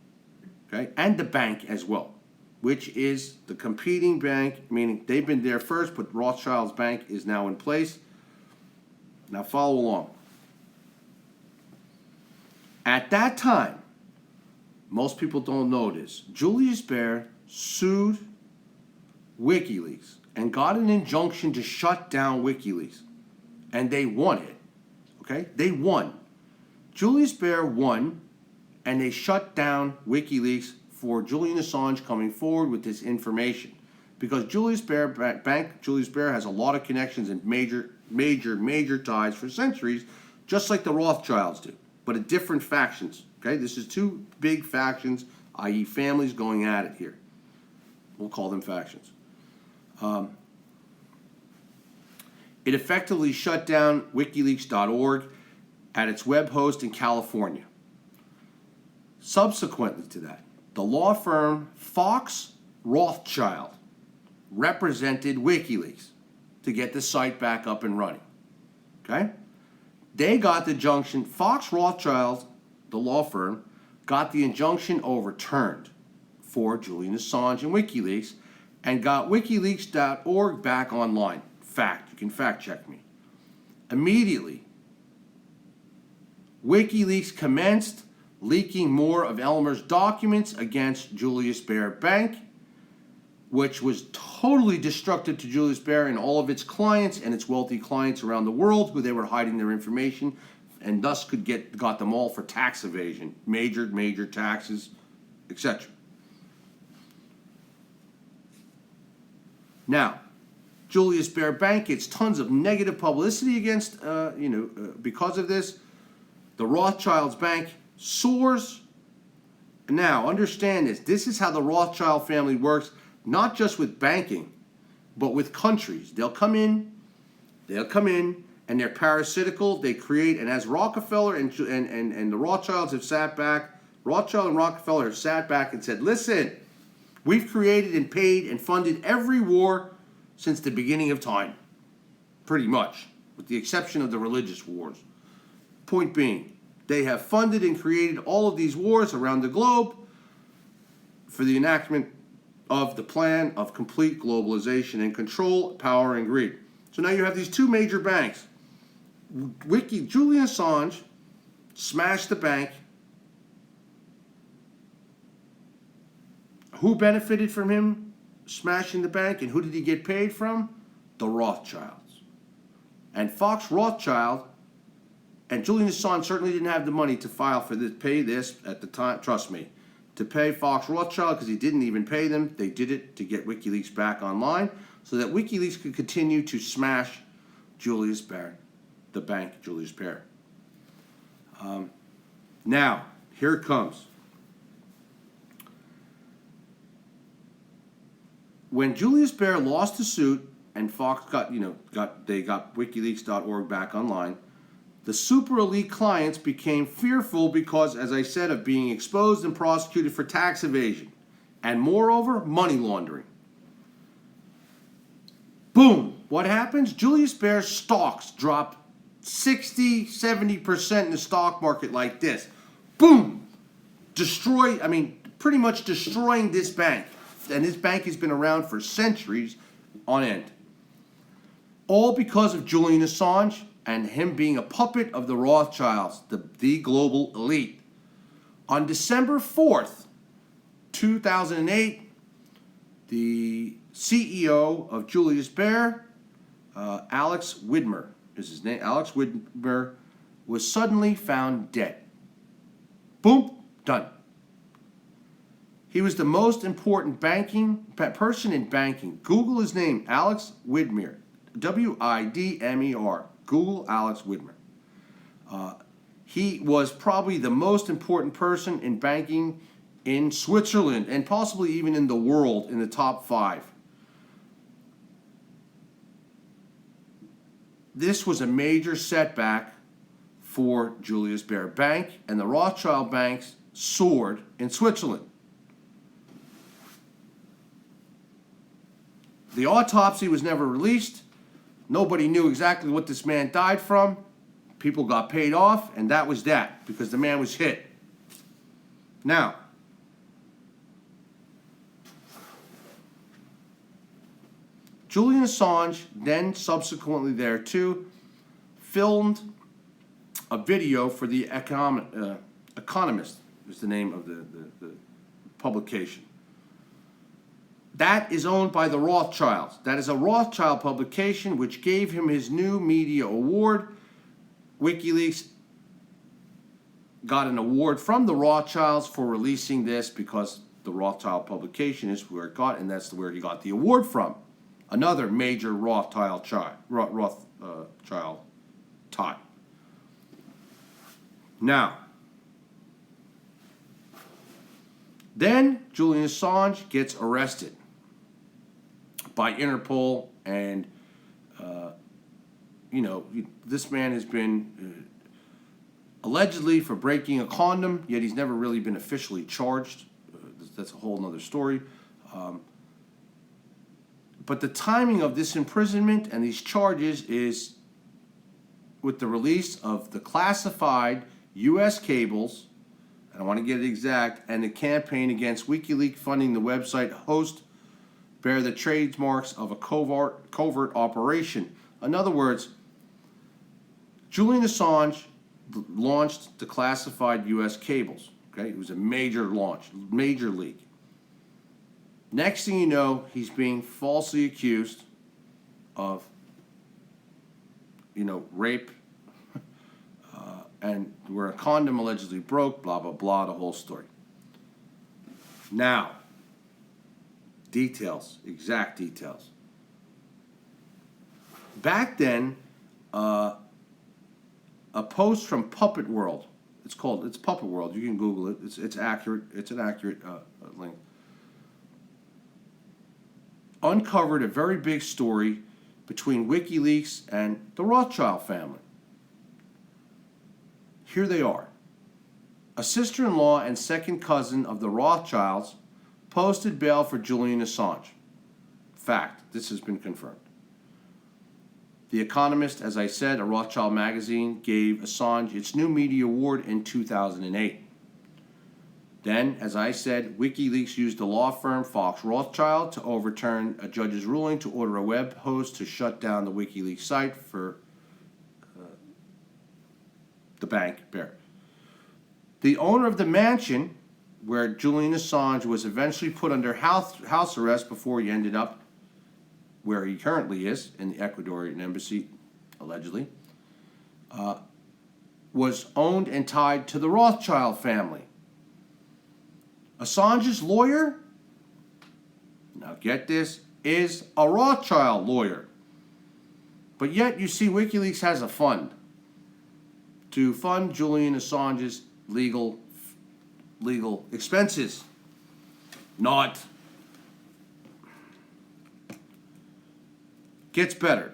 okay? And the bank as well, which is the competing bank, meaning they've been there first, but Rothschild's bank is now in place. Now follow along. At that time, most people don't know this, Julius Baer sued Wikileaks and got an injunction to shut down Wikileaks. And they won it, okay? They won. Julius Baer won, and they shut down Wikileaks for Julian Assange coming forward with this information, because Julius Baer has a lot of connections and major ties for centuries, just like the Rothschilds do, but at different factions. Okay, this is two big factions, i.e., families going at it here. We'll call them factions. It effectively shut down WikiLeaks.org at its web host in California. Subsequently to that, the law firm Fox Rothschild represented WikiLeaks to get the site back up and running. Okay? They got the injunction, Fox Rothschild, the law firm, got the injunction overturned for Julian Assange and WikiLeaks and got WikiLeaks.org back online. Fact, you can fact check me. Immediately, WikiLeaks commenced leaking more of Elmer's documents against Julius Baer Bank, which was totally destructive to Julius Baer and all of its clients and its wealthy clients around the world, who they were hiding their information, and thus got them all for tax evasion, major taxes, etc. Now, Julius Baer Bank gets tons of negative publicity against, because of this. The Rothschilds Bank soars. Now, understand this. This is how the Rothschild family works, not just with banking, but with countries. They'll come in, and they're parasitical. They create, and as Rockefeller and the Rothschilds have sat back, Rothschild and Rockefeller have sat back and said, listen, we've created and paid and funded every war since the beginning of time, pretty much, with the exception of the religious wars. Point being, they have funded and created all of these wars around the globe for the enactment of the plan of complete globalization and control, power, and greed. So now you have these two major banks. Julian Assange smashed the bank. Who benefited from him smashing the bank, and who did he get paid from? The Rothschilds. And Fox Rothschild and Julian Assange certainly didn't have the money to file for this, pay this at the time, trust me, to pay Fox Rothschild, because he didn't even pay them. They did it to get WikiLeaks back online so that WikiLeaks could continue to smash Julius Baer, the bank Julius Baer. Now, here it comes. When Julius Baer lost the suit and Fox got WikiLeaks.org back online, the super elite clients became fearful because, as I said, of being exposed and prosecuted for tax evasion and, moreover, money laundering. Boom! What happens? Julius Baer's stocks drop 60, 70% in the stock market like this. Boom! Pretty much destroying this bank. And this bank has been around for centuries on end. All because of Julian Assange and him being a puppet of the Rothschilds, the global elite. On December 4th, 2008, the CEO of Julius Baer, Alex Widmer, is his name. Alex Widmer was suddenly found dead. Boom, done. He was the most important person in banking. Google his name, Alex Widmer, Widmer. Google Alex Widmer. He was probably the most important person in banking in Switzerland and possibly even in the world, in the top 5. this was a major setback for Julius Baer Bank, and the Rothschild banks soared in Switzerland. The autopsy was never released. Nobody knew exactly what this man died from. People got paid off, and that was that, because the man was hit. Now, Julian Assange, then subsequently there too, filmed a video for the Economist, is the name of the publication. That is owned by the Rothschilds. That is a Rothschild publication which gave him his new media award. Wikileaks got an award from the Rothschilds for releasing this because the Rothschild publication is where it got, and that's where he got the award from. Another major Rothschild tie. Now, then Julian Assange gets arrested by Interpol, and this man has been allegedly for breaking a condom, yet he's never really been officially charged. That's a whole other story. But the timing of this imprisonment and these charges is with the release of the classified U.S. cables, and I want to get it exact, and the campaign against WikiLeaks funding the website host bear the trademarks of a covert operation. In other words, Julian Assange launched the classified U.S. cables. Okay, it was a major launch, major leak. Next thing you know, he's being falsely accused of, rape, and where a condom allegedly broke, blah, blah, blah, the whole story. Now, details, exact details. Back then, a post from Puppet World, it's Puppet World, you can Google it, it's accurate, it's an accurate link, uncovered a very big story between WikiLeaks and the Rothschild family. Here they are. A sister-in-law and second cousin of the Rothschilds posted bail for Julian Assange. Fact, this has been confirmed. The Economist, as I said, a Rothschild magazine, gave Assange its new media award in 2008. Then, as I said, WikiLeaks used the law firm Fox Rothschild to overturn a judge's ruling to order a web host to shut down the WikiLeaks site for the bank Bear. The owner of the mansion where Julian Assange was eventually put under house arrest before he ended up where he currently is, in the Ecuadorian embassy, allegedly, was owned and tied to the Rothschild family. Assange's lawyer, now get this, is a Rothschild lawyer. But yet you see WikiLeaks has a fund to fund Julian Assange's legal expenses. Not. Gets better.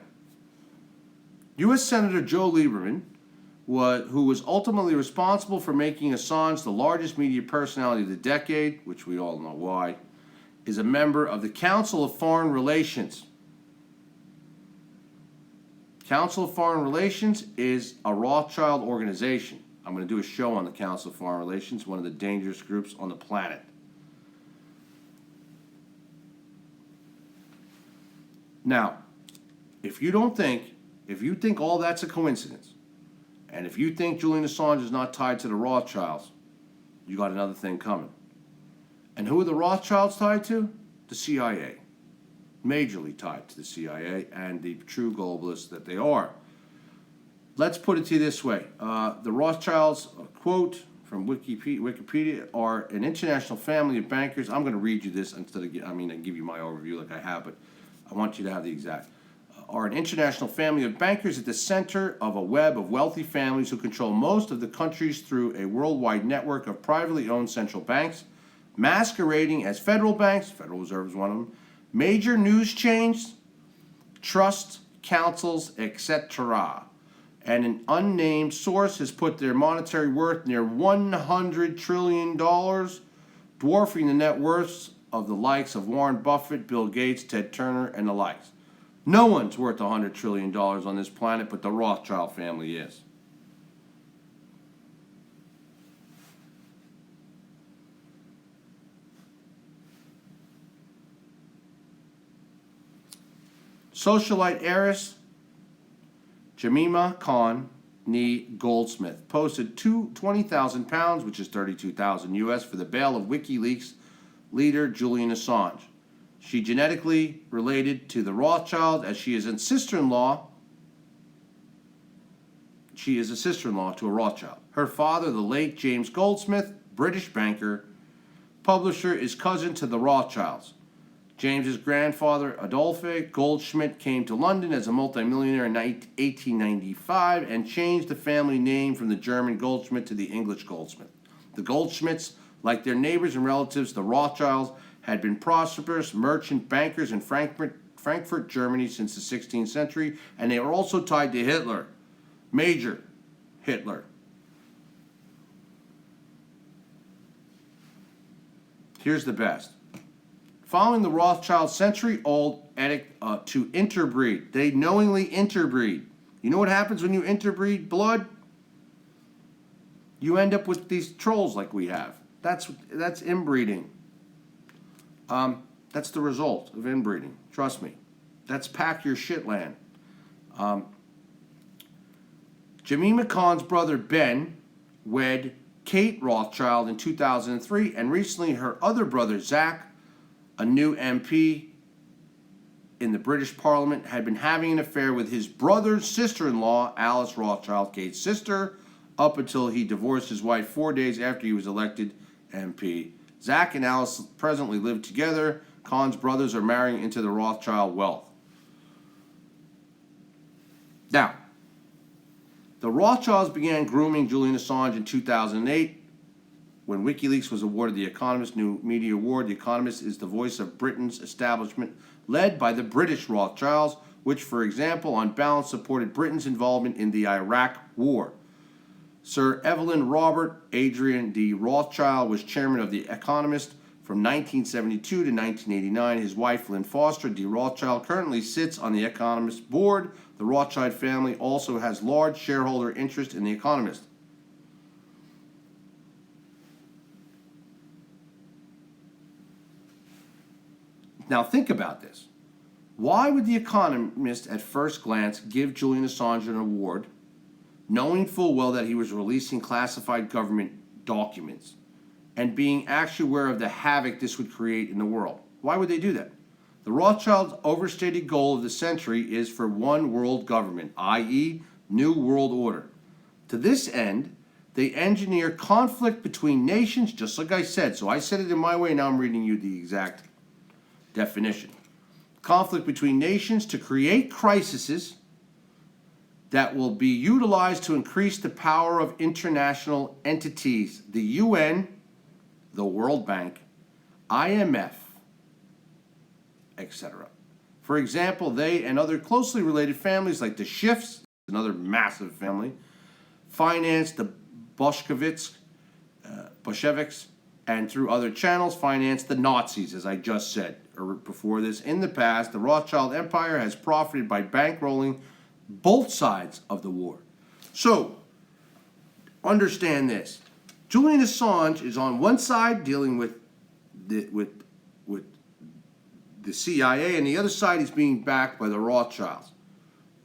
U.S. Senator Joe Lieberman, who was ultimately responsible for making Assange the largest media personality of the decade, which we all know why, is a member of the Council of Foreign Relations. Council of Foreign Relations is a Rothschild organization. I'm going to do a show on the Council of Foreign Relations, one of the dangerous groups on the planet. Now, if you think all that's a coincidence, and if you think Julian Assange is not tied to the Rothschilds, you got another thing coming. And who are the Rothschilds tied to? The CIA. Majorly tied to the CIA and the true globalists that they are. Let's put it to you this way. The Rothschilds, quote from Wikipedia, are an international family of bankers. I'm going to read you this instead of, I give you my overview like I have, but I want you to have the exact. Are an international family of bankers at the center of a web of wealthy families who control most of the countries through a worldwide network of privately owned central banks, masquerading as federal banks, Federal Reserve is one of them, major news chains, trust, councils, etc. And an unnamed source has put their monetary worth near $100 trillion, dwarfing the net worths of the likes of Warren Buffett, Bill Gates, Ted Turner, and the likes. No one's worth $100 trillion on this planet, but the Rothschild family is. Socialite heiress Jemima Khan Nee Goldsmith posted £20,000, which is $32,000 US, for the bail of Wikileaks leader Julian Assange. She genetically related to the Rothschild, as she is a sister-in-law. She is a sister-in-law to a Rothschild. Her father, the late James Goldsmith, British banker, publisher, is cousin to the Rothschilds. James's grandfather, Adolphe Goldschmidt, came to London as a multimillionaire in 1895 and changed the family name from the German Goldschmidt to the English Goldsmith. The Goldschmidts, like their neighbors and relatives, the Rothschilds, had been prosperous merchant bankers in Frankfurt, Germany since the 16th century, and they were also tied to Hitler, Major Hitler. Here's the best. Following the Rothschild century-old edict to interbreed, they knowingly interbreed. You know what happens when you interbreed blood? You end up with these trolls like we have. That's inbreeding. That's the result of inbreeding. Trust me. That's pack your shit land. Jemima Khan's brother Ben wed Kate Rothschild in 2003, and recently her other brother Zach, a new MP in the British Parliament, had been having an affair with his brother's sister-in-law, Alice Rothschild, Kate's sister, up until he divorced his wife 4 days after he was elected MP. Zach and Alice presently live together. Khan's brothers are marrying into the Rothschild wealth. Now, the Rothschilds began grooming Julian Assange in 2008 when Wikileaks was awarded the Economist New Media Award. The Economist is the voice of Britain's establishment, led by the British Rothschilds, which, for example, on balance supported Britain's involvement in the Iraq War. Sir Evelyn Robert Adrian D. Rothschild was chairman of The Economist from 1972 to 1989. His wife, Lynn Foster D. Rothschild, currently sits on The Economist board. The Rothschild family also has large shareholder interest in The Economist. Now think about this. Why would The Economist at first glance give Julian Assange an award, knowing full well that he was releasing classified government documents and being actually aware of the havoc this would create in the world? Why would they do that? The Rothschilds' overstated goal of the century is for one world government, i.e., New World Order. To this end, they engineer conflict between nations, just like I said. So I said it in my way, now I'm reading you the exact definition. Conflict between nations to create crises that will be utilized to increase the power of international entities, the UN, the World Bank, IMF, etc. For example, they and other closely related families like the Schiffs, another massive family, finance the Bolsheviks, and through other channels finance the Nazis, as I just said before this. In the past, the Rothschild Empire has profited by bankrolling both sides of the war. So, understand this. Julian Assange is on one side dealing with the CIA, and the other side is being backed by the Rothschilds,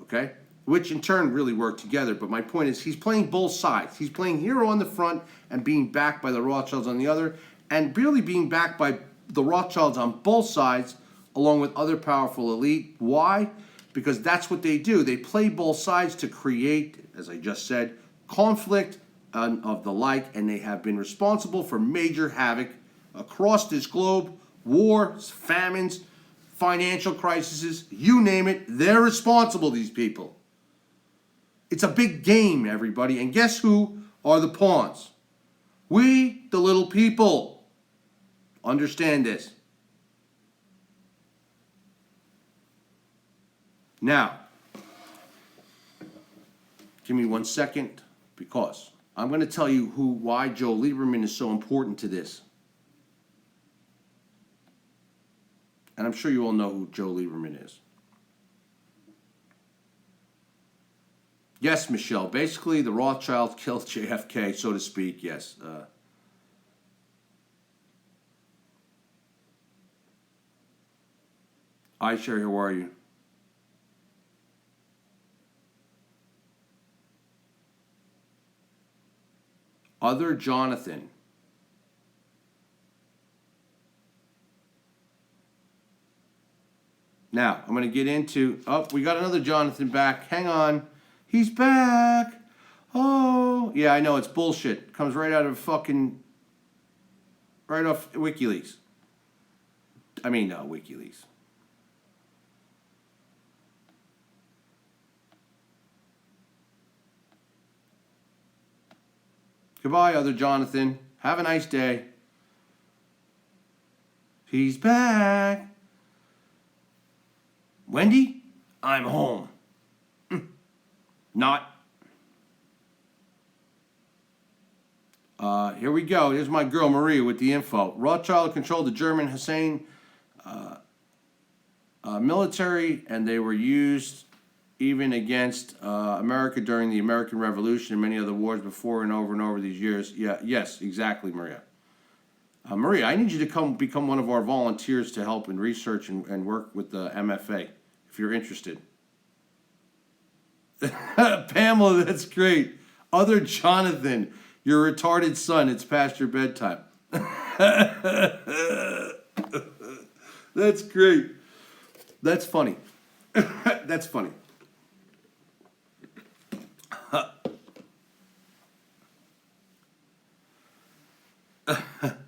okay? Which in turn really work together. But my point is, he's playing both sides. He's playing hero on the front and being backed by the Rothschilds on the other, and really being backed by the Rothschilds on both sides, along with other powerful elite. Why? Because that's what they do. They play both sides to create, as I just said, conflict of the like, and they have been responsible for major havoc across this globe. Wars, famines, financial crises, you name it, they're responsible, these people. It's a big game, everybody, and guess who are the pawns? We, the little people. Understand this. Now, Give me 1 second, because I'm going to tell you why Joe Lieberman is so important to this. And I'm sure you all know who Joe Lieberman is. Yes, Michelle. Basically, the Rothschild killed JFK, so to speak. Yes. Hi, Sherry. How are you? Other Jonathan. Now, I'm going to get into... Oh, we got another Jonathan back. Hang on. He's back. Oh. Yeah, I know. It's bullshit. Comes right out of fucking... Right off Wikileaks. I mean, no, Wikileaks. Goodbye, other Jonathan. Have a nice day. He's back. Wendy, I'm home. Not. Here we go. Here's my girl Maria with the info. Rothschild controlled the German Hussein military, and they were used even against America during the American Revolution and many other wars before and over these years. Yeah, yes, exactly, Maria. Maria, I need you to become one of our volunteers to help in research and work with the MFA, if you're interested. Pamela, that's great. Other Jonathan, your retarded son, it's past your bedtime. That's great. That's funny. That's funny.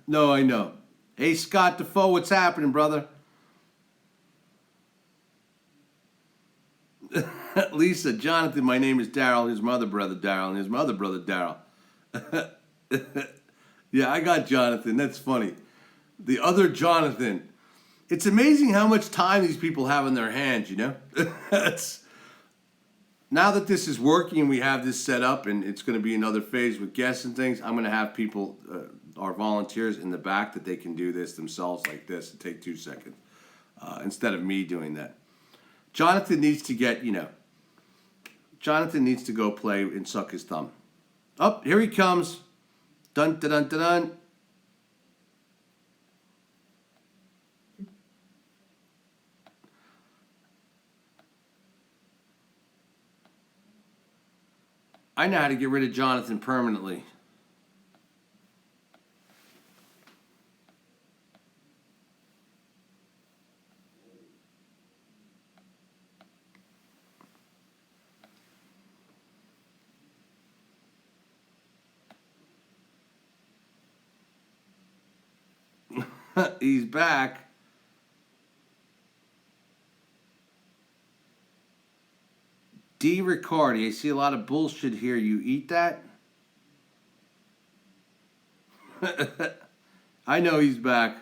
No, I know. Hey, Scott Defoe, what's happening, brother? Lisa, Jonathan, my name is Daryl. Here's my other brother, Daryl. And here's my other brother, Daryl. Yeah, I got Jonathan. That's funny. The other Jonathan. It's amazing how much time these people have in their hands, you know? Now that this is working and we have this set up and it's going to be another phase with guests and things, I'm going to have people, our volunteers in the back, that they can do this themselves like this and take 2 seconds instead of me doing that. Jonathan needs to get, Jonathan needs to go play and suck his thumb. Oh, here he comes. Dun, dun, dun, dun, dun. I know how to get rid of Jonathan permanently. He's back. D. Riccardi, I see a lot of bullshit here. You eat that? I know he's back.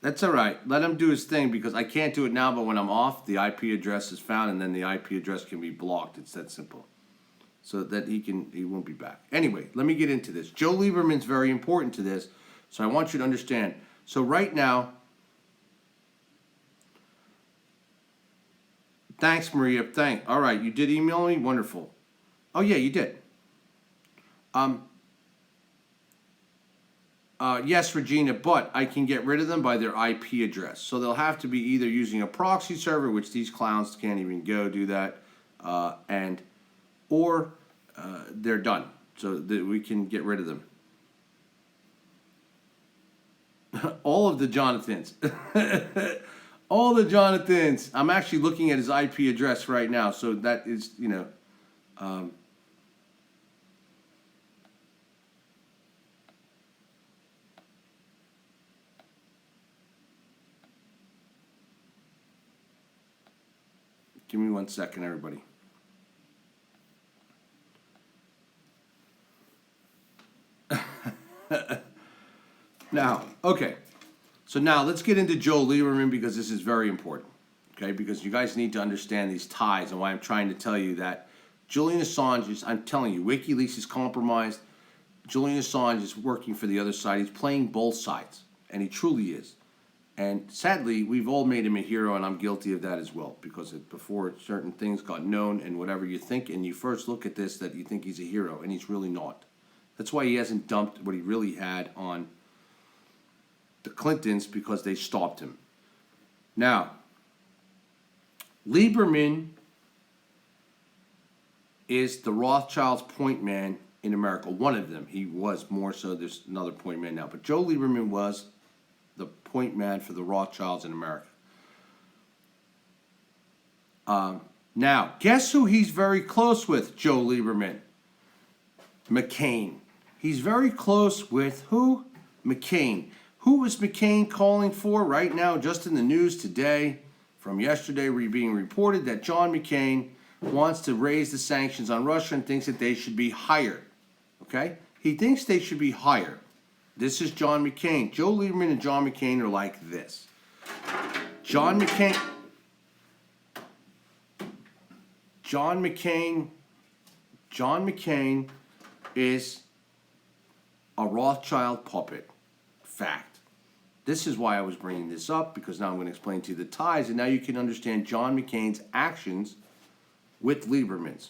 That's all right. Let him do his thing, because I can't do it now, but when I'm off, the IP address is found, and then the IP address can be blocked. It's that simple. So that he won't be back. Anyway, let me get into this. Joe Lieberman's very important to this, so I want you to understand. So right now, thanks, Maria. All right, you did email me? Wonderful. Oh, yeah, you did. Yes, Regina, but I can get rid of them by their IP address. So they'll have to be either using a proxy server, which these clowns can't even go do that, or they're done, so that we can get rid of them. All of the Jonathans. All the Jonathans. I'm actually looking at his IP address right now, so that is, give me 1 second, everybody. Now, okay. So now let's get into Joe Lieberman because this is very important, okay? Because you guys need to understand these ties and why I'm trying to tell you that Julian Assange is, I'm telling you, WikiLeaks is compromised. Julian Assange is working for the other side. He's playing both sides, and he truly is. And sadly, we've all made him a hero, and I'm guilty of that as well, because before certain things got known and whatever you think, and you first look at this, that you think he's a hero, and he's really not. That's why he hasn't dumped what he really had on the Clintons, because they stopped him. Now, Lieberman is the Rothschild's point man in America. One of them. He was more so. There's another point man now. But Joe Lieberman was the point man for the Rothschilds in America. Now, guess who he's very close with, Joe Lieberman? McCain. He's very close with who? McCain. Who is McCain calling for right now, just in the news today, from yesterday, being reported that John McCain wants to raise the sanctions on Russia and thinks that they should be higher. Okay? He thinks they should be higher. This is John McCain. Joe Lieberman and John McCain are like this. John McCain is a Rothschild puppet. Fact. This is why I was bringing this up, because now I'm going to explain to you the ties, and now you can understand John McCain's actions with Lieberman's.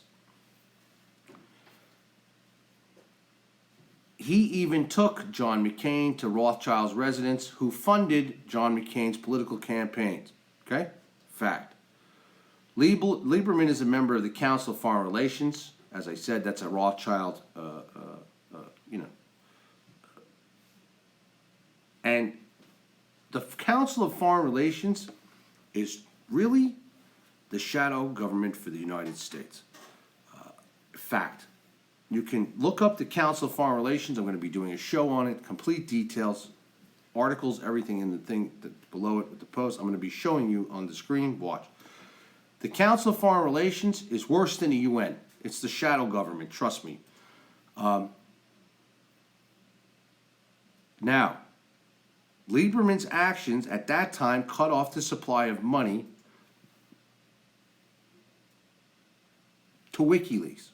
He even took John McCain to Rothschild's residence, who funded John McCain's political campaigns. Okay? Fact. Lieberman is a member of the Council of Foreign Relations. As I said, that's a Rothschild, and the Council of Foreign Relations is really the shadow government for the United States. Fact. You can look up the Council of Foreign Relations. I'm going to be doing a show on it, complete details, articles, everything in the thing below it with the post. I'm going to be showing you on the screen. Watch. The Council of Foreign Relations is worse than the UN. It's the shadow government, trust me. Now, Lieberman's actions at that time cut off the supply of money to WikiLeaks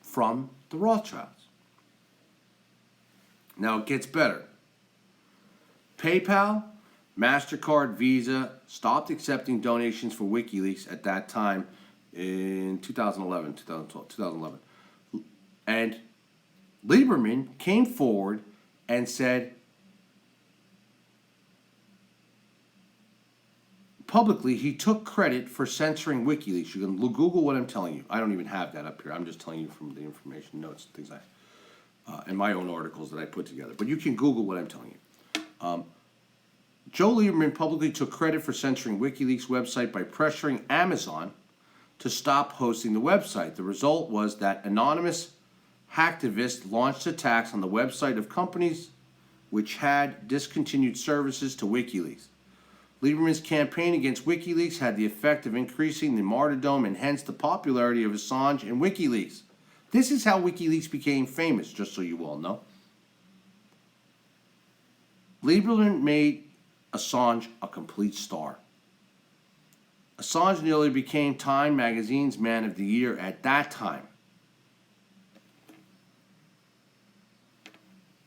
from the Rothschilds. Now it gets better. PayPal, MasterCard, Visa stopped accepting donations for WikiLeaks at that time in 2011. And Lieberman came forward and said publicly he took credit for censoring WikiLeaks. You can Google what I'm telling you. I don't even have that up here. I'm just telling you from the information, notes, things and my own articles that I put together. But you can Google what I'm telling you. Joe Lieberman publicly took credit for censoring WikiLeaks' website by pressuring Amazon to stop hosting the website. The result was that anonymous hacktivists launched attacks on the website of companies which had discontinued services to WikiLeaks. Lieberman's campaign against WikiLeaks had the effect of increasing the martyrdom and hence the popularity of Assange and WikiLeaks. This is how WikiLeaks became famous, just so you all know. Lieberman made Assange a complete star. Assange nearly became Time magazine's Man of the Year at that time.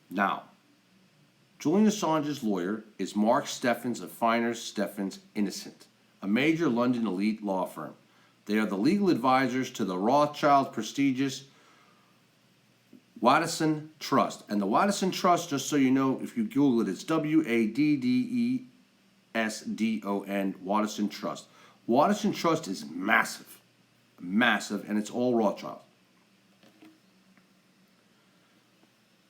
Now, Julian Assange's lawyer is Mark Steffens of Finer Steffens Innocent, a major London elite law firm. They are the legal advisors to the Rothschild prestigious Waddesdon Trust. And the Waddesdon Trust, just so you know, if you Google it, it's Waddesdon, Waddesdon Trust. Waddesdon Trust is massive, and it's all Rothschild.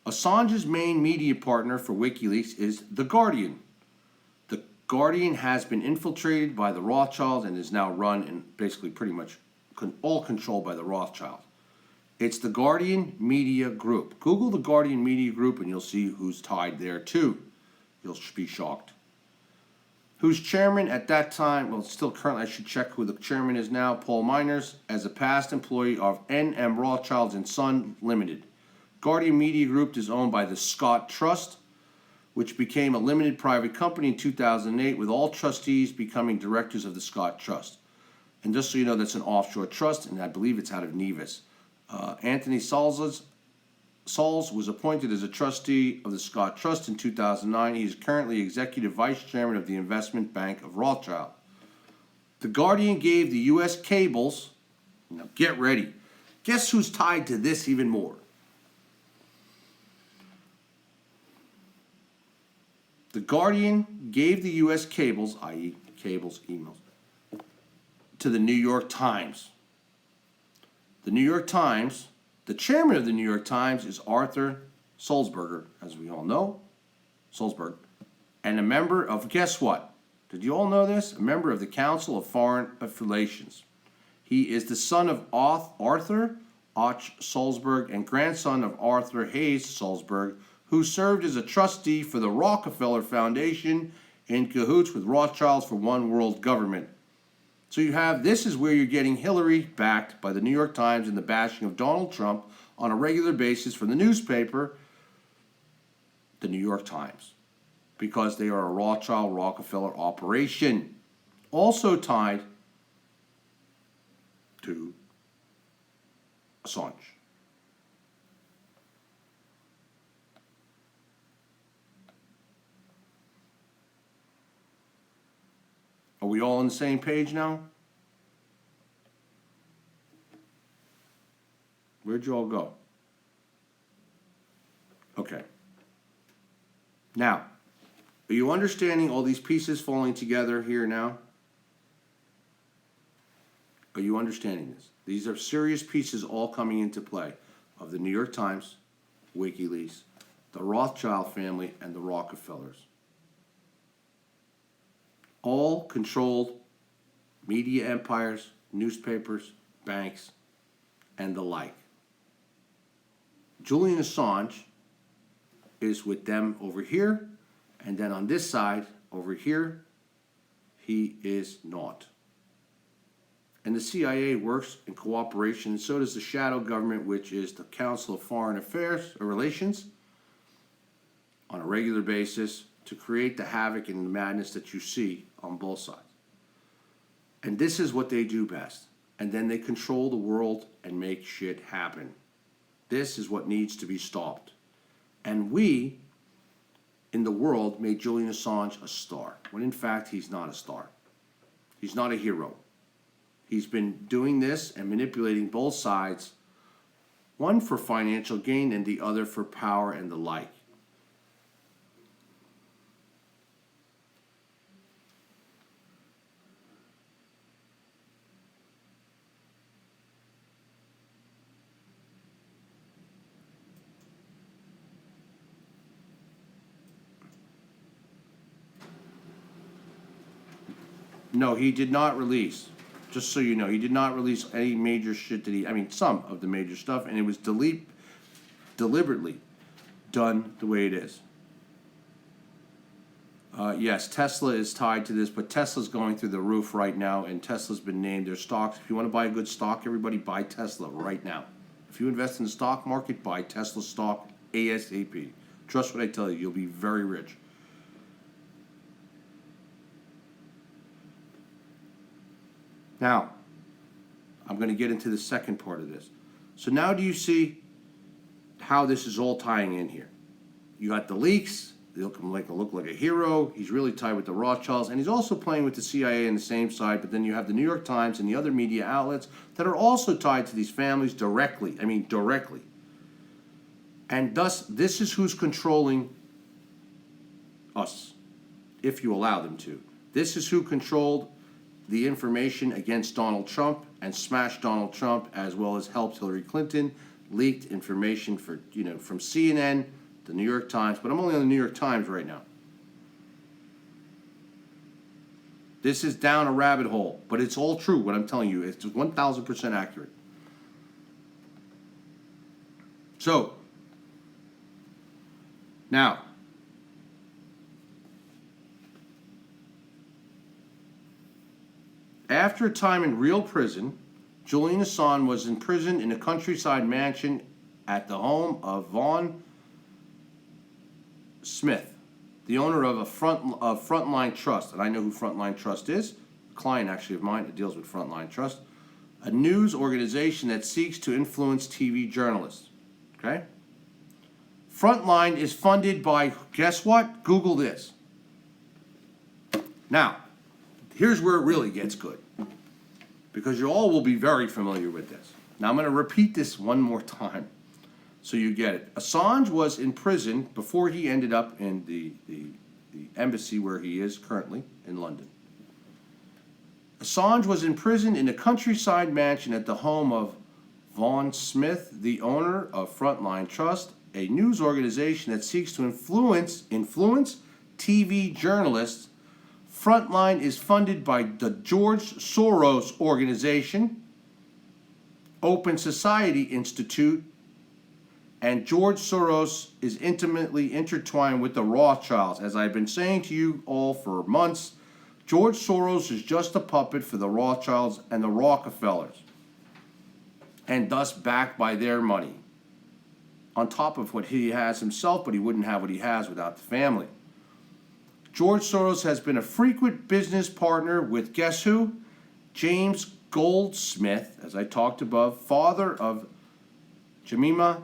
Assange's main media partner for WikiLeaks is The Guardian. The Guardian has been infiltrated by the Rothschilds and is now run and basically pretty much all controlled by the Rothschilds. It's the Guardian Media Group. Google the Guardian Media Group and you'll see who's tied there too. You'll be shocked. Who's chairman at that time, well, still currently, I should check who the chairman is now, Paul Miners, as a past employee of N.M. Rothschild & Son Limited. Guardian Media Group is owned by the Scott Trust, which became a limited private company in 2008, with all trustees becoming directors of the Scott Trust. And just so you know, that's an offshore trust, and I believe it's out of Nevis. Anthony Salz was appointed as a trustee of the Scott Trust in 2009. He is currently executive vice chairman of the investment bank of Rothschild. The Guardian gave the U.S. cables, now get ready, guess who's tied to this even more? The Guardian gave the U.S. cables, i.e. cables, emails, to the New York Times. The New York Times, the chairman of the New York Times is Arthur Sulzberger, as we all know, Sulzberg, and a member of, guess what? Did you all know this? A member of the Council of Foreign Relations. He is the son of Arthur Och Sulzberg and grandson of Arthur Hayes Sulzberg, who served as a trustee for the Rockefeller Foundation in cahoots with Rothschilds for one world government. So you have, this is where you're getting Hillary backed by the New York Times and the bashing of Donald Trump on a regular basis from the newspaper, the New York Times, because they are a Rothschild Rockefeller operation. Also tied to Assange. Are we all on the same page now? Where'd you all go? Okay. Now, are you understanding all these pieces falling together here now? Are you understanding this? These are serious pieces all coming into play of the New York Times, Wikileaks, the Rothschild family, and the Rockefellers. All controlled media empires, newspapers, banks, and the like. Julian Assange is with them over here, and then on this side, over here, he is not. And the CIA works in cooperation, and so does the shadow government, which is the Council of Foreign Affairs or Relations, on a regular basis to create the havoc and the madness that you see on both sides. And this is what they do best. And then they control the world and make shit happen. This is what needs to be stopped. And we, in the world, made Julian Assange a star, when in fact he's not a star. He's not a hero. He's been doing this and manipulating both sides, one for financial gain and the other for power and the like. No, he did not release. Just so you know, he did not release any major shit that some of the major stuff, and it was deliberately done the way it is. Yes, Tesla is tied to this, but Tesla's going through the roof right now, and Tesla's been named their stocks. If you want to buy a good stock, everybody buy Tesla right now. If you invest in the stock market, buy Tesla stock ASAP. Trust what I tell you, you'll be very rich. Now, I'm going to get into the second part of this. So now do you see how this is all tying in here? You got the leaks. They look like a hero. He's really tied with the Rothschilds, and he's also playing with the CIA on the same side. But then you have the New York Times and the other media outlets that are also tied to these families directly. Directly. And thus, this is who's controlling us, if you allow them to. This is who controlled the information against Donald Trump and smashed Donald Trump, as well as helped Hillary Clinton, leaked information from CNN, the New York Times, but I'm only on the New York Times right now. This is down a rabbit hole, but it's all true, what I'm telling you. It's 1,000% accurate. So, now, after a time in real prison, Julian Assange was imprisoned in a countryside mansion at the home of Vaughn Smith, the owner of Frontline Trust, and I know who Frontline Trust is, a client actually of mine that deals with Frontline Trust, a news organization that seeks to influence TV journalists. Okay? Frontline is funded by, guess what? Google this. Now, here's where it really gets good, because you all will be very familiar with this. Now, I'm going to repeat this one more time so you get it. Assange was in prison before he ended up in the embassy where he is currently in London. Assange was in prison in a countryside mansion at the home of Vaughn Smith, the owner of Frontline Trust, a news organization that seeks to influence TV journalists. Frontline is funded by the George Soros organization, Open Society Institute, and George Soros is intimately intertwined with the Rothschilds. As I've been saying to you all for months, George Soros is just a puppet for the Rothschilds and the Rockefellers, and thus backed by their money, on top of what he has himself, but he wouldn't have what he has without the family. George Soros has been a frequent business partner with, guess who? James Goldsmith, as I talked above, father of Jemima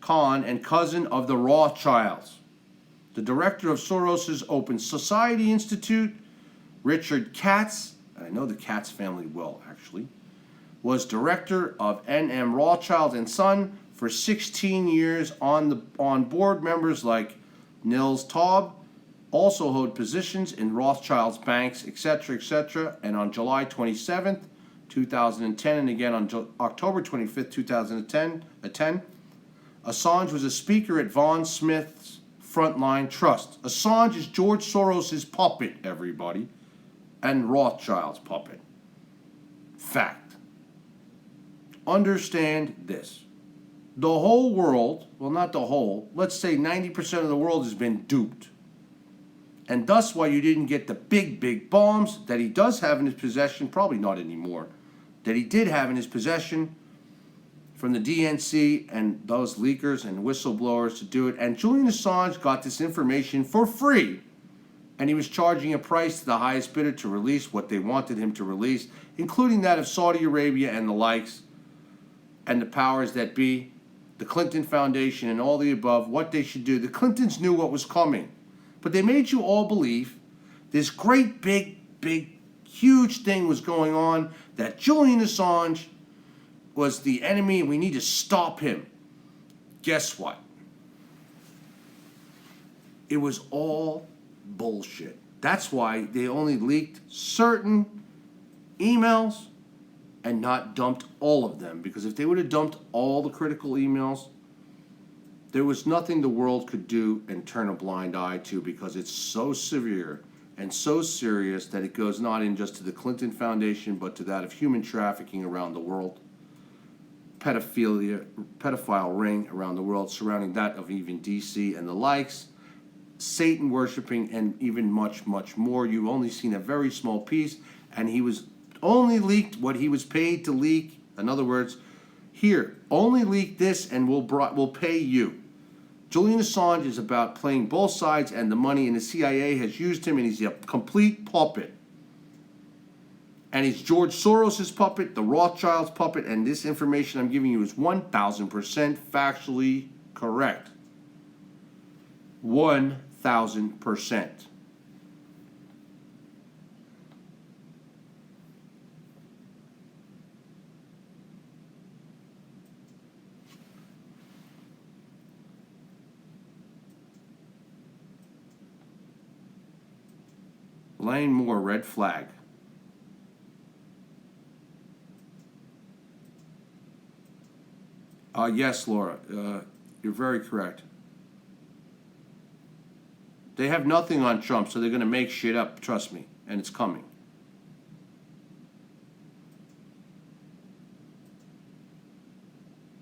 Khan and cousin of the Rothschilds. The director of Soros's Open Society Institute, Richard Katz, and I know the Katz family well actually, was director of N.M. Rothschild and Son for 16 years. On board members like Nils Taub also hold positions in Rothschild's banks, etc., and on July 27th, 2010, and again on October 25th, 2010, Assange was a speaker at Vaughn Smith's Frontline Trust. Assange is George Soros' puppet, everybody, and Rothschild's puppet. Fact. Understand this. The whole world, well, not the whole, let's say 90% of the world has been duped. And thus why you didn't get the big bombs that he does have in his possession, probably not anymore, that he did have in his possession from the DNC and those leakers and whistleblowers to do it. And Julian Assange got this information for free. And he was charging a price to the highest bidder to release what they wanted him to release, including that of Saudi Arabia and the likes, and the powers that be, the Clinton Foundation and all the above, what they should do. The Clintons knew what was coming. But they made you all believe this great, big, huge thing was going on, that Julian Assange was the enemy and we need to stop him. Guess what? It was all bullshit. That's why they only leaked certain emails and not dumped all of them. Because if they would have dumped all the critical emails, there was nothing the world could do and turn a blind eye to, because it's so severe and so serious that it goes not in just to the Clinton Foundation, but to that of human trafficking around the world, pedophile ring around the world surrounding that of even DC and the likes, Satan worshiping, and even much more. You've only seen a very small piece, and he was only leaked what he was paid to leak. In other words, here, only leak this and we'll pay you. Julian Assange is about playing both sides and the money, and the CIA has used him, and he's a complete puppet. And he's George Soros' puppet, the Rothschild's puppet, and this information I'm giving you is 1,000% factually correct. 1,000%. Lane Moore, red flag. Yes, Laura, you're very correct. They have nothing on Trump, so they're going to make shit up, trust me, and it's coming.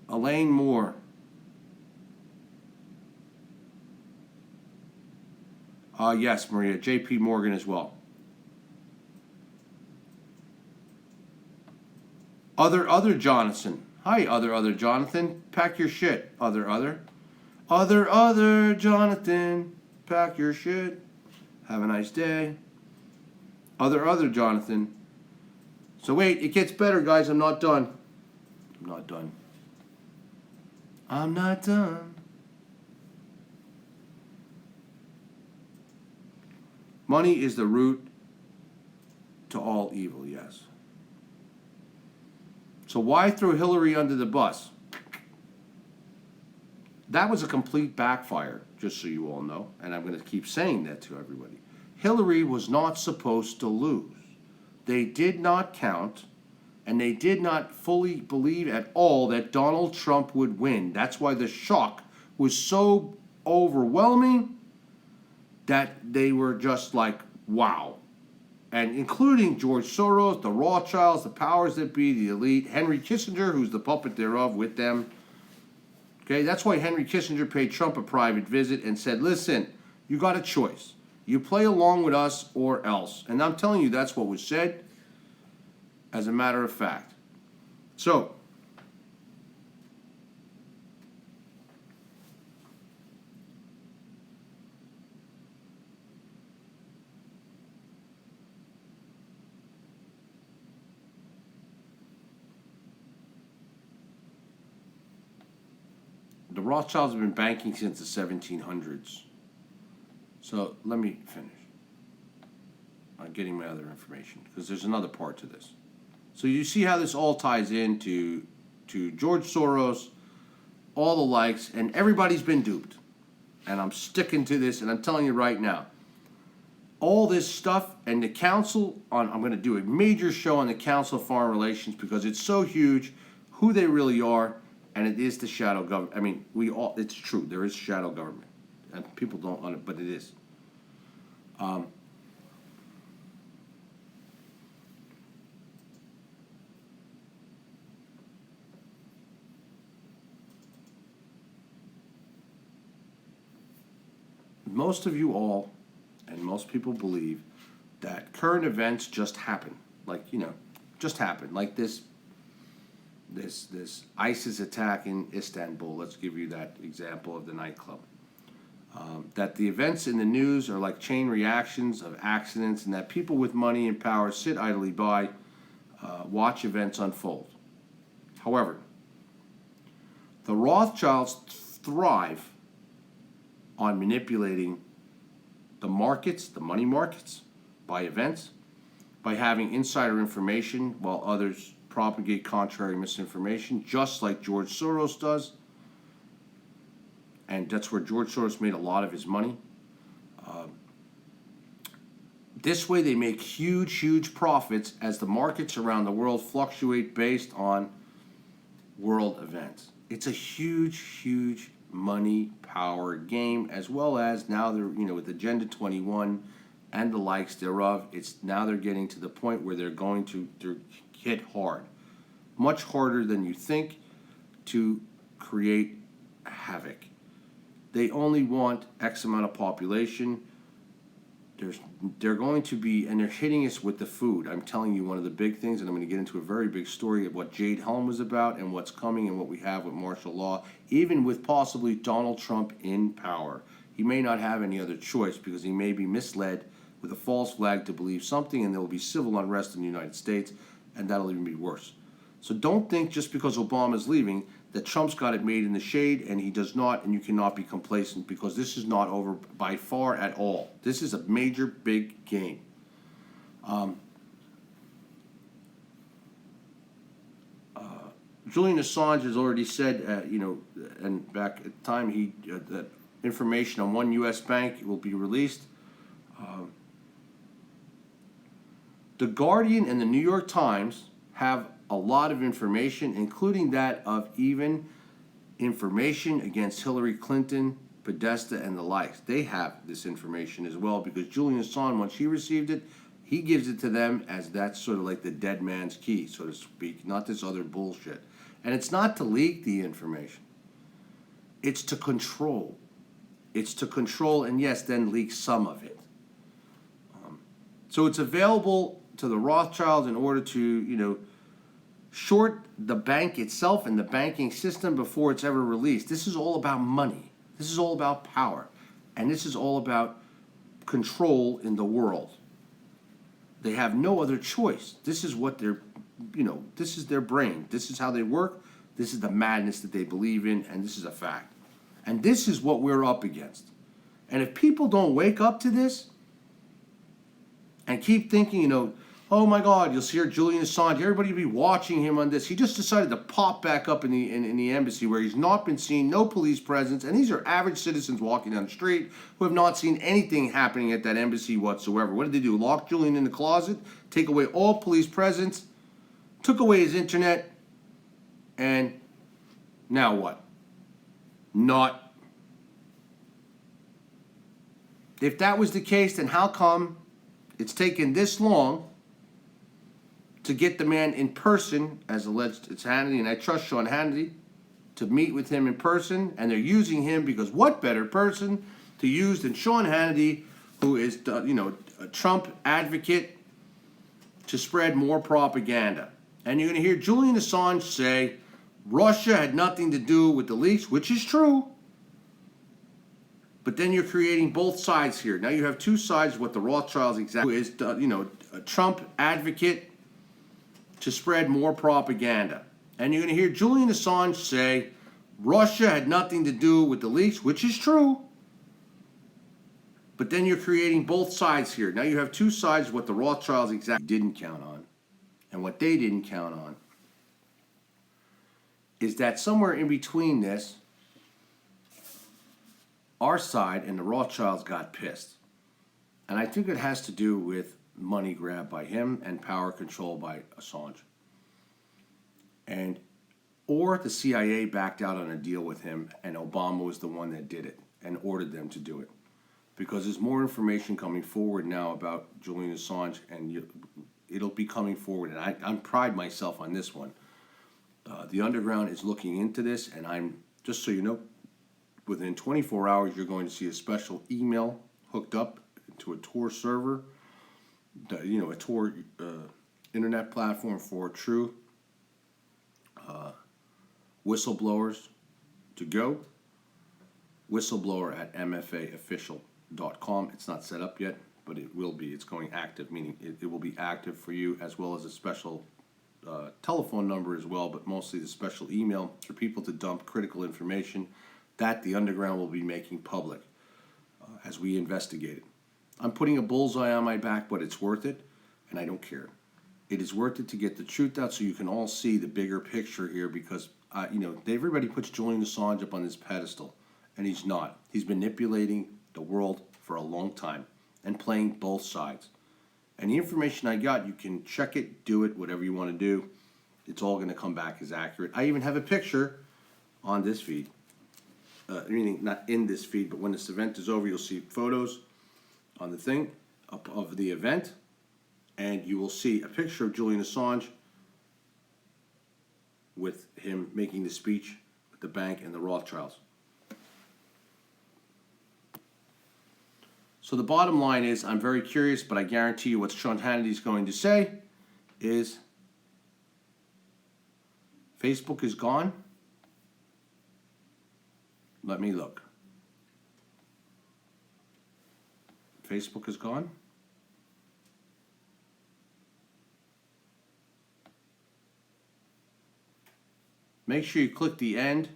Elaine Moore. Yes, Maria. J.P. Morgan as well. Other Jonathan. Hi, other Jonathan. Pack your shit, other Jonathan. pack your shit. Have a nice day. Other Jonathan. So wait, it gets better, guys. I'm not done. I'm not done. I'm not done. Money is the root to all evil, yes. So why throw Hillary under the bus? That was a complete backfire, just so you all know, and I'm going to keep saying that to everybody. Hillary was not supposed to lose. They did not count, and they did not fully believe at all that Donald Trump would win. That's why the shock was so overwhelming that they were just like, wow. And including George Soros, the Rothschilds, the powers that be, the elite, Henry Kissinger, who's the puppet thereof with them. Okay, that's why Henry Kissinger paid Trump a private visit and said, listen, you got a choice. You play along with us or else. And I'm telling you, that's what was said as a matter of fact. So, the Rothschilds have been banking since the 1700s. So let me finish. I'm getting my other information because there's another part to this. So you see how this all ties into George Soros, all the likes, and everybody's been duped. And I'm sticking to this, and I'm telling you right now, all this stuff and the council on, I'm going to do a major show on the Council of Foreign Relations because it's so huge, who they really are, and it is the shadow government. I mean, it's true, there is shadow government. And people don't want it, but it is. Most of you all, and most people believe, that current events just happen. Like, just happen. Like this ISIS attack in Istanbul. Let's give you that example of the nightclub. That the events in the news are like chain reactions of accidents, and that people with money and power sit idly by, watch events unfold. However, the Rothschilds thrive on manipulating the markets, the money markets, by events, by having insider information while others propagate contrary misinformation, just like George Soros does. And that's where George Soros made a lot of his money. This way they make huge profits as the markets around the world fluctuate based on world events. It's a huge money power game, as well as now they're, with Agenda 21 and the likes thereof, now they're getting to the point where they're going to hit hard. Much harder than you think, to create havoc. They only want X amount of population. They're going to be, and they're hitting us with the food. I'm telling you, one of the big things, and I'm going to get into a very big story of what Jade Helm was about and what's coming and what we have with martial law, even with possibly Donald Trump in power. He may not have any other choice because he may be misled with a false flag to believe something, and there will be civil unrest in the United States, and that'll even be worse. So don't think just because Obama's leaving that Trump's got it made in the shade, and he does not, and you cannot be complacent, because this is not over by far at all. This is a major, big game. Julian Assange has already said, and back at the time, that information on one U.S. bank will be released. The Guardian and the New York Times have a lot of information, including that of even information against Hillary Clinton, Podesta, and the likes. They have this information as well, because Julian Assange, once he received it, he gives it to them as that's sort of like the dead man's key, so to speak, not this other bullshit. And it's not to leak the information. It's to control. It's to control, and yes, then leak some of it. So it's available to the Rothschilds in order to, short the bank itself and the banking system before it's ever released. This is all about money. This is all about power. And this is all about control in the world. They have no other choice. This is what they're, this is their brain. This is how they work. This is the madness that they believe in, and this is a fact. And this is what we're up against. And if people don't wake up to this and keep thinking, oh my God, you'll hear Julian Assange, everybody will be watching him on this. He just decided to pop back up in the embassy where he's not been seen, no police presence, and these are average citizens walking down the street who have not seen anything happening at that embassy whatsoever. What did they do? Lock Julian in the closet, take away all police presence, took away his internet, and now what? Not. If that was the case, then how come it's taken this long to get the man in person, as alleged it's Hannity, and I trust Sean Hannity, to meet with him in person, and they're using him because what better person to use than Sean Hannity, who is, a Trump advocate, to spread more propaganda. And you're going to hear Julian Assange say Russia had nothing to do with the leaks, which is true. But then you're creating both sides here. Now you have two sides, what the Rothschilds exactly, who is, a Trump advocate, to spread more propaganda. And you're going to hear Julian Assange say Russia had nothing to do with the leaks, which is true. But then you're creating both sides here. Now you have two sides, what the Rothschilds exactly didn't count on. And what they didn't count on is that somewhere in between this, our side and the Rothschilds got pissed. And I think it has to do with money grab by him and power control by Assange. Or the CIA backed out on a deal with him and Obama was the one that did it and ordered them to do it. Because there's more information coming forward now about Julian Assange, and it'll be coming forward. And I pride myself on this one. The underground is looking into this, and I'm, just so you know, within 24 hours, you're going to see a special email hooked up to a Tor server, a Tor internet platform for true whistleblowers to go. Whistleblower at mfaofficial.com. It's not set up yet, but it will be. It's going active, meaning it will be active for you, as well as a special telephone number as well, but mostly the special email for people to dump critical information that the underground will be making public as we investigate it. I'm putting a bullseye on my back, but it's worth it, and I don't care. It is worth it to get the truth out so you can all see the bigger picture here, because everybody puts Julian Assange up on this pedestal, and he's not. He's manipulating the world for a long time and playing both sides. And the information I got, you can check it, do it, whatever you want to do. It's all going to come back as accurate. I even have a picture on this feed. Meaning not in this feed, but when this event is over, you'll see photos on the thing of the event. And you will see a picture of Julian Assange with him making the speech with the bank and the Rothschilds. So the bottom line is, I'm very curious, but I guarantee you what Sean Hannity is going to say is Facebook is gone. Let me look. Facebook is gone. Make sure you click the end.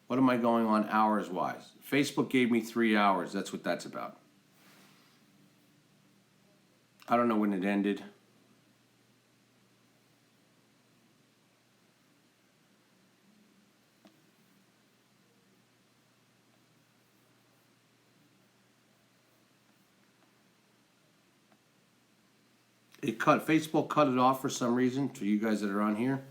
What am I going on hours wise? Facebook gave me 3 hours. That's what that's about. I don't know when it ended. Facebook cut it off for some reason for you guys that are on here.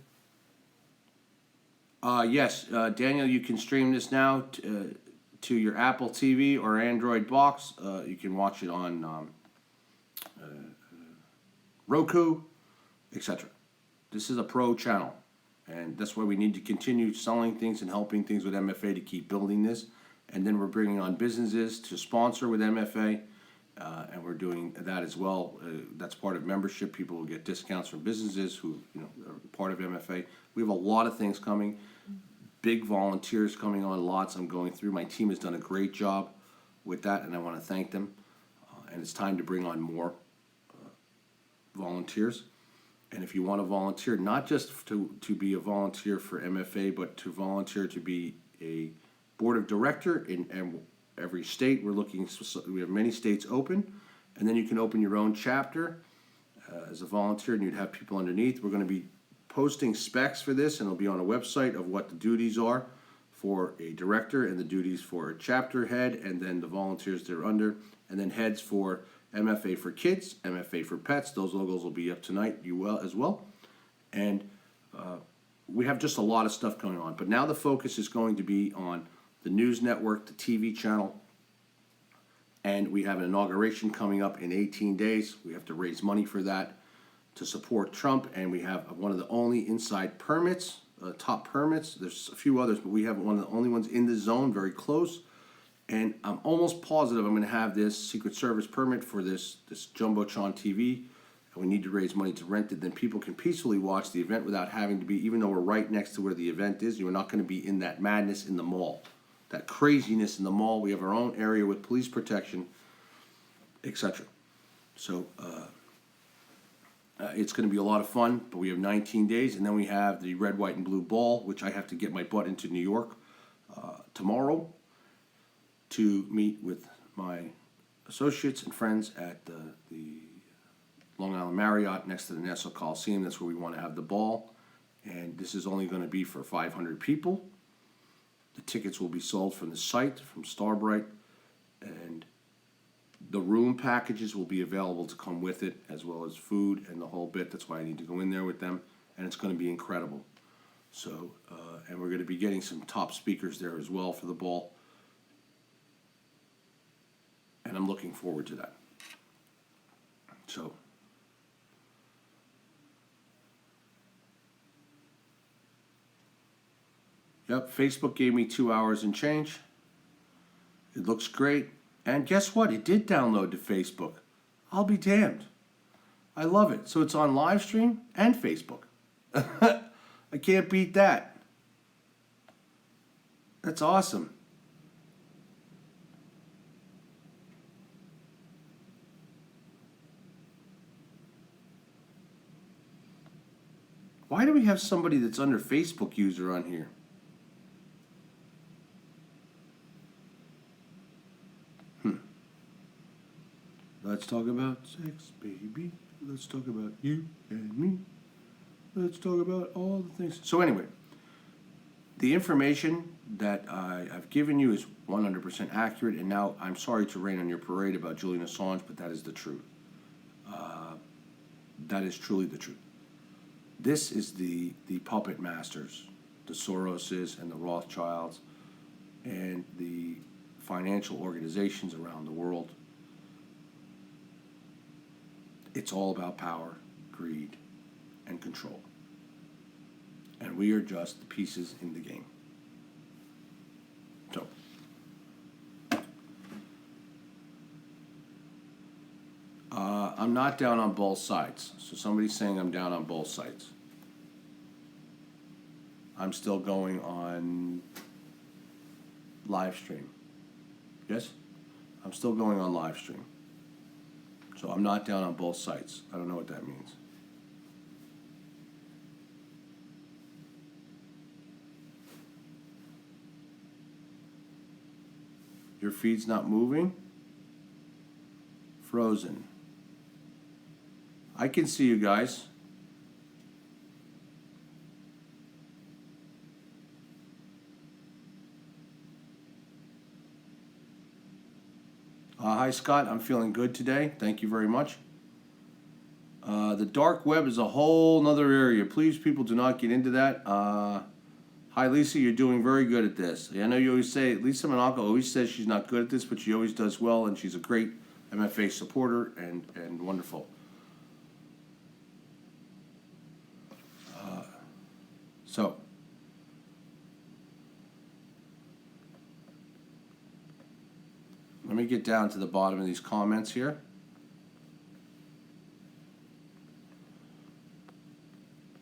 Yes, Daniel, you can stream this now to your Apple TV or Android box. You can watch it on Roku, etc. This is a pro channel, and that's why we need to continue selling things and helping things with MFA to keep building this. And then we're bringing on businesses to sponsor with MFA, and we're doing that as well. That's part of membership. People will get discounts from businesses who are part of MFA. We have a lot of things coming. Big volunteers coming on, lots I'm going through. My team has done a great job with that, and I want to thank them. And it's time to bring on more volunteers. And if you want to volunteer, not just to be a volunteer for MFA, but to volunteer to be a board of director in every state. We have many states open, and then you can open your own chapter as a volunteer, and you'd have people underneath. We're going to be posting specs for this, and it'll be on a website of what the duties are for a director and the duties for a chapter head, and then the volunteers they're under, and then heads for MFA for kids, MFA for pets. Those logos will be up tonight as well. And we have just a lot of stuff going on. But now the focus is going to be on the news network, the TV channel, and we have an inauguration coming up in 18 days. We have to raise money for that to support Trump, and we have one of the only inside permits, top permits. There's a few others, but we have one of the only ones in the zone, very close. And I'm almost positive I'm going to have this Secret Service permit for this Jumbotron TV, and we need to raise money to rent it. Then people can peacefully watch the event without having to be, even though we're right next to where the event is, you're not going to be in that madness in the mall, that craziness in the mall. We have our own area with police protection, etc. So it's going to be a lot of fun, but we have 19 days, and then we have the red, white, and blue ball, which I have to get my butt into New York tomorrow to meet with my associates and friends at the Long Island Marriott next to the Nassau Coliseum. That's where we want to have the ball, and this is only going to be for 500 people. The tickets will be sold from the site, from Starbright, and the room packages will be available to come with it, as well as food and the whole bit. That's why I need to go in there with them, and it's going to be incredible. So, and we're going to be getting some top speakers there as well for the ball. And I'm looking forward to that. So, yep, Facebook gave me 2 hours and change. It looks great. And guess what? It did download to Facebook. I'll be damned. I love it. So it's on Livestream and Facebook. I can't beat that. That's awesome. Why do we have somebody that's under Facebook user on here? Let's talk about sex, baby. Let's talk about you and me. Let's talk about all the things. So anyway, the information that I've given you is 100% accurate, and now I'm sorry to rain on your parade about Julian Assange, but that is the truth. That is truly the truth. This is the puppet masters, the Soroses and the Rothschilds and the financial organizations around the world. It's all about power, greed, and control. And we are just the pieces in the game. So, I'm not down on both sides. So somebody's saying I'm down on both sides. I'm still going on Livestream. Yes? I'm still going on Livestream. So I'm not down on both sides. I don't know what that means. Your feed's not moving? Frozen. I can see you guys. Hi Scott, I'm feeling good today. Thank you very much. The dark web is a whole nother area. Please, people, do not get into that. Hi Lisa, you're doing very good at this. I know you always say, Lisa Monaco always says she's not good at this, but she always does well, and she's a great MFA supporter and wonderful. So, let me get down to the bottom of these comments here.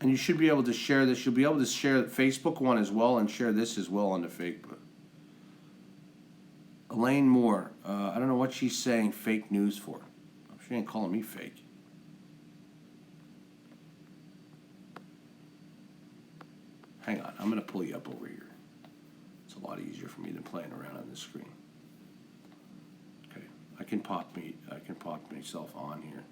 And you should be able to share this. You'll be able to share the Facebook one as well and share this as well on the Facebook. Elaine Moore, I don't know what she's saying fake news for. She ain't calling me fake. Hang on, I'm gonna pull you up over here. It's a lot easier for me than playing around on this screen. Okay, I can pop myself on here.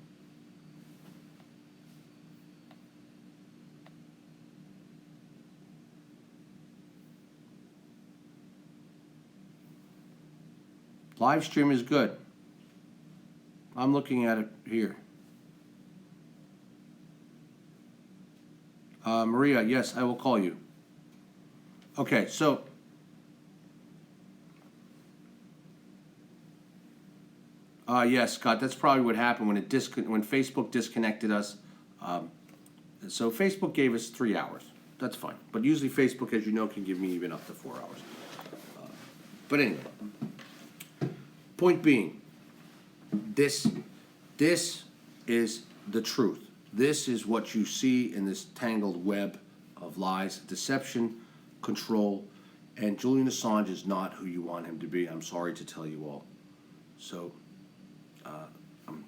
Livestream is good. I'm looking at it here. Maria, yes, I will call you. Okay, so yes, Scott, that's probably what happened when when Facebook disconnected us. So Facebook gave us 3 hours. That's fine. But usually Facebook, as you know, can give me even up to 4 hours. But anyway, point being, this is the truth. This is what you see in this tangled web of lies, deception, control, and Julian Assange is not who you want him to be. I'm sorry to tell you all. So,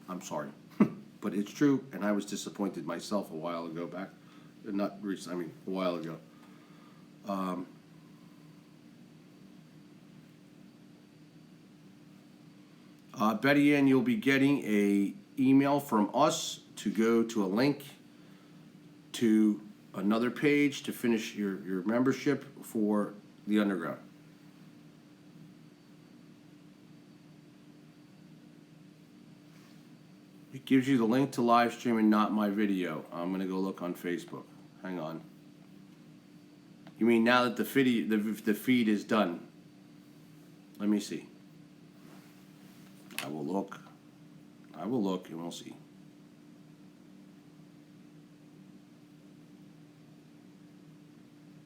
I'm sorry, but it's true, and I was disappointed myself a while ago back, not recently, I mean a while ago. Betty Ann, you'll be getting a email from us to go to a link to another page to finish your membership for the underground. It gives you the link to live stream and not my video. I'm gonna go look on Facebook. Hang on. You mean now that the feed is done? Let me see. I will look and we'll see.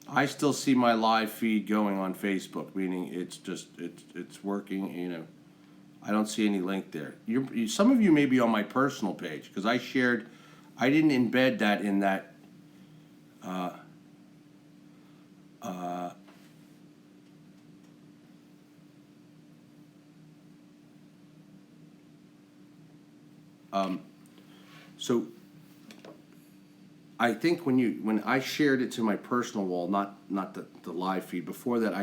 I still see my live feed going on Facebook, meaning it's working, you know. I don't see any link there. Some of you may be on my personal page, because I didn't embed that in that so I think when I shared it to my personal wall, not the live feed. Before that,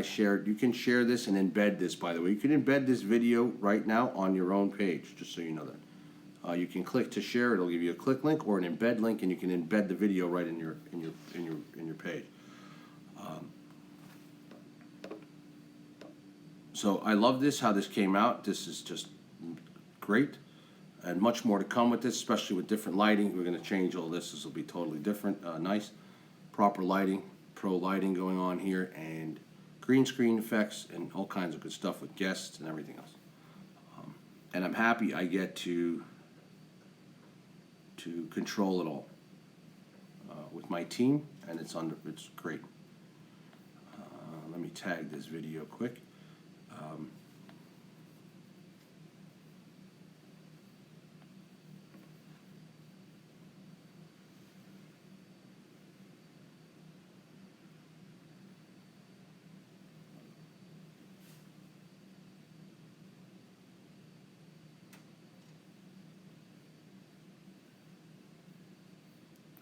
you can share this and embed this. By the way, you can embed this video right now on your own page. Just so you know that, you can click to share. It'll give you a click link or an embed link, and you can embed the video right in your page. So I love this, how this came out. This is just great. And much more to come with this, especially with different lighting. We're going to change all this. This will be totally different. Nice, proper lighting, pro lighting going on here, and green screen effects, and all kinds of good stuff with guests and everything else. And I'm happy I get to control it all with my team, and it's great. Let me tag this video quick.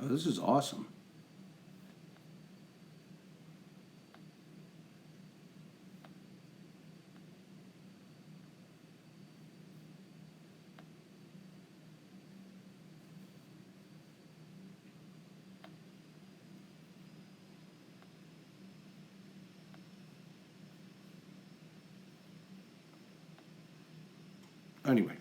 Oh, this is awesome. Anyway,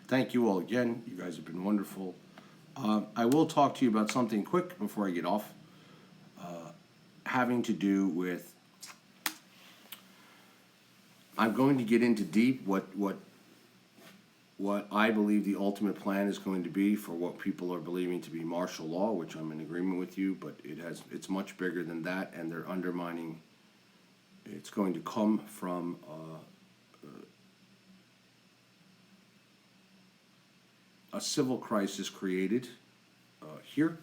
thank you all again. You guys have been wonderful. I will talk to you about something quick before I get off, having to do with, I'm going to get into deep what I believe the ultimate plan is going to be for what people are believing to be martial law, which I'm in agreement with you, but it's much bigger than that, and they're undermining. It's going to come from a civil crisis created here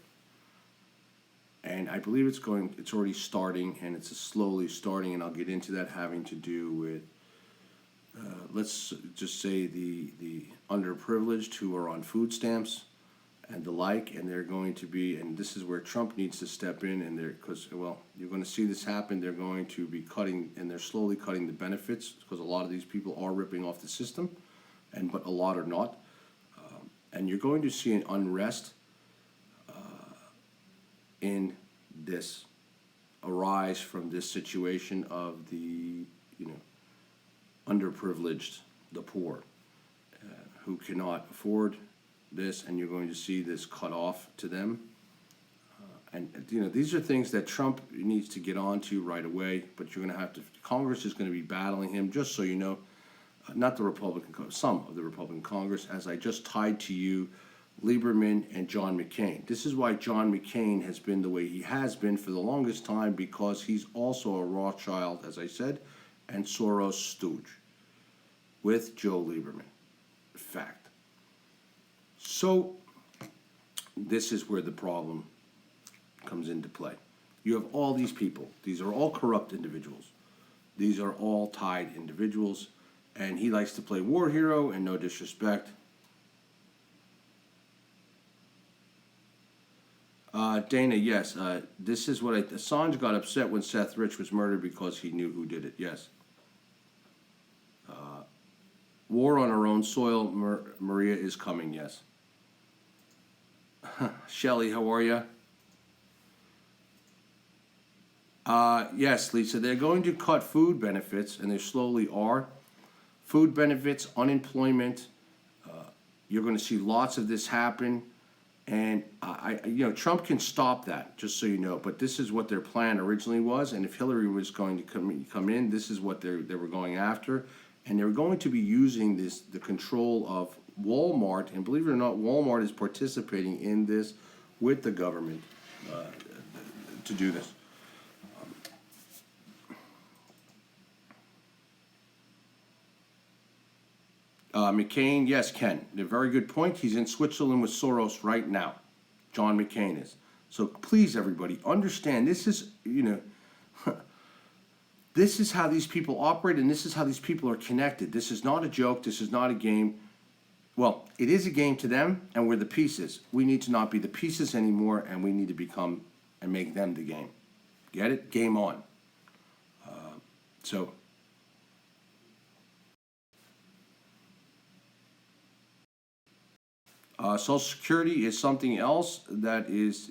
And I believe it's already starting, and it's slowly starting, and I'll get into that, having to do with, let's just say the underprivileged who are on food stamps and the like, and they're going to be, and this is where Trump needs to step in, and because, well, you're going to see this happen. They're going to be cutting, and they're slowly cutting the benefits, because a lot of these people are ripping off the system, but a lot are not. And you're going to see an unrest in this arise from this situation of the, underprivileged, the poor, who cannot afford this, and you're going to see this cut off to them. And these are things that Trump needs to get onto right away, but you're going to have to, Congress is going to be battling him, just so you know, not the Republican, some of the Republican Congress, as I just tied to you, Lieberman and John McCain. This is why John McCain has been the way he has been for the longest time, because he's also a Rothschild, as I said, and Soros stooge with Joe Lieberman. Fact. So this is where the problem comes into play. You have all these people. These are all corrupt individuals. These are all tied individuals, and he likes to play war hero, and no disrespect. Dana, yes, this is what Assange got upset when Seth Rich was murdered because he knew who did it, yes. War on our own soil, Maria, is coming, yes. Shelly, how are you? Yes, Lisa, they're going to cut food benefits, and they slowly are. Food benefits, unemployment, you're going to see lots of this happen. And Trump can stop that, just so you know. But this is what their plan originally was. And if Hillary was going to come in, this is what they were going after. And they're going to be using the control of Walmart. And believe it or not, Walmart is participating in this with the government to do this. McCain, yes, Ken, a very good point. He's in Switzerland with Soros right now. John McCain is. So please, everybody, understand this is, this is how these people operate, and this is how these people are connected. This is not a joke. This is not a game. Well, it is a game to them, and we're the pieces. We need to not be the pieces anymore, and we need to become and make them the game. Get it? Game on. So... Social Security is something else that is,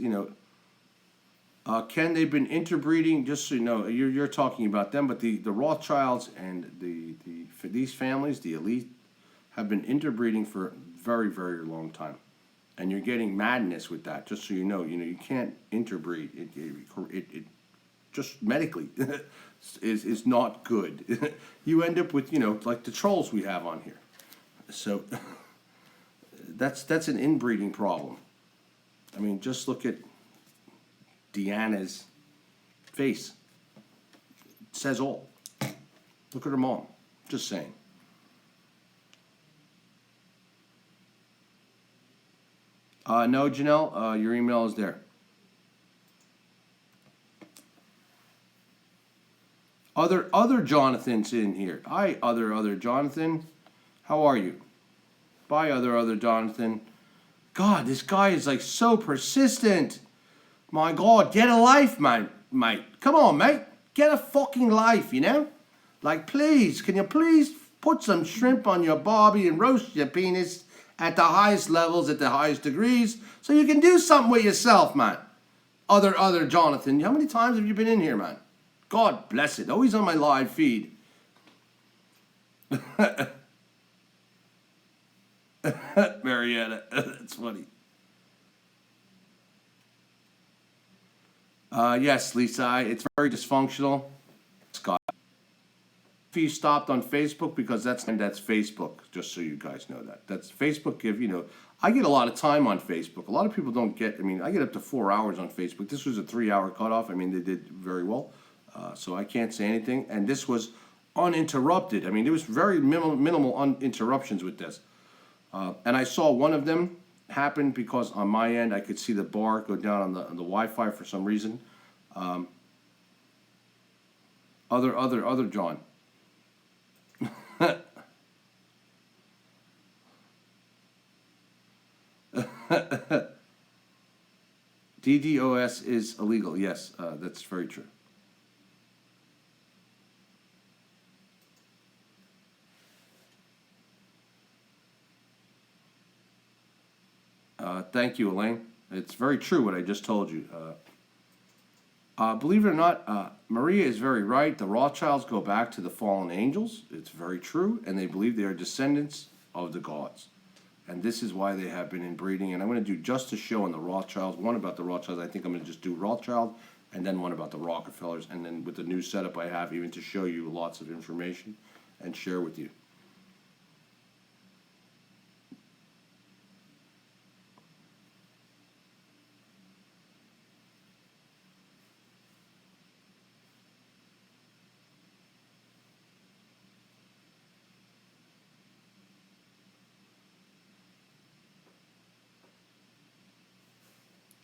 Ken, they've been interbreeding, just so you know, you're talking about them, but the Rothschilds and for these families, the elite, have been interbreeding for a very, very long time. And you're getting madness with that, just so you know. You can't interbreed. It just medically is not good. You end up with, like the trolls we have on here. So... That's an inbreeding problem. I mean, just look at Deanna's face. It says all. Look at her mom. Just saying. No, Janelle, your email is there. Other Jonathan's in here. Hi, other Jonathan. How are you? Bye, other Jonathan. God, this guy is like so persistent. My God, get a life, mate. Come on, mate. Get a fucking life, Like, please, can you please put some shrimp on your barbie and roast your penis at the highest levels, at the highest degrees, so you can do something with yourself, man. Other Jonathan, how many times have you been in here, man? God bless it. Always on my live feed. Marietta, that's funny. Yes, Lisa, it's very dysfunctional. Scott, if you stopped on Facebook, because that's Facebook, just so you guys know that. That's Facebook. I get a lot of time on Facebook. A lot of people don't get, I get up to 4 hours on Facebook. This was a 3-hour cutoff. They did very well. So I can't say anything. And this was uninterrupted. There was very minimal interruptions with this. And I saw one of them happened because on my end I could see the bar go down on the Wi-Fi for some reason. Other John. DDoS is illegal. Yes, that's very true. Thank you, Elaine. It's very true what I just told you. Believe it or not, Maria is very right. The Rothschilds go back to the fallen angels. It's very true. And they believe they are descendants of the gods. And this is why they have been inbreeding. And I'm going to do just a show on the Rothschilds. One about the Rothschilds. I think I'm going to just do Rothschild. And then one about the Rockefellers. And then with the new setup I have, even to show you lots of information and share with you.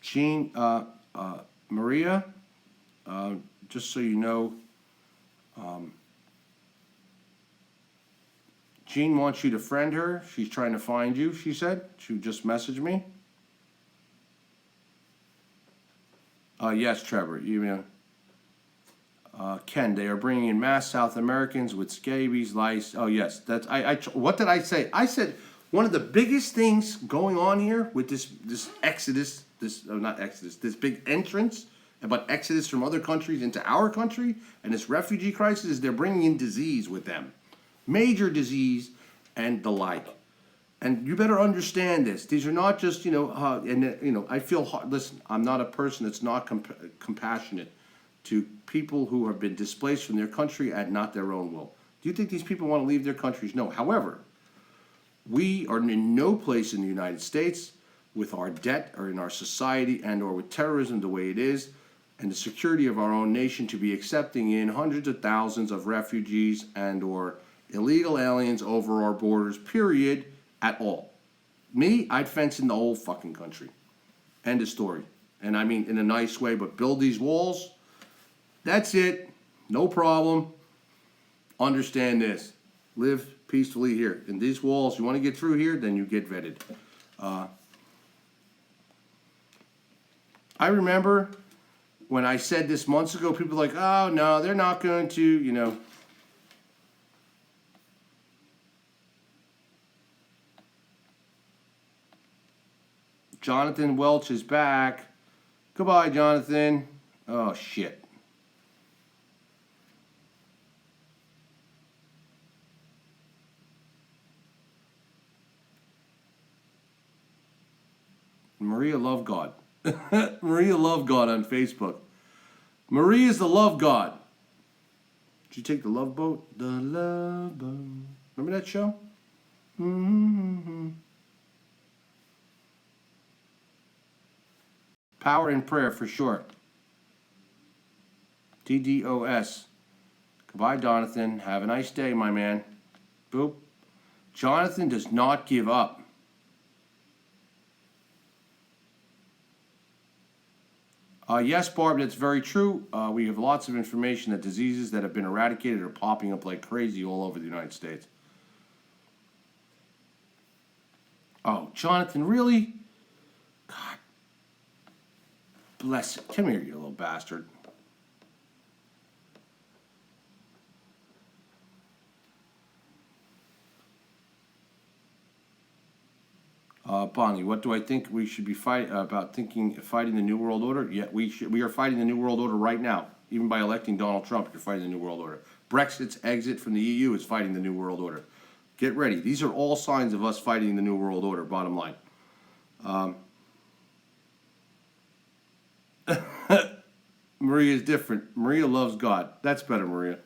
Jean, Maria, just so you know, Jean wants you to friend her. She's trying to find you, she said. She just messaged me. Yes, Trevor, you know. Ken, they are bringing in mass South Americans with scabies, lice. Oh, yes, that's, what did I say? I said one of the biggest things going on here with this exodus, not exodus, this big entrance about exodus from other countries into our country and this refugee crisis is they're bringing in disease with them. Major disease and the like. And you better understand this. These are not just, I feel hard. Listen, I'm not a person that's not compassionate to people who have been displaced from their country at not their own will. Do you think these people want to leave their countries? No. However, we are in no place in the United States with our debt or in our society and or with terrorism the way it is and the security of our own nation to be accepting in hundreds of thousands of refugees and or illegal aliens over our borders, period, at all. Me, I'd fence in the whole fucking country. End of story. And I mean in a nice way, but build these walls. That's it. No problem. Understand this. Live peacefully here. In these walls, you want to get through here, then you get vetted. I remember when I said this months ago, people were like, oh, no, they're not going to, Jonathan Welch is back. Goodbye, Jonathan. Oh, shit. Maria Love God. Maria Love God on Facebook. Maria's the love God. Did you take the love boat? The love boat. Remember that show? Mm-hmm. Power in prayer for sure. DDoS. Goodbye, Jonathan. Have a nice day, my man. Boop. Jonathan does not give up. Yes, Barb, that's very true. We have lots of information that diseases that have been eradicated are popping up like crazy all over the United States. Oh, Jonathan, really? God. Bless it. Come here, you little bastard. Bonnie, what do I think we should be fighting the New World Order? Yeah, we are fighting the New World Order right now. Even by electing Donald Trump, you're fighting the New World Order. Brexit's exit from the EU is fighting the New World Order. Get ready. These are all signs of us fighting the New World Order, bottom line. Maria is different. Maria loves God. That's better, Maria.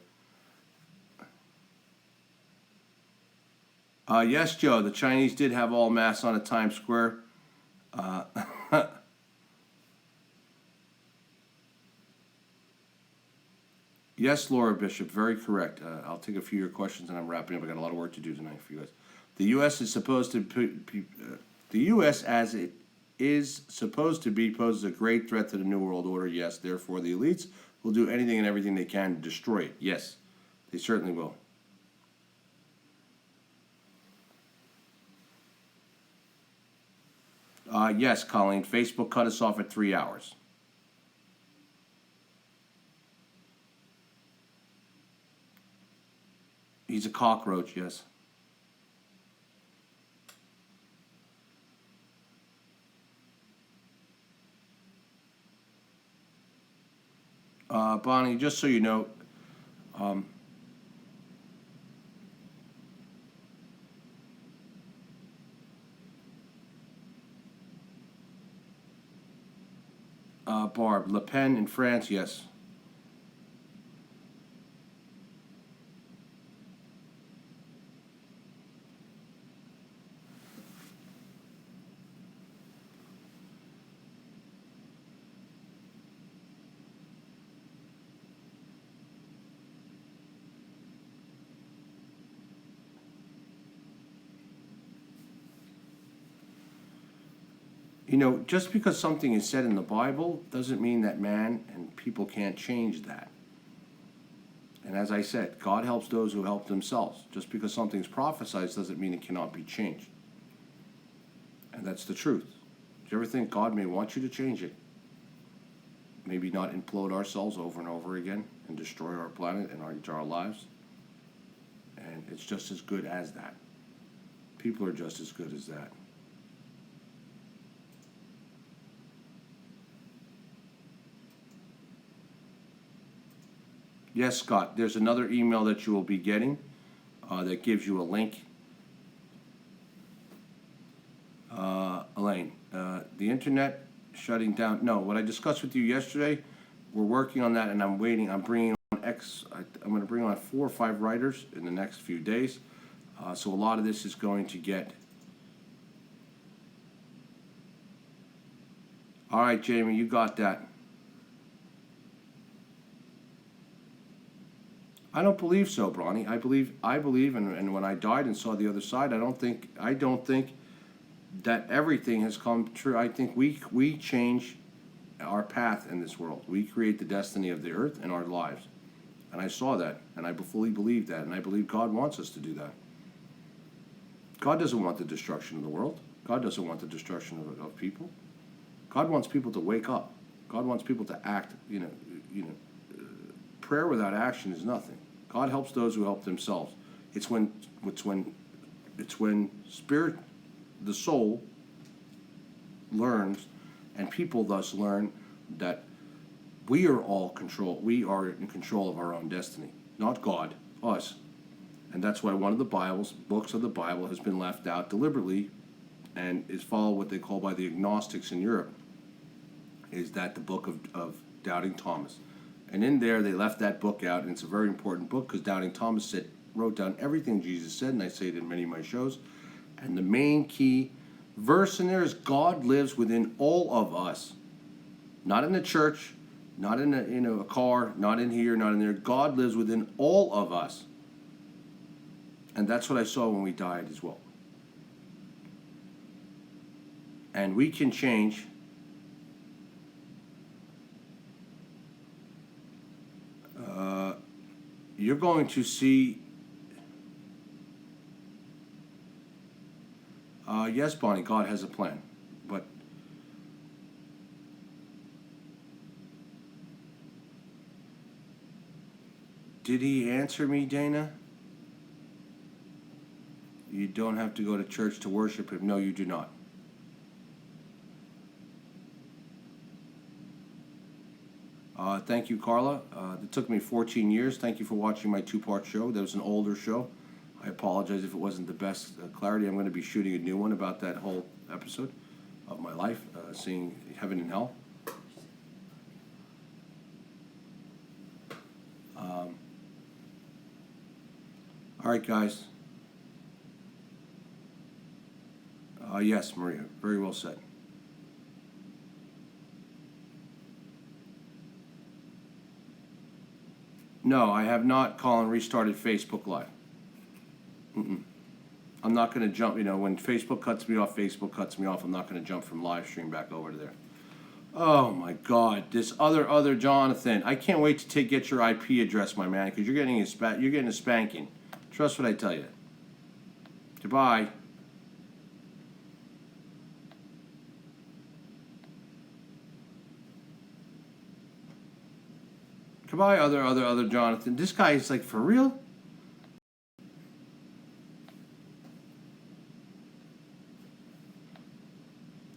Yes, Joe, the Chinese did have all mass on at Times Square. Yes, Laura Bishop, very correct. I'll take a few of your questions and I'm wrapping up. I got a lot of work to do tonight for you guys. The U.S. is supposed to The U.S., as it is supposed to be, poses a great threat to the New World Order. Yes, therefore the elites will do anything and everything they can to destroy it. Yes, they certainly will. Yes, Colleen, Facebook cut us off at 3 hours. He's a cockroach, yes. Bonnie, just so you know, Barb, Le Pen in France, yes. You know, just because something is said in the Bible doesn't mean that man and people can't change that. And as I said, God helps those who help themselves. Just because something's prophesied doesn't mean it cannot be changed. And that's the truth. Do you ever think God may want you to change it? Maybe not implode ourselves over and over again and destroy our planet and our lives? And it's just as good as that. People are just as good as that. Yes, Scott, there's another email that you will be getting that gives you a link. Elaine, the internet shutting down. No, what I discussed with you yesterday, we're working on that, and I'm waiting. I'm bringing on I'm going to bring on 4 or 5 writers in the next few days. So a lot of this is going to get. All right, Jamie, you got that. I don't believe so, Bronny. I believe, and when I died and saw the other side, I don't think that everything has come true. I think we change our path in this world. We create the destiny of the earth and our lives. And I saw that, and I fully believe that, and I believe God wants us to do that. God doesn't want the destruction of the world. God doesn't want the destruction of people. God wants people to wake up. God wants people to act. Prayer without action is nothing. God helps those who help themselves. It's when spirit, the soul, learns, and people thus learn that we are all control. We are in control of our own destiny, not God, us. And that's why one of the books of the Bible has been left out deliberately, and is followed what they call by the agnostics in Europe. Is that the book of Doubting Thomas? And in there, they left that book out, and it's a very important book because Doubting Thomas wrote down everything Jesus said, and I say it in many of my shows. And the main key verse in there is God lives within all of us, not in the church, not in a car, not in here, not in there. God lives within all of us, and that's what I saw when we died as well. And we can change. You're going to see. Yes, Bonnie, God has a plan, but did he answer me, Dana? You don't have to go to church to worship him. No, you do not. Thank you, Carla. It took me 14 years. Thank you for watching my 2-part show. That was an older show. I apologize if it wasn't the best clarity. I'm going to be shooting a new one about that whole episode of my life, seeing heaven and hell. All right, guys. Yes, Maria. Very well said. No, I have not, Colin, restarted Facebook Live. I'm not going to jump, you know, when Facebook cuts me off, Facebook cuts me off. I'm not going to jump from Livestream back over to there. Oh my God, this other Jonathan. I can't wait to get your IP address, my man, because you're getting a spanking. Trust what I tell you. Goodbye. Goodbye, other Jonathan. This guy is like, for real?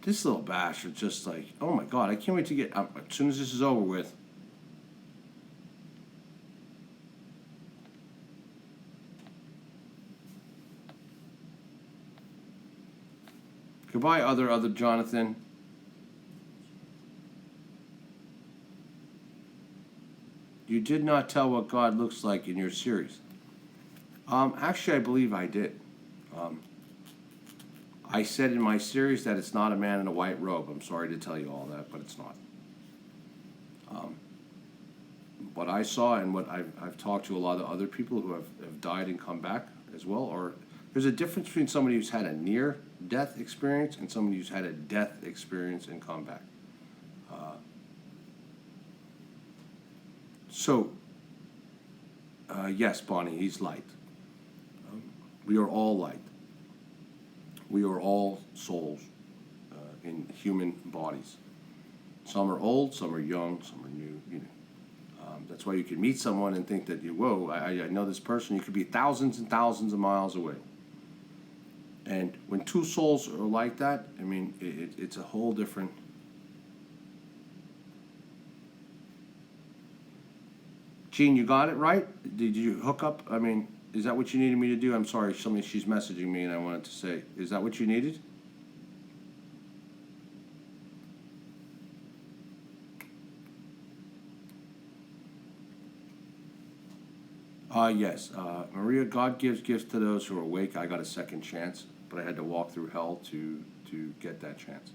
This little bastard just like, oh my God, I can't wait to get, as soon as this is over with. Goodbye, other Jonathan. You did not tell what God looks like in your series. Actually, I believe I did. I said in my series that it's not a man in a white robe. I'm sorry to tell you all that, but it's not. What I saw and what I've talked to a lot of other people who have died and come back as well, or there's a difference between somebody who's had a near-death experience and somebody who's had a death experience and come back. Yes, Bonnie, he's light. We are all light. We are all souls in human bodies. Some are old, some are young, some are new. You know, that's why you can meet someone and think that whoa, I know this person. You could be thousands and thousands of miles away. And when two souls are like that, I mean, it's a whole different. Gene, you got it right? Did you hook up? I mean, is that what you needed me to do? I'm sorry, she's messaging me and I wanted to say, is that what you needed? Yes. Maria, God gives gifts to those who are awake. I got a second chance, but I had to walk through hell to get that chance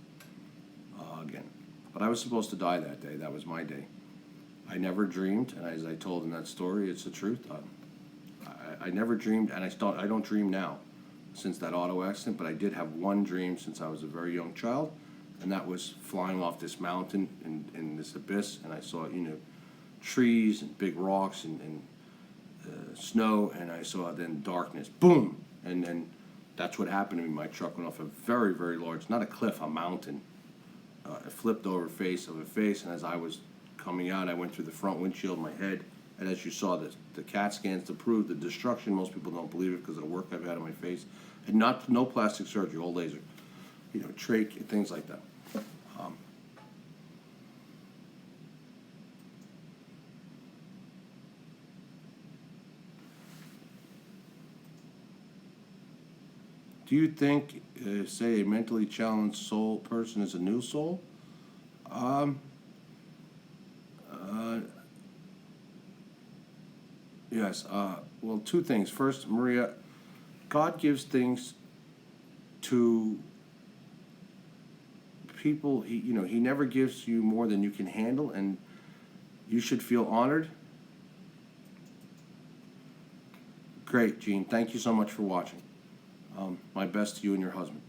again. But I was supposed to die that day. That was my day. I never dreamed, and as I told in that story, it's the truth. I never dreamed, and I don't dream now since that auto accident, but I did have one dream since I was a very young child, and that was flying off this mountain in this abyss, and I saw, you know, trees and big rocks and snow, and I saw then darkness, boom, and then that's what happened to me. My truck went off a very, very large, not a cliff, a mountain. It flipped over face of a face, and as I was coming out, I went through the front windshield of my head, and as you saw, the CAT scans to prove the destruction. Most people don't believe it because of the work I've had on my face, and no plastic surgery, all laser, you know, trach, things like that. Do you think, say, a mentally challenged soul person is a new soul? Yes. Well, two things. First, Maria, God gives things to people. He never gives you more than you can handle, and you should feel honored. Great, Gene. Thank you so much for watching. My best to you and your husband.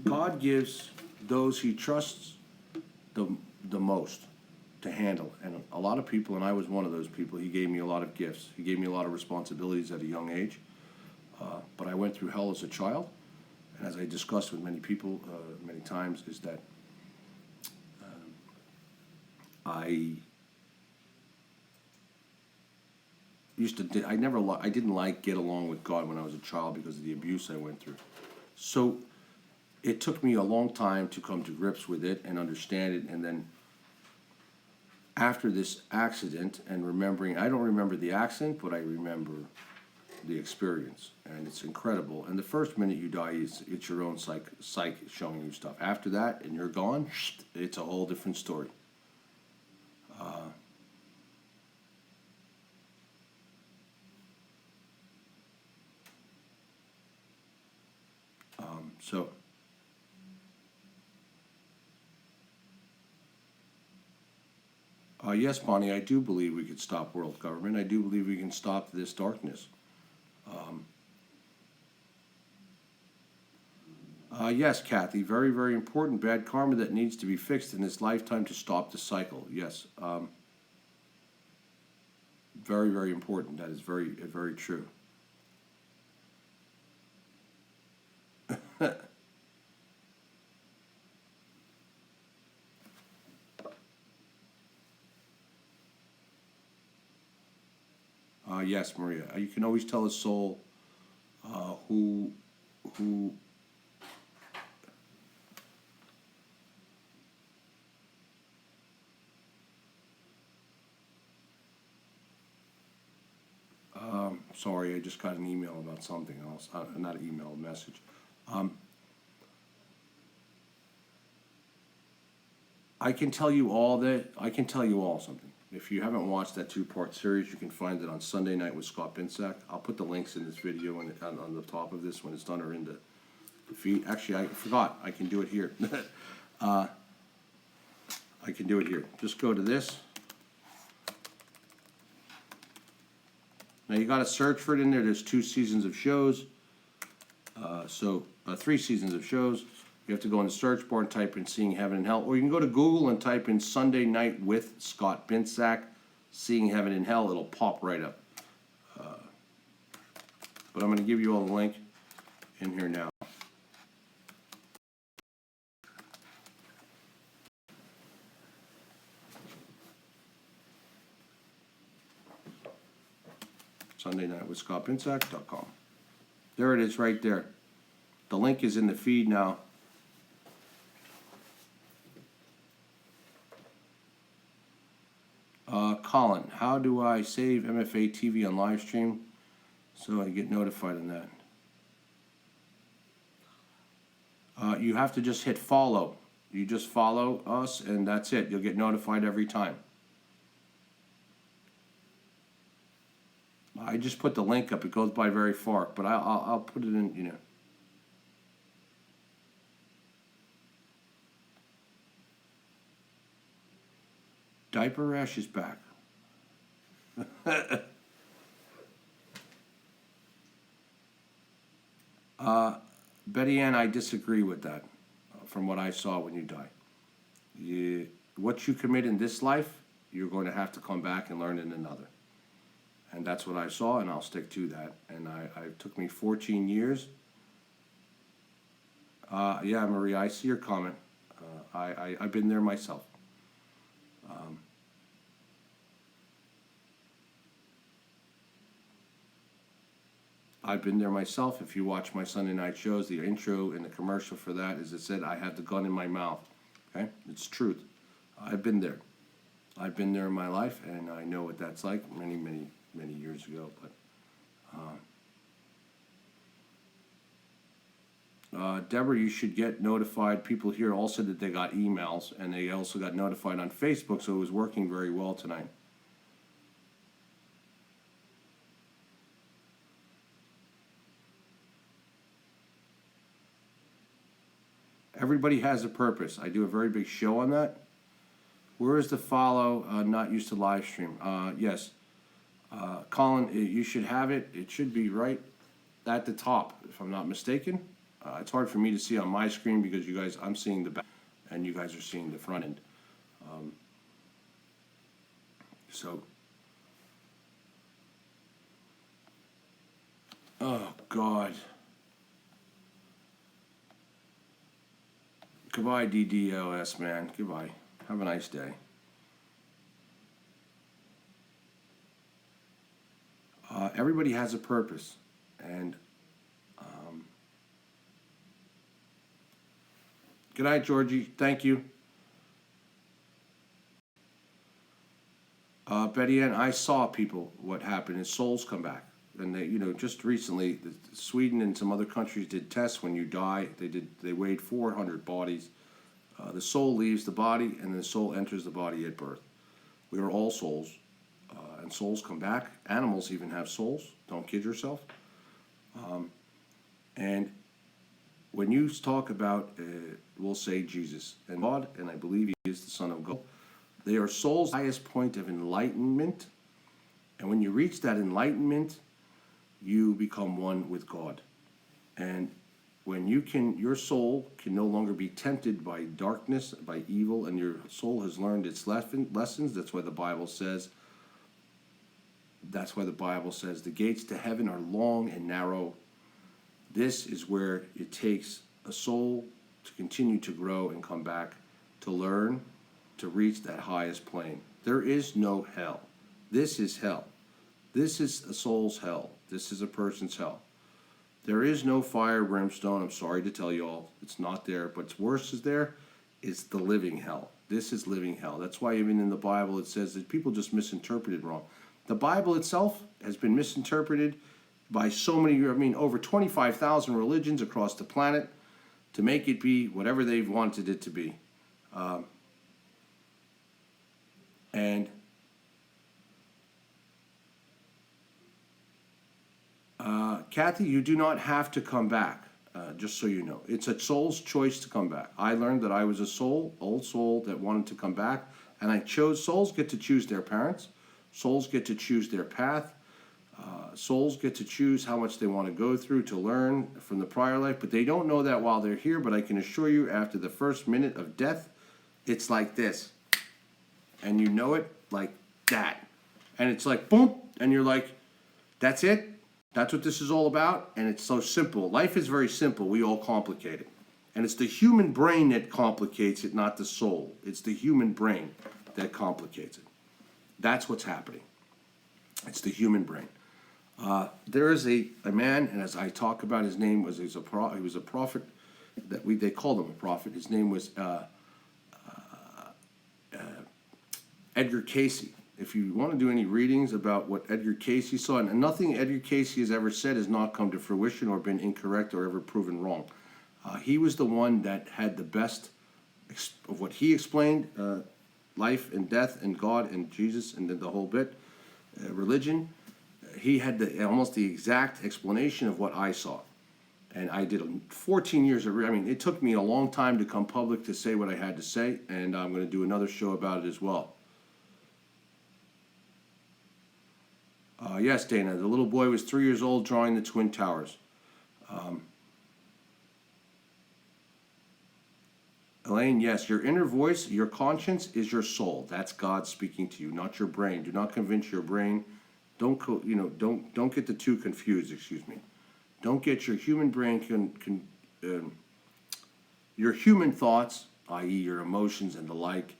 God gives those he trusts the most to handle, and a lot of people, and I was one of those people. He gave me a lot of gifts. He gave me a lot of responsibilities at a young age, but I went through hell as a child, and as I discussed with many people many times, is that I didn't like get along with God when I was a child because of the abuse I went through. So it took me a long time to come to grips with it and understand it, and then after this accident and remembering, I don't remember the accident, but I remember the experience, and it's incredible. And the first minute you die, it's your own psyche showing you stuff. After that, and you're gone, it's a whole different story. So Yes, Bonnie, I do believe we could stop world government. I do believe we can stop this darkness. Yes, Kathy, very, very important. Bad karma that needs to be fixed in this lifetime to stop the cycle. Yes. Very, very important. That is very, very true. Yes, Maria. You can always tell a soul who sorry, I just got an email about something else. Not an email, a message. I can tell you all something. If you haven't watched that two-part series, you can find it on Sunday Night with Scott Binsack. I'll put the links in this video and on the top of this when it's done, or in the feed. Actually, I forgot. I can do it here. I can do it here. Just go to this. Now you got to search for it in there. There's 2 seasons of shows. 3 seasons of shows. You have to go in the search bar and type in Seeing Heaven and Hell. Or you can go to Google and type in Sunday Night with Scott Binsack, Seeing Heaven and Hell. It'll pop right up. But I'm going to give you all the link in here now. SundayNightWithScottBinsack.com. There it is right there. The link is in the feed now. Colin, how do I save MFA TV on Livestream so I get notified on that? You have to just hit follow. You just follow us and that's it. You'll get notified every time. I just put the link up. It goes by very far, but I'll put it in, you know. Diaper rash is back. Betty Ann, I disagree with that. From what I saw when you die, what you commit in this life, you're going to have to come back and learn in another. And that's what I saw, and I'll stick to that. And it took me 14 years. Yeah, Maria, I see your comment. I've been there myself. I've been there myself. If you watch my Sunday night shows, the intro and the commercial for that is it said, I had the gun in my mouth. Okay? It's truth. I've been there. I've been there in my life, and I know what that's like many, many, many years ago. But Deborah, you should get notified. People here all said that they got emails, and they also got notified on Facebook, so it was working very well tonight. Everybody has a purpose. I do a very big show on that. Where is the follow? Not used to live stream. Yes. Colin, you should have it. It should be right at the top, if I'm not mistaken. It's hard for me to see on my screen because you guys, I'm seeing the back and you guys are seeing the front end. Oh God. Goodbye, DDoS, man. Goodbye. Have a nice day. Everybody has a purpose, and good night, Georgie. Thank you. Betty Ann, I saw people, what happened is souls come back. And they, you know, just recently, Sweden and some other countries did tests when you die. They weighed 400 bodies. The soul leaves the body, and the soul enters the body at birth. We are all souls, and souls come back. Animals even have souls. Don't kid yourself. And when you talk about, we'll say Jesus and God, and I believe He is the Son of God. They are soul's highest point of enlightenment. And when you reach that enlightenment, you become one with God. And when your soul can no longer be tempted by darkness, by evil, and your soul has learned its lessons. That's why the Bible says, the gates to heaven are long and narrow. This is where it takes a soul to continue to grow and come back, to learn, to reach that highest plane. There is no hell. This is hell. This is a soul's hell. This is a person's hell. There is no fire, brimstone. I'm sorry to tell you all, it's not there. But what's worse is there is the living hell. This is living hell. That's why even in the Bible it says that people just misinterpret it wrong. The Bible itself has been misinterpreted by so many, over 25,000 religions across the planet to make it be whatever they've wanted it to be. Kathy, you do not have to come back, just so you know. It's a soul's choice to come back. I learned that I was a old soul that wanted to come back, and I chose. Souls get to choose their parents. Souls get to choose their path. Souls get to choose how much they want to go through to learn from the prior life, but they don't know that while they're here. But I can assure you, after the first minute of death, it's like this. And you know it like that. And it's like, boom, and you're like, that's it? That's what this is all about? And it's so simple. Life is very simple. We all complicate it. And it's the human brain that complicates it, not the soul. It's the human brain that complicates it. That's what's happening. It's the human brain. There is a man, and as I talk about, his name was, he was a prophet, they called him a prophet. His name was Edgar Casey. If you want to do any readings about what Edgar Casey saw, and nothing Edgar Casey has ever said has not come to fruition or been incorrect or ever proven wrong. He was the one that had the best of what he explained, life and death and God and Jesus and the whole bit, religion. He had almost the exact explanation of what I saw. And I did 14 years of, it took me a long time to come public to say what I had to say, and I'm going to do another show about it as well. Yes, Dana, the little boy was 3 years old drawing the Twin Towers. Elaine, yes, your inner voice, your conscience is your soul. That's God speaking to you, not your brain. Do not convince your brain. Don't get the two confused, excuse me. Don't get your human brain, your human thoughts, i.e. your emotions and the like,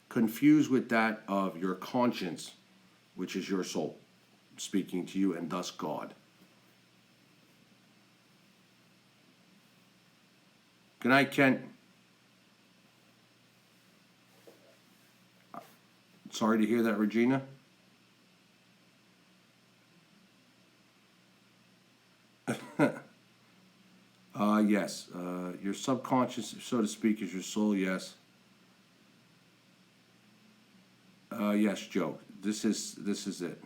confused with that of your conscience, which is your soul speaking to you, and thus God. Good night, Kent. Sorry to hear that, Regina. Yes, your subconscious, so to speak, is your soul, yes. Yes, Joe, this is it.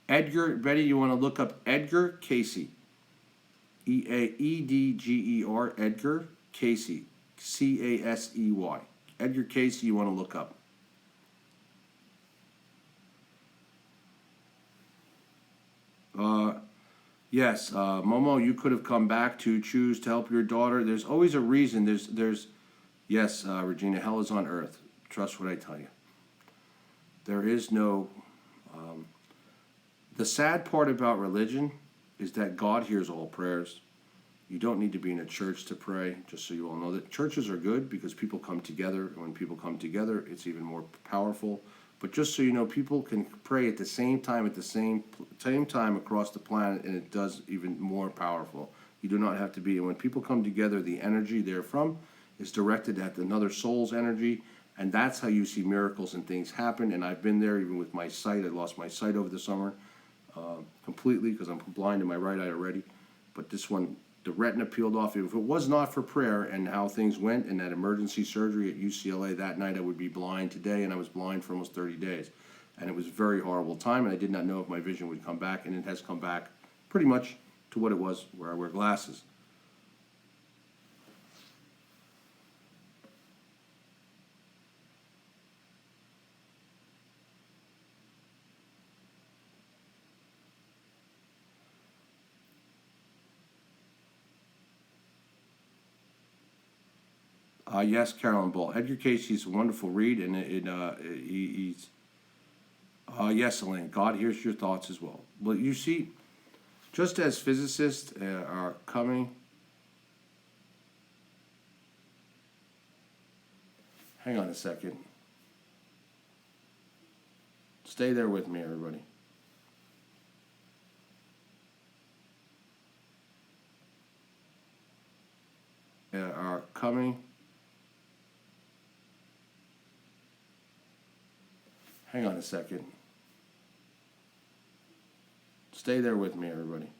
Edgar, Betty, you want to look up Edgar Casey. Edger, Edgar Casey. Casey. Edgar Casey, you want to look up. Yes, Momo, you could have come back to choose to help your daughter. There's always a reason. Yes, Regina, hell is on earth. Trust what I tell you. There is no, the sad part about religion is that God hears all prayers. You don't need to be in a church to pray, just so you all know that. Churches are good because people come together, and when people come together, it's even more powerful. But just so you know, people can pray at the same time across the planet, and it does even more powerful. You do not have to be. And when people come together, the energy therefrom is directed at another soul's energy, and that's how you see miracles and things happen. And I've been there even with my sight. I lost my sight over the summer completely because I'm blind in my right eye already. But this one, the retina peeled off. If it was not for prayer and how things went and that emergency surgery at UCLA that night, I would be blind today, and I was blind for almost 30 days. And it was a very horrible time, and I did not know if my vision would come back, and it has come back pretty much to what it was where I wear glasses. Yes, Carolyn Ball. Edgar Casey's a wonderful read, and he's. Yes, Elaine. God hears your thoughts as well. Well, you see, just as physicists are coming. Hang on a second. Stay there with me, everybody. Are coming. Hang on a second. Stay there with me, everybody.